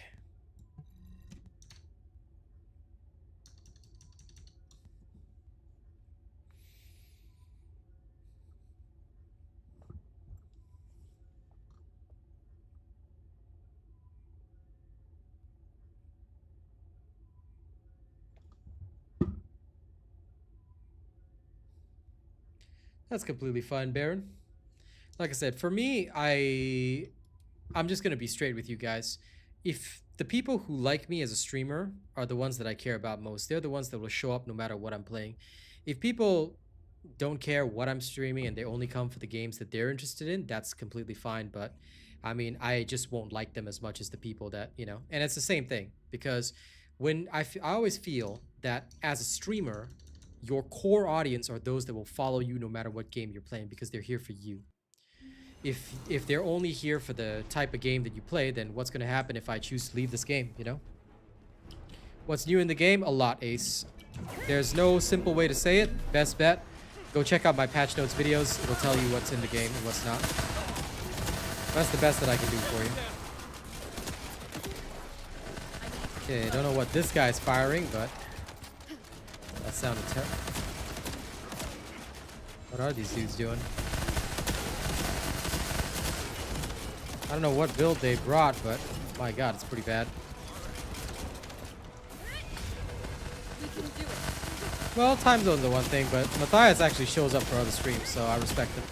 That's completely fine, Baron. Like I said, for me, I'm just gonna be straight with you guys. If the people who like me as a streamer are the ones that I care about most, they're the ones that will show up no matter what I'm playing. If people don't care what I'm streaming and they only come for the games that they're interested in, that's completely fine. But I mean, I just won't like them as much as the people that, you know, and it's the same thing because when I always feel that as a streamer, your core audience are those that will follow you no matter what game you're playing because they're here for you. If they're only here for the type of game that you play, then what's going to happen if I choose to leave this game, you know? What's new in the game? A lot, Ace. There's no simple way to say it. Best bet, go check out my patch notes videos. It'll tell you what's in the game and what's not. That's the best that I can do for you. Okay, I don't know what this guy's firing, but that sounded terrible. What are these dudes doing? I don't know what build they brought, but my god, it's pretty bad. Well, time zone's the one thing, but Matthias actually shows up for other streams, so I respect him.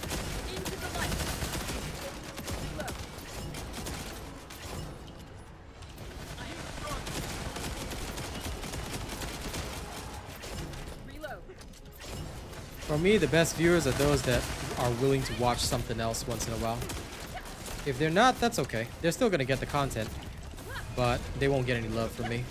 For me, the best viewers are those that are willing to watch something else once in a while. If they're not, that's okay. They're still gonna get the content, but they won't get any love from me.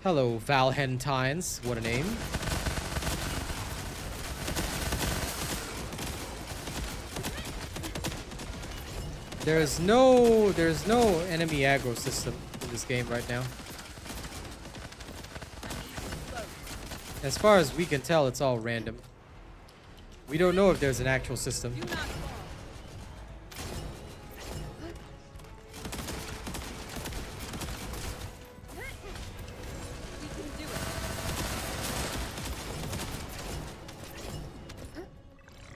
Hello, Valhentines. What a name. There's no enemy aggro system in this game right now. As far as we can tell, it's all random. We don't know if there's an actual system.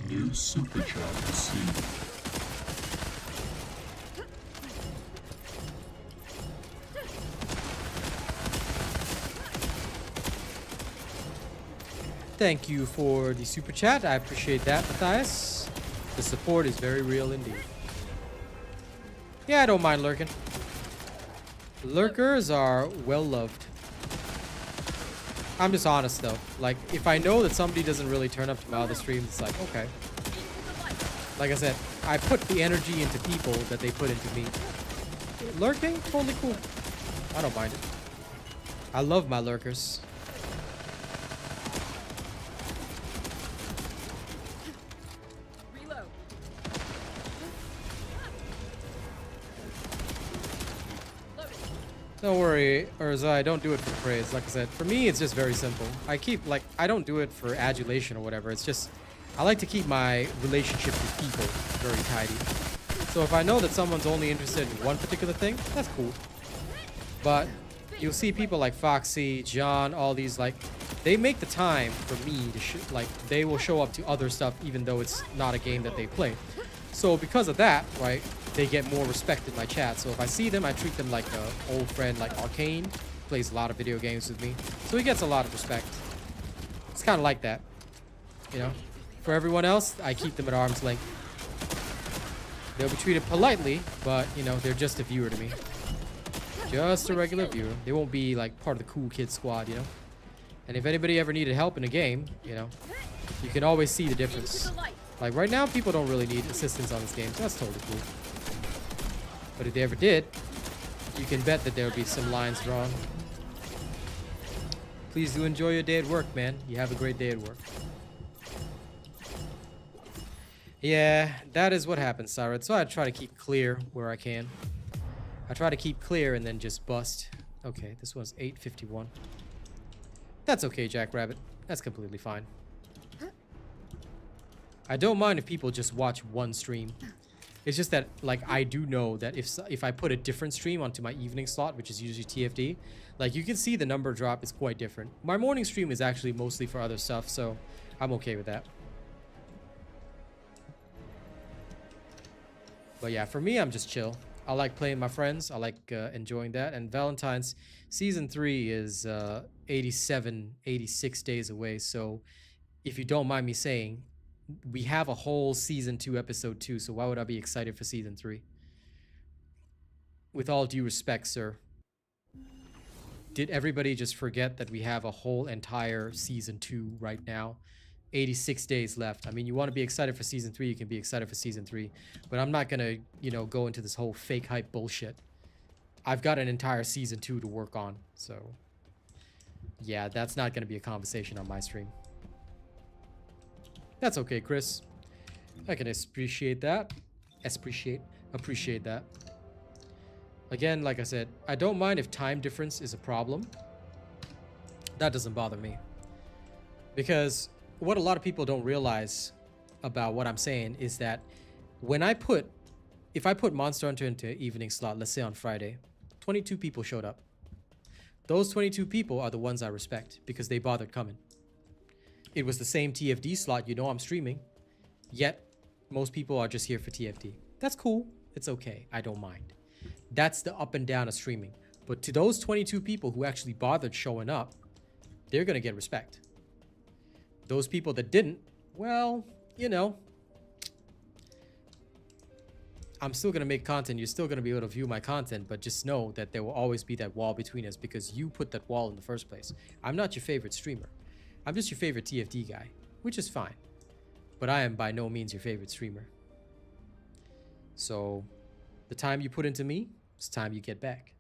New super chat received. Thank you for the super chat. I appreciate that, Matthias. The support is very real indeed. Yeah, I don't mind lurking. Lurkers are well loved. I'm just honest though. Like, if I know that somebody doesn't really turn up to my other streams, it's like, okay. Like I said, I put the energy into people that they put into me. Lurking? Totally cool. I don't mind it. I love my lurkers. Don't worry, Urza, I don't do it for praise. Like I said, for me, it's just very simple. I don't do it for adulation or whatever. It's just, I like to keep my relationship with people very tidy. So if I know that someone's only interested in one particular thing, that's cool. But you'll see people like Foxy, John, all these, like, they make the time for me to, like, they will show up to other stuff even though it's not a game that they play. So because of that, right, they get more respect in my chat. So if I see them, I treat them like an old friend, like Arcane. Plays a lot of video games with me. So he gets a lot of respect. It's kind of like that, you know. For everyone else, I keep them at arm's length. They'll be treated politely, but, you know, they're just a viewer to me. Just a regular viewer. They won't be, like, part of the cool kid squad, you know. And if anybody ever needed help in a game, you know, you can always see the difference. Like, right now, people don't really need assistance on this game, so that's totally cool. But if they ever did, you can bet that there would be some lines drawn. Please do enjoy your day at work, man. You have a great day at work. Yeah, that is what happens, Sired. So I try to keep clear where I can. I try to keep clear and then just bust. Okay, this one's 8:51. That's okay, Jackrabbit. That's completely fine. I don't mind if people just watch one stream. It's just that, like, I do know that if I put a different stream onto my evening slot, which is usually TFD, like, you can see the number drop is quite different. My morning stream is actually mostly for other stuff, so I'm okay with that. But yeah, for me, I'm just chill. I like playing my friends. I like enjoying that. And Valentine's Season 3 is 87, 86 days away. So if you don't mind me saying, we have a whole Season 2, Episode 2. So why would I be excited for Season 3? With all due respect, sir. Did everybody just forget that we have a whole entire Season 2 right now? 86 days left. I mean, you want to be excited for Season 3, you can be excited for Season 3. But I'm not going to, you know, go into this whole fake hype bullshit. I've got an entire Season 2 to work on. So, yeah, that's not going to be a conversation on my stream. That's okay, Chris. I can appreciate that. Appreciate that. Again, like I said, I don't mind if time difference is a problem. That doesn't bother me. Because what a lot of people don't realize about what I'm saying is that when if I put Monster Hunter into evening slot, let's say on Friday, 22 people showed up. Those 22 people are the ones I respect because they bothered coming. It was the same TFD slot, you know I'm streaming, yet most people are just here for TFD. That's cool. It's okay. I don't mind. That's the up and down of streaming. But to those 22 people who actually bothered showing up, they're going to get respect. Those people that didn't, well, you know, I'm still going to make content. You're still going to be able to view my content, but just know that there will always be that wall between us because you put that wall in the first place. I'm not your favorite streamer. I'm just your favorite TFD guy, which is fine. But I am by no means your favorite streamer. So the time you put into me, it's time you get back.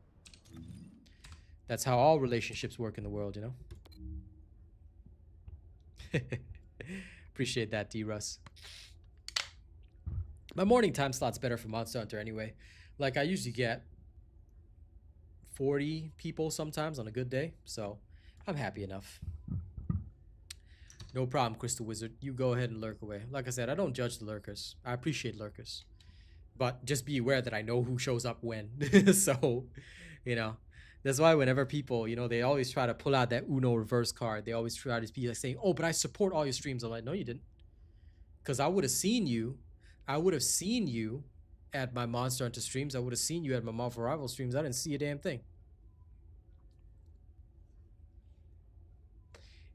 That's how all relationships work in the world, you know? Appreciate that, D-Russ. My morning time slot's better for Monster Hunter anyway. Like, I usually get 40 people sometimes on a good day, so I'm happy enough. No problem, Crystal Wizard. You go ahead and lurk away. Like I said, I don't judge the lurkers. I appreciate lurkers. But just be aware that I know who shows up when. So, you know, that's why whenever people, you know, they always try to pull out that Uno reverse card. They always try to be like saying, oh, but I support all your streams. I'm like, no, you didn't. Because I would have seen you. I would have seen you at my Monster Hunter streams. I would have seen you at my Marvel Rival streams. I didn't see a damn thing.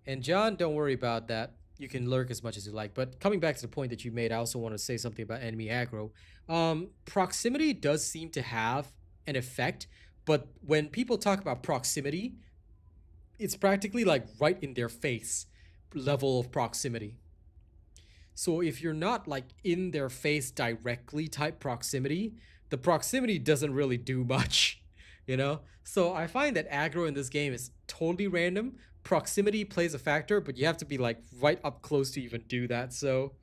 And John, don't worry about that. You can lurk as much as you like. But coming back to the point that you made, I also want to say something about enemy aggro. Proximity does seem to have an effect. But when people talk about proximity, it's practically like right in their face level of proximity. So if you're not like in their face directly type proximity, the proximity doesn't really do much, you know? So I find that aggro in this game is totally random. Proximity plays a factor, but you have to be like right up close to even do that. So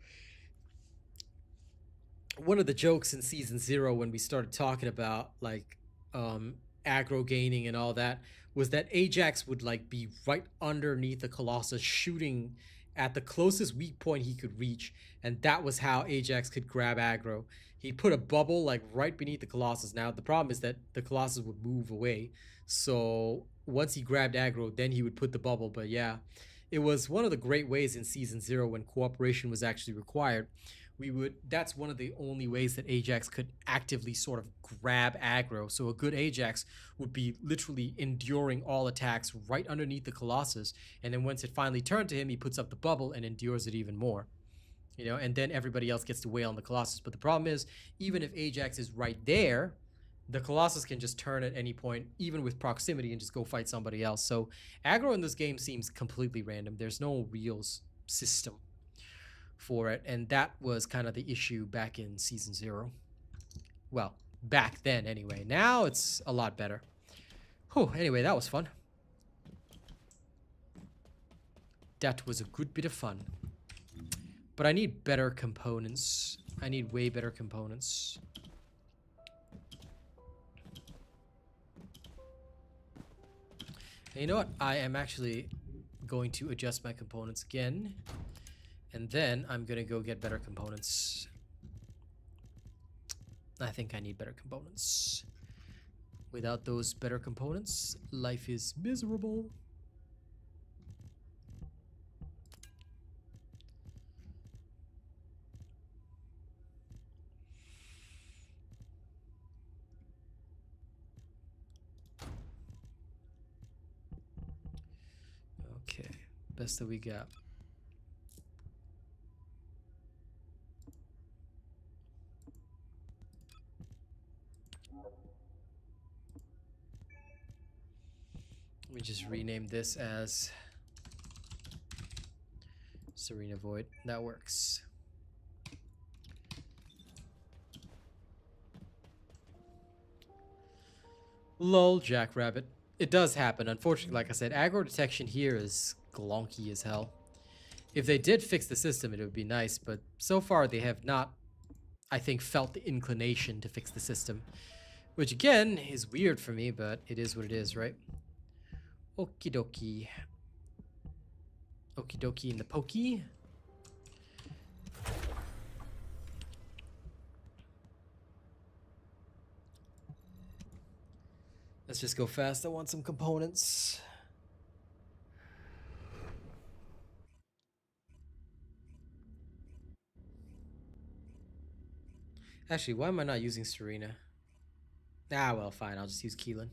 one of the jokes in Season 0 when we started talking about like aggro gaining and all that was that Ajax would like be right underneath the Colossus shooting at the closest weak point he could reach, and that was how Ajax could grab aggro. He'd put a bubble like right beneath the Colossus. Now the problem is that the Colossus would move away, so once he grabbed aggro, then he would put the bubble. But yeah, it was one of the great ways in Season 0 when cooperation was actually required. That's one of the only ways that Ajax could actively sort of grab aggro. So a good Ajax would be literally enduring all attacks right underneath the Colossus, and then once it finally turned to him, he puts up the bubble and endures it even more, you know, and then everybody else gets to wail on the Colossus. But the problem is, even if Ajax is right there, the Colossus can just turn at any point, even with proximity, and just go fight somebody else. So aggro in this game seems completely random. There's no real system for it, and that was kind of the issue back in Season 0. Well, back then anyway. Now it's a lot better. Whew, anyway, that was fun. That was a good bit of fun. But I need better components. I need way better components. And you know what? I am actually going to adjust my components again. And then I'm going to go get better components. I think I need better components. Without those better components, life is miserable. Okay, best that we got. Let me just rename this as Serena Void. That works. Lol, Jackrabbit. It does happen. Unfortunately, like I said, aggro detection here is glonky as hell. If they did fix the system, it would be nice, but so far they have not, I think, felt the inclination to fix the system. Which, again, is weird for me, but it is what it is, right? Okie dokie. Okie dokie in the pokey. Let's just go fast. I want some components. Actually, why am I not using Serena? Ah, well, fine. I'll just use Keelan.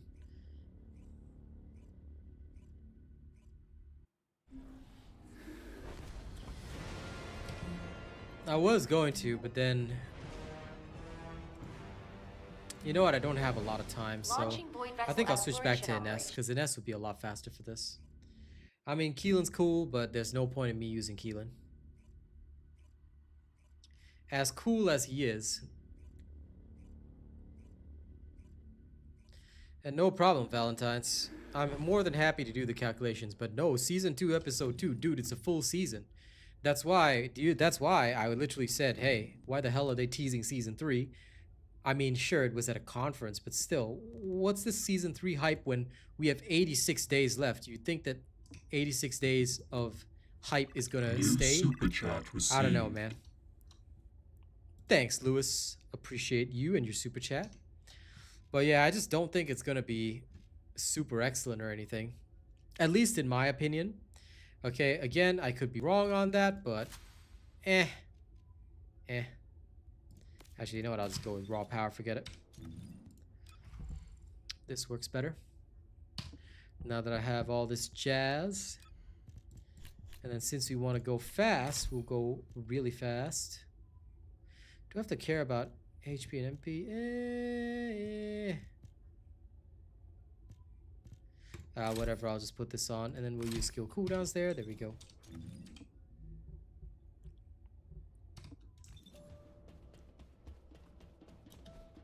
I was going to, but then... You know what? I don't have a lot of time, so I think I'll switch back to Ines, because Ines would be a lot faster for this. I mean, Keelan's cool, but there's no point in me using Keelan. As cool as he is. And no problem, Valentine's. I'm more than happy to do the calculations, but no, Season 2, Episode 2, dude, it's a full season. That's why, dude, that's why I literally said, hey, why the hell are they teasing Season 3? I mean, sure, it was at a conference, but still, what's this Season 3 hype when we have 86 days left? You think that 86 days of hype is gonna stay? I don't know, man. Thanks, Lewis. Appreciate you and your super chat. But yeah, I just don't think it's gonna be super excellent or anything. At least in my opinion. Okay, again, I could be wrong on that, but Actually, you know what? I'll just go with raw power. Forget it. This works better. Now that I have all this jazz. And then since we want to go fast, we'll go really fast. Do I have to care about HP and MP? Whatever, I'll just put this on. And then we'll use skill cooldowns there. There we go.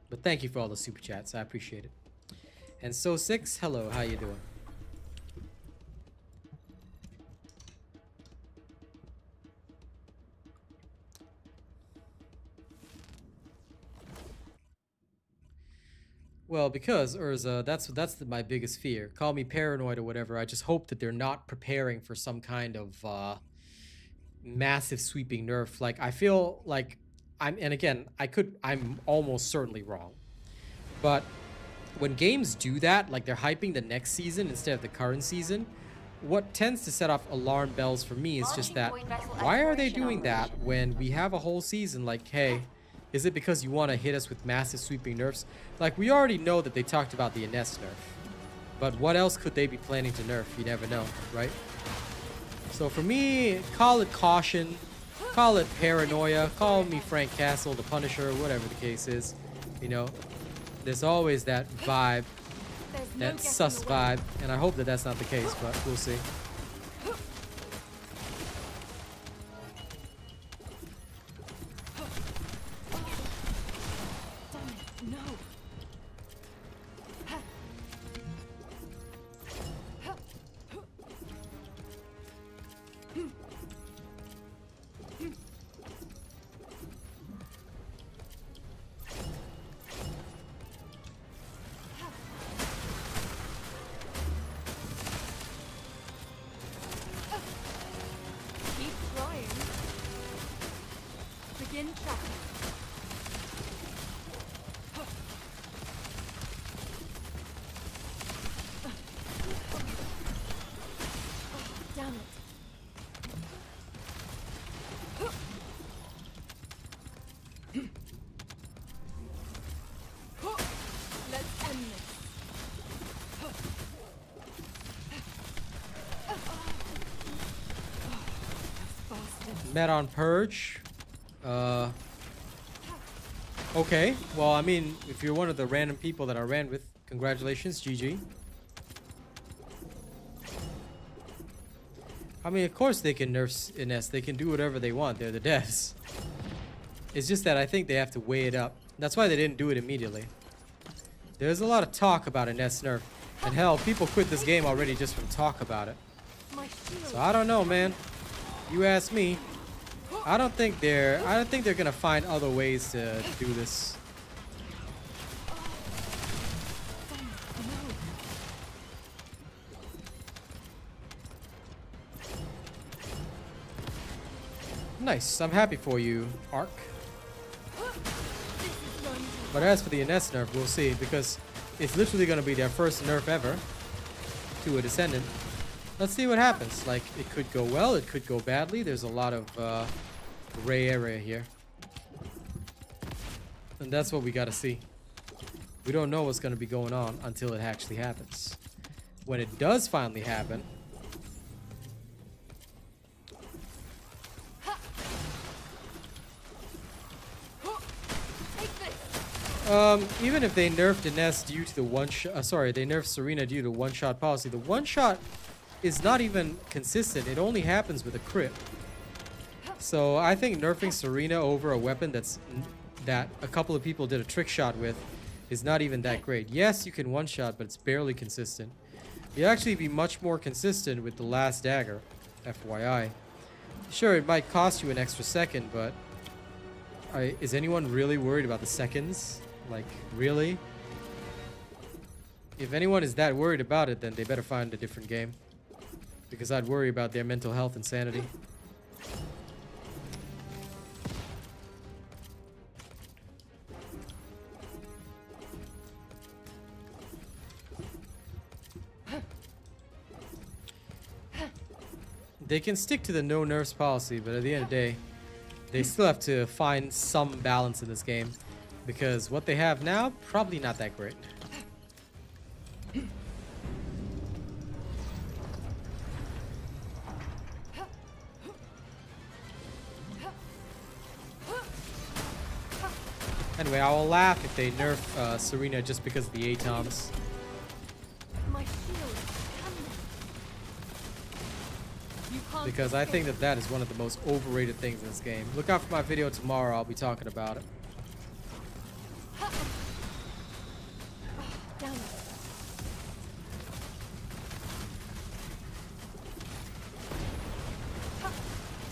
But thank you for all the super chats. I appreciate it. And so 6, hello, how you doing? Well, because Urza, that's my biggest fear. Call me paranoid or whatever. I just hope that they're not preparing for some kind of massive sweeping nerf. Like, I feel like I'm almost certainly wrong. But when games do that, like they're hyping the next season instead of the current season, what tends to set off alarm bells for me is just that, why are they doing that when we have a whole season? Like, hey, is it because you want to hit us with massive sweeping nerfs? Like, we already know that they talked about the Ines nerf. But what else could they be planning to nerf? You never know, right? So for me, call it caution. Call it paranoia. Call me Frank Castle, the Punisher, whatever the case is. You know, there's always that vibe, that sus vibe, and I hope that that's not the case, but we'll see. Begin tracking. Damn it. Let's end this. Met on Purge. Okay. Well, I mean, if you're one of the random people that I ran with, congratulations, GG. I mean, of course they can nerf Ines. They can do whatever they want. They're the devs. It's just that I think they have to weigh it up. That's why they didn't do it immediately. There's a lot of talk about an S nerf. And hell, people quit this game already just from talk about it. So I don't know, man. You ask me. I don't think they're gonna find other ways to do this. Nice. I'm happy for you, Ark. But as for the Ines nerf, we'll see, because it's literally going to be their first nerf ever to a Descendant. Let's see what happens. Like, it could go well, it could go badly. There's a lot of gray area here. And that's what we got to see. We don't know what's going to be going on until it actually happens. When it does finally happen, even if they nerfed Ines due to the one-shot, they nerfed Serena due to one-shot policy. The one-shot is not even consistent. It only happens with a crit. So I think nerfing Serena over a weapon that a couple of people did a trick shot with is not even that great. Yes, you can one-shot, but it's barely consistent. You'd actually be much more consistent with the last dagger, FYI. Sure, it might cost you an extra second, but is anyone really worried about the seconds? Like, really? If anyone is that worried about it, then they better find a different game. Because I'd worry about their mental health and sanity. They can stick to the no nerfs policy, but at the end of the day, they still have to find some balance in this game. Because what they have now, probably not that great. Anyway, I will laugh if they nerf Serena just because of the atoms. Because I think that is one of the most overrated things in this game. Look out for my video tomorrow. I'll be talking about it.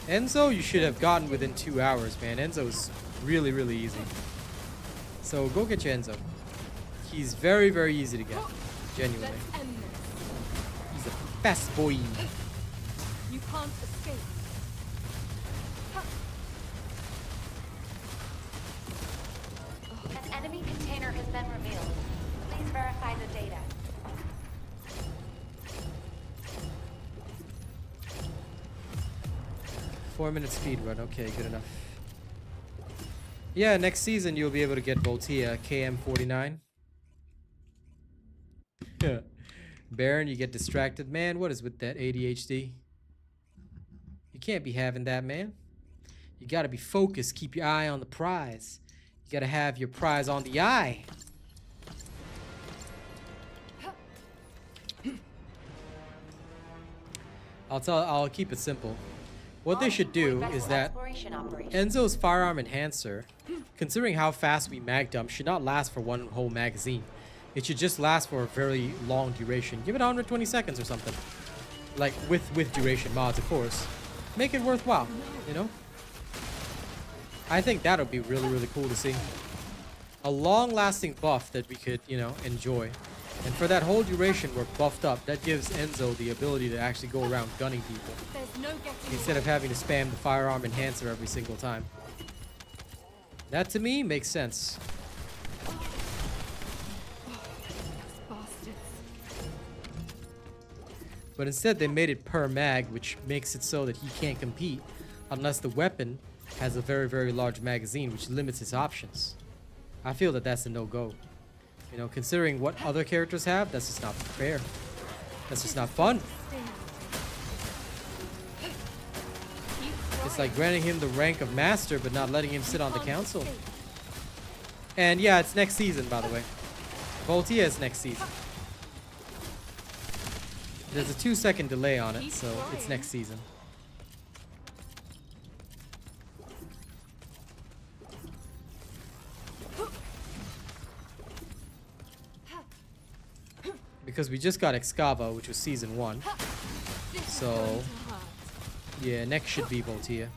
Enzo, you should have gotten within 2 hours, man. Enzo's really, really easy. So go get your Enzo. He's very, very easy to get. Genuinely. He's the best boy. You can't escape. An enemy container has been revealed. Please verify the data. Four-minute speed run. Okay, good enough. Yeah, next season you'll be able to get Voltia KM49. Baron, you get distracted. Man, what is with that ADHD? You can't be having that, man. You gotta be focused. Keep your eye on the prize. You gotta have your prize on the eye. I'll keep it simple. What they should do is that Enzo's firearm enhancer, considering how fast we mag dump, should not last for one whole magazine. It should just last for a very long duration. Give it 120 seconds or something. Like with duration mods, of course. Make it worthwhile, you know? I think that would be really, really cool to see. A long-lasting buff that we could, you know, enjoy. And for that whole duration we're buffed up, that gives Enzo the ability to actually go around gunning people. There's no getting Instead of having to spam the firearm enhancer every single time. That to me makes sense. Bastards. But instead they made it per mag, which makes it so that he can't compete unless the weapon has a very, very large magazine, which limits his options. I feel that that's a no-go. You know, considering what other characters have, that's just not fair. That's just not fun. It's like granting him the rank of master, but not letting him sit on the council. And yeah, it's next season, by the way. Voltia is next season. There's a 2-second delay on it, so it's next season. Because we just got Excava, which was season 1. So, yeah, next should be Voltia.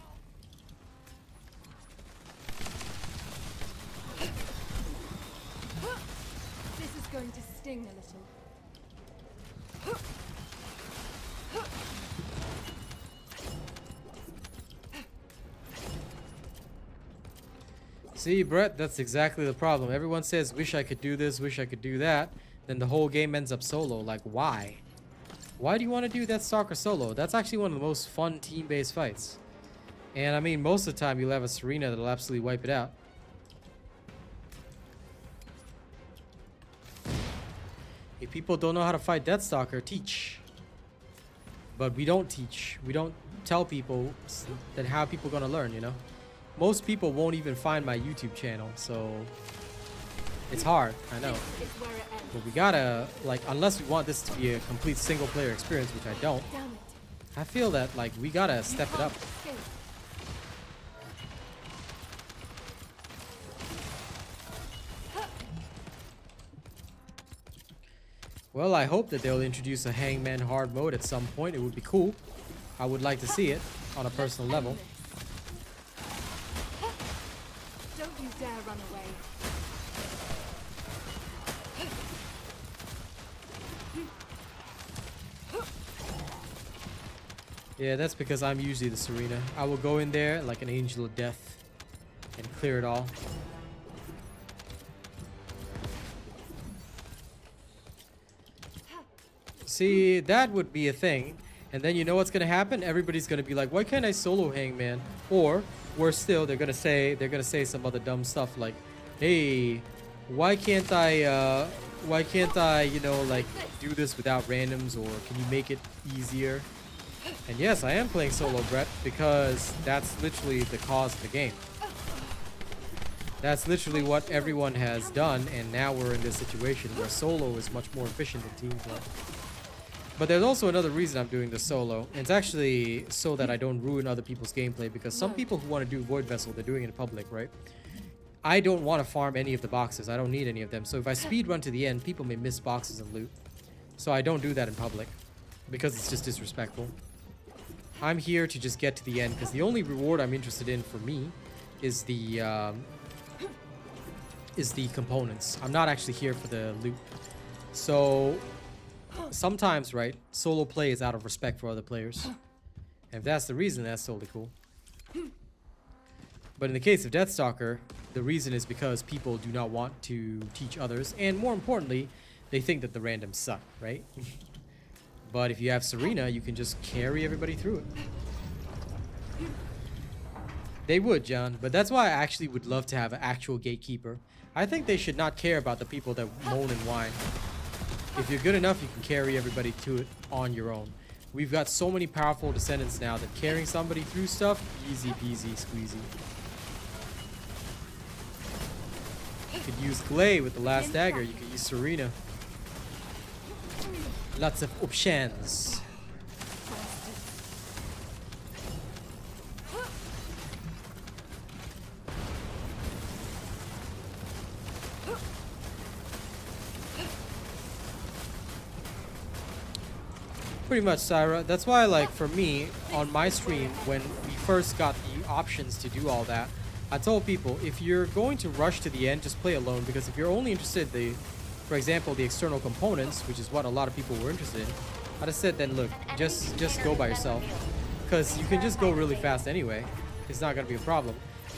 This is going to sting a little. See, Brett, that's exactly the problem. Everyone says, wish I could do this, wish I could do that. Then the whole game ends up solo. Like, why? Why do you want to do that Stalker solo? That's actually one of the most fun team-based fights. And I mean, most of the time you'll have a Serena that'll absolutely wipe it out. If people don't know how to fight Deathstalker, teach. But we don't teach. We don't tell people that how people gonna learn, you know? Most people won't even find my YouTube channel, so it's hard, I know. But we gotta, like, unless we want this to be a complete single player experience, which I don't, I feel that, like, we gotta step it up. Well, I hope that they'll introduce a Hangman hard mode at some point. It would be cool. I would like to see it on a personal level. Don't you dare run away. Yeah, that's because I'm usually the Serena. I will go in there like an angel of death and clear it all. See, that would be a thing. And then you know what's gonna happen? Everybody's gonna be like, why can't I solo Hangman? Or worse still, they're gonna say some other dumb stuff like, hey, why can't I, you know, like, do this without randoms, or can you make it easier? And yes, I am playing solo, Brett, because that's literally the cause of the game. That's literally what everyone has done, and now we're in this situation where solo is much more efficient than team play. But there's also another reason I'm doing the solo, and it's actually so that I don't ruin other people's gameplay, because some people who want to do Void Vessel, they're doing it in public, right? I don't want to farm any of the boxes. I don't need any of them. So if I speed run to the end, people may miss boxes and loot. So I don't do that in public, because it's just disrespectful. I'm here to just get to the end, because the only reward I'm interested in for me is the components. I'm not actually here for the loot. So sometimes, right, solo play is out of respect for other players. And if that's the reason, that's totally cool. But in the case of Deathstalker, the reason is because people do not want to teach others, and more importantly, they think that the randoms suck, right? But if you have Serena, you can just carry everybody through it. They would, John, but that's why I actually would love to have an actual gatekeeper. I think they should not care about the people that moan and whine. If you're good enough, you can carry everybody to it on your own. We've got so many powerful descendants now that carrying somebody through stuff, easy peasy squeezy. You could use Glay with the last dagger. You could use Serena. Lots of options. Pretty much, Syra. That's why, like, for me, on my stream, when we first got the options to do all that, I told people, if you're going to rush to the end, just play alone, because if you're only interested in for example, the external components, which is what a lot of people were interested in, I just said, then look, just go by yourself, because you can just go really fast anyway. It's not gonna be a problem.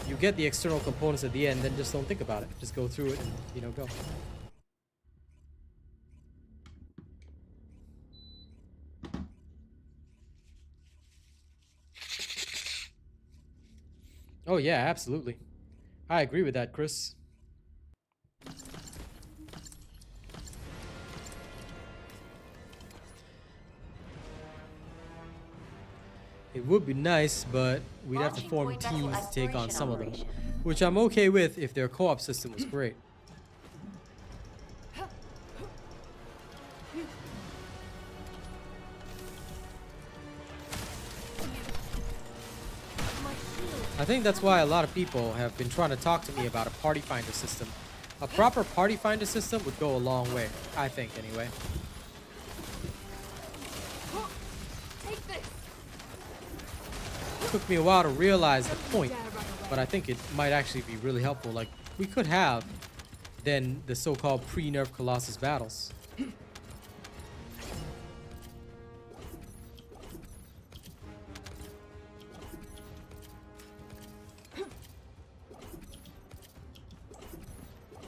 you get the external components at the end, then just don't think about it. Just go through it and, you know, go. Oh yeah, absolutely. I agree with that, Chris. It would be nice, but we'd have to form teams to take on some of them, which I'm okay with if their co-op system was great. I think that's why a lot of people have been trying to talk to me about a party finder system. A proper party finder system would go a long way, I think, anyway. It took me a while to realize the point, but I think it might actually be really helpful. Like, we could have then the so-called pre-nerf Colossus battles.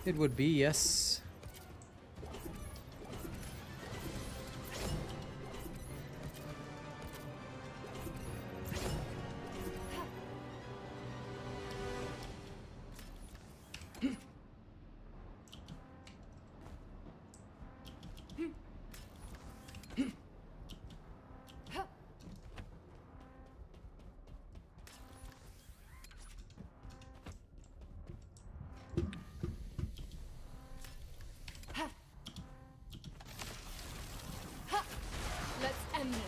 It would be, yes. Let's end this.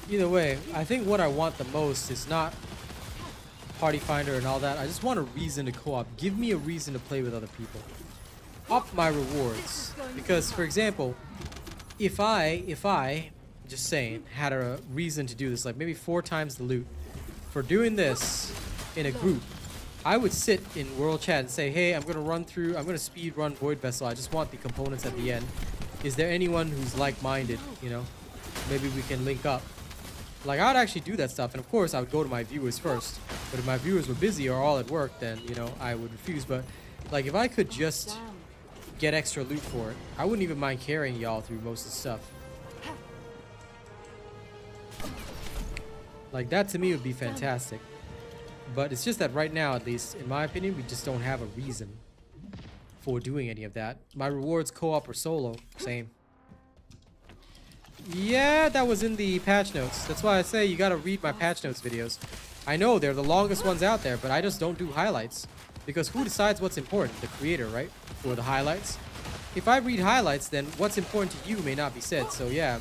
Either way, I think what I want the most is not party finder and all that. I just want a reason to co-op. Give me a reason to play with other people. Up my rewards. Because, for example, if I just saying, had a reason to do this, like maybe 4 times the loot, for doing this in a group, I would sit in world chat and say, hey, I'm gonna speed run Void Vessel. I just want the components at the end. Is there anyone who's like-minded, you know? Maybe we can link up. Like, I would actually do that stuff, and of course I would go to my viewers first. But if my viewers were busy or all at work, then, you know, I would refuse. But like, if I could just get extra loot for it, I wouldn't even mind carrying y'all through most of the stuff. Like, that to me would be fantastic. But it's just that right now, at least, in my opinion, we just don't have a reason for doing any of that. My rewards, co-op or solo, same. Yeah, that was in the patch notes. That's why I say you gotta read my patch notes videos. I know they're the longest ones out there, but I just don't do highlights. Because who decides what's important? The creator, right? For the highlights. If I read highlights, then what's important to you may not be said. So yeah,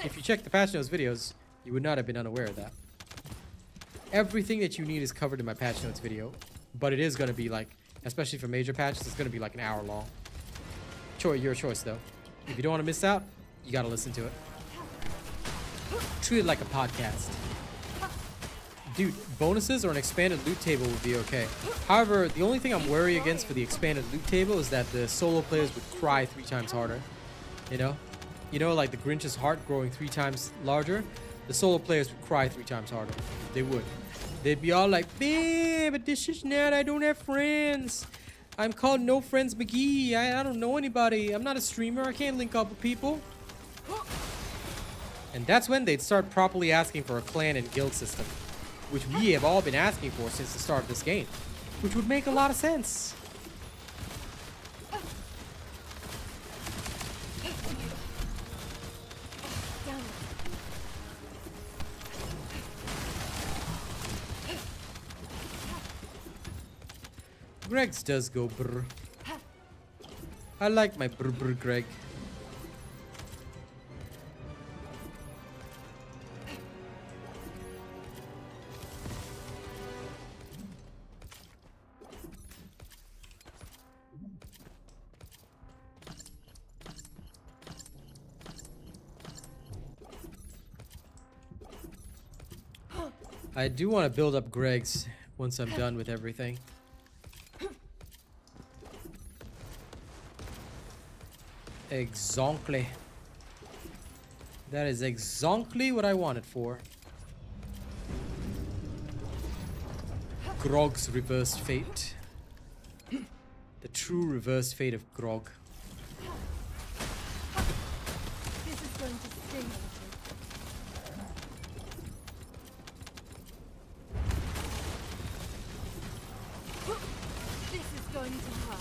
if you check the patch notes videos, you would not have been unaware of that. Everything that you need is covered in my patch notes video. But it is gonna be like, especially for major patches, it's gonna be like an hour long. Your choice though. If you don't want to miss out, you gotta listen to it. Treat it like a podcast. Dude, bonuses or an expanded loot table would be okay. However, the only thing I'm worried against for the expanded loot table is that the solo players would cry 3 times harder. You know? You know, like the Grinch's heart growing 3 times larger? The solo players would cry 3 times harder. They would. They'd be all like, babe, but this is not, I don't have friends. I'm called No Friends McGee. I don't know anybody. I'm not a streamer. I can't link up with people. And that's when they'd start properly asking for a clan and guild system, which we have all been asking for since the start of this game, which would make a lot of sense. Greg's does go brr. I like my brr brr Greg. I do want to build up Greg's once I'm done with everything. Exactly. That is exactly what I wanted for. Grog's reversed fate. The true reversed fate of Grog. This is going to sting a little. This is going to hurt.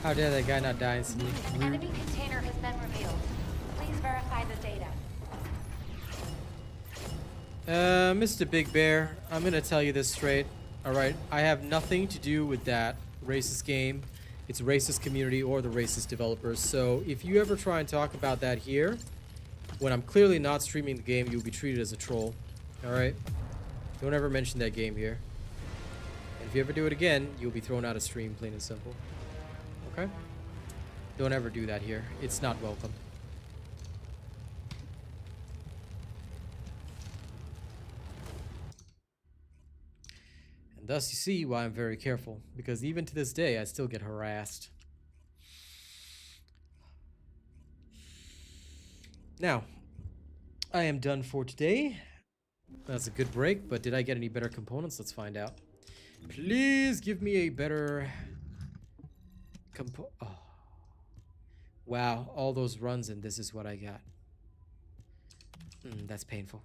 How dare that guy not die instantly? Enemy container has been revealed. Please verify the data. Mr. Big Bear, I'm gonna tell you this straight. Alright, I have nothing to do with that racist game. It's a racist community or the racist developers. So if you ever try and talk about that here, when I'm clearly not streaming the game, you'll be treated as a troll. Alright? Don't ever mention that game here. And if you ever do it again, you'll be thrown out of stream, plain and simple. Okay? Don't ever do that here. It's not welcome. And thus you see why I'm very careful, because even to this day I still get harassed. Now, I am done for today. That's a good break, but did I get any better components? Let's find out. Please give me a better oh. Wow, all those runs and this is what I got. That's painful.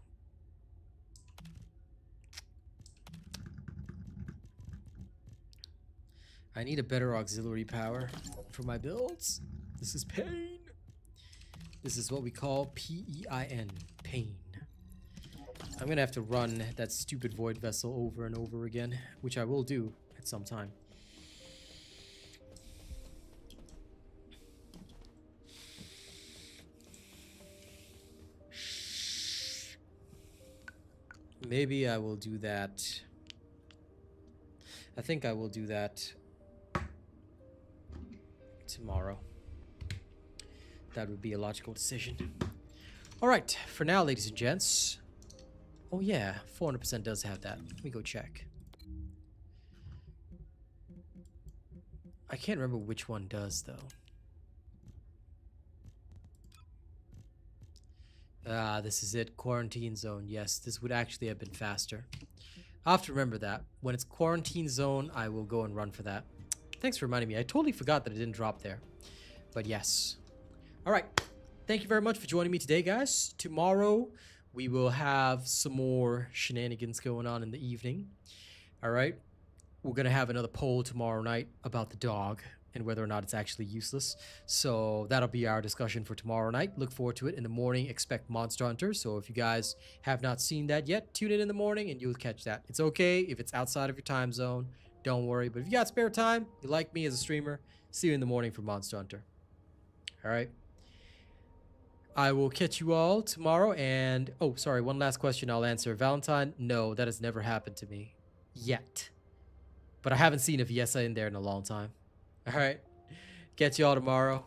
I need a better auxiliary power for my builds. This is pain. This is what we call P-E-I-N, pain. I'm gonna have to run that stupid void vessel over and over again, which I will do at some time. Maybe I will do that. I think I will do that tomorrow. That would be a logical decision. Alright, for now, ladies and gents. Oh yeah, 400% does have that. Let me go check. I can't remember which one does, though. Ah, this is it. Quarantine zone. Yes, this would actually have been faster. I'll have to remember that. When it's quarantine zone, I will go and run for that. Thanks for reminding me. I totally forgot that it didn't drop there. But yes. Alright. Thank you very much for joining me today, guys. Tomorrow, we will have some more shenanigans going on in the evening. Alright. We're going to have another poll tomorrow night about the dog and whether or not it's actually useless. So that'll be our discussion for tomorrow night. Look forward to it. In the morning, expect Monster Hunter. So if you guys have not seen that yet, tune in the morning and you'll catch that. It's okay if it's outside of your time zone. Don't worry. But if you got spare time, you like me as a streamer, see you in the morning for Monster Hunter. All right. I will catch you all tomorrow. And, oh, sorry, one last question I'll answer. Valentine, no, that has never happened to me yet. But I haven't seen a Viesa in there in a long time. All right. Catch you all tomorrow.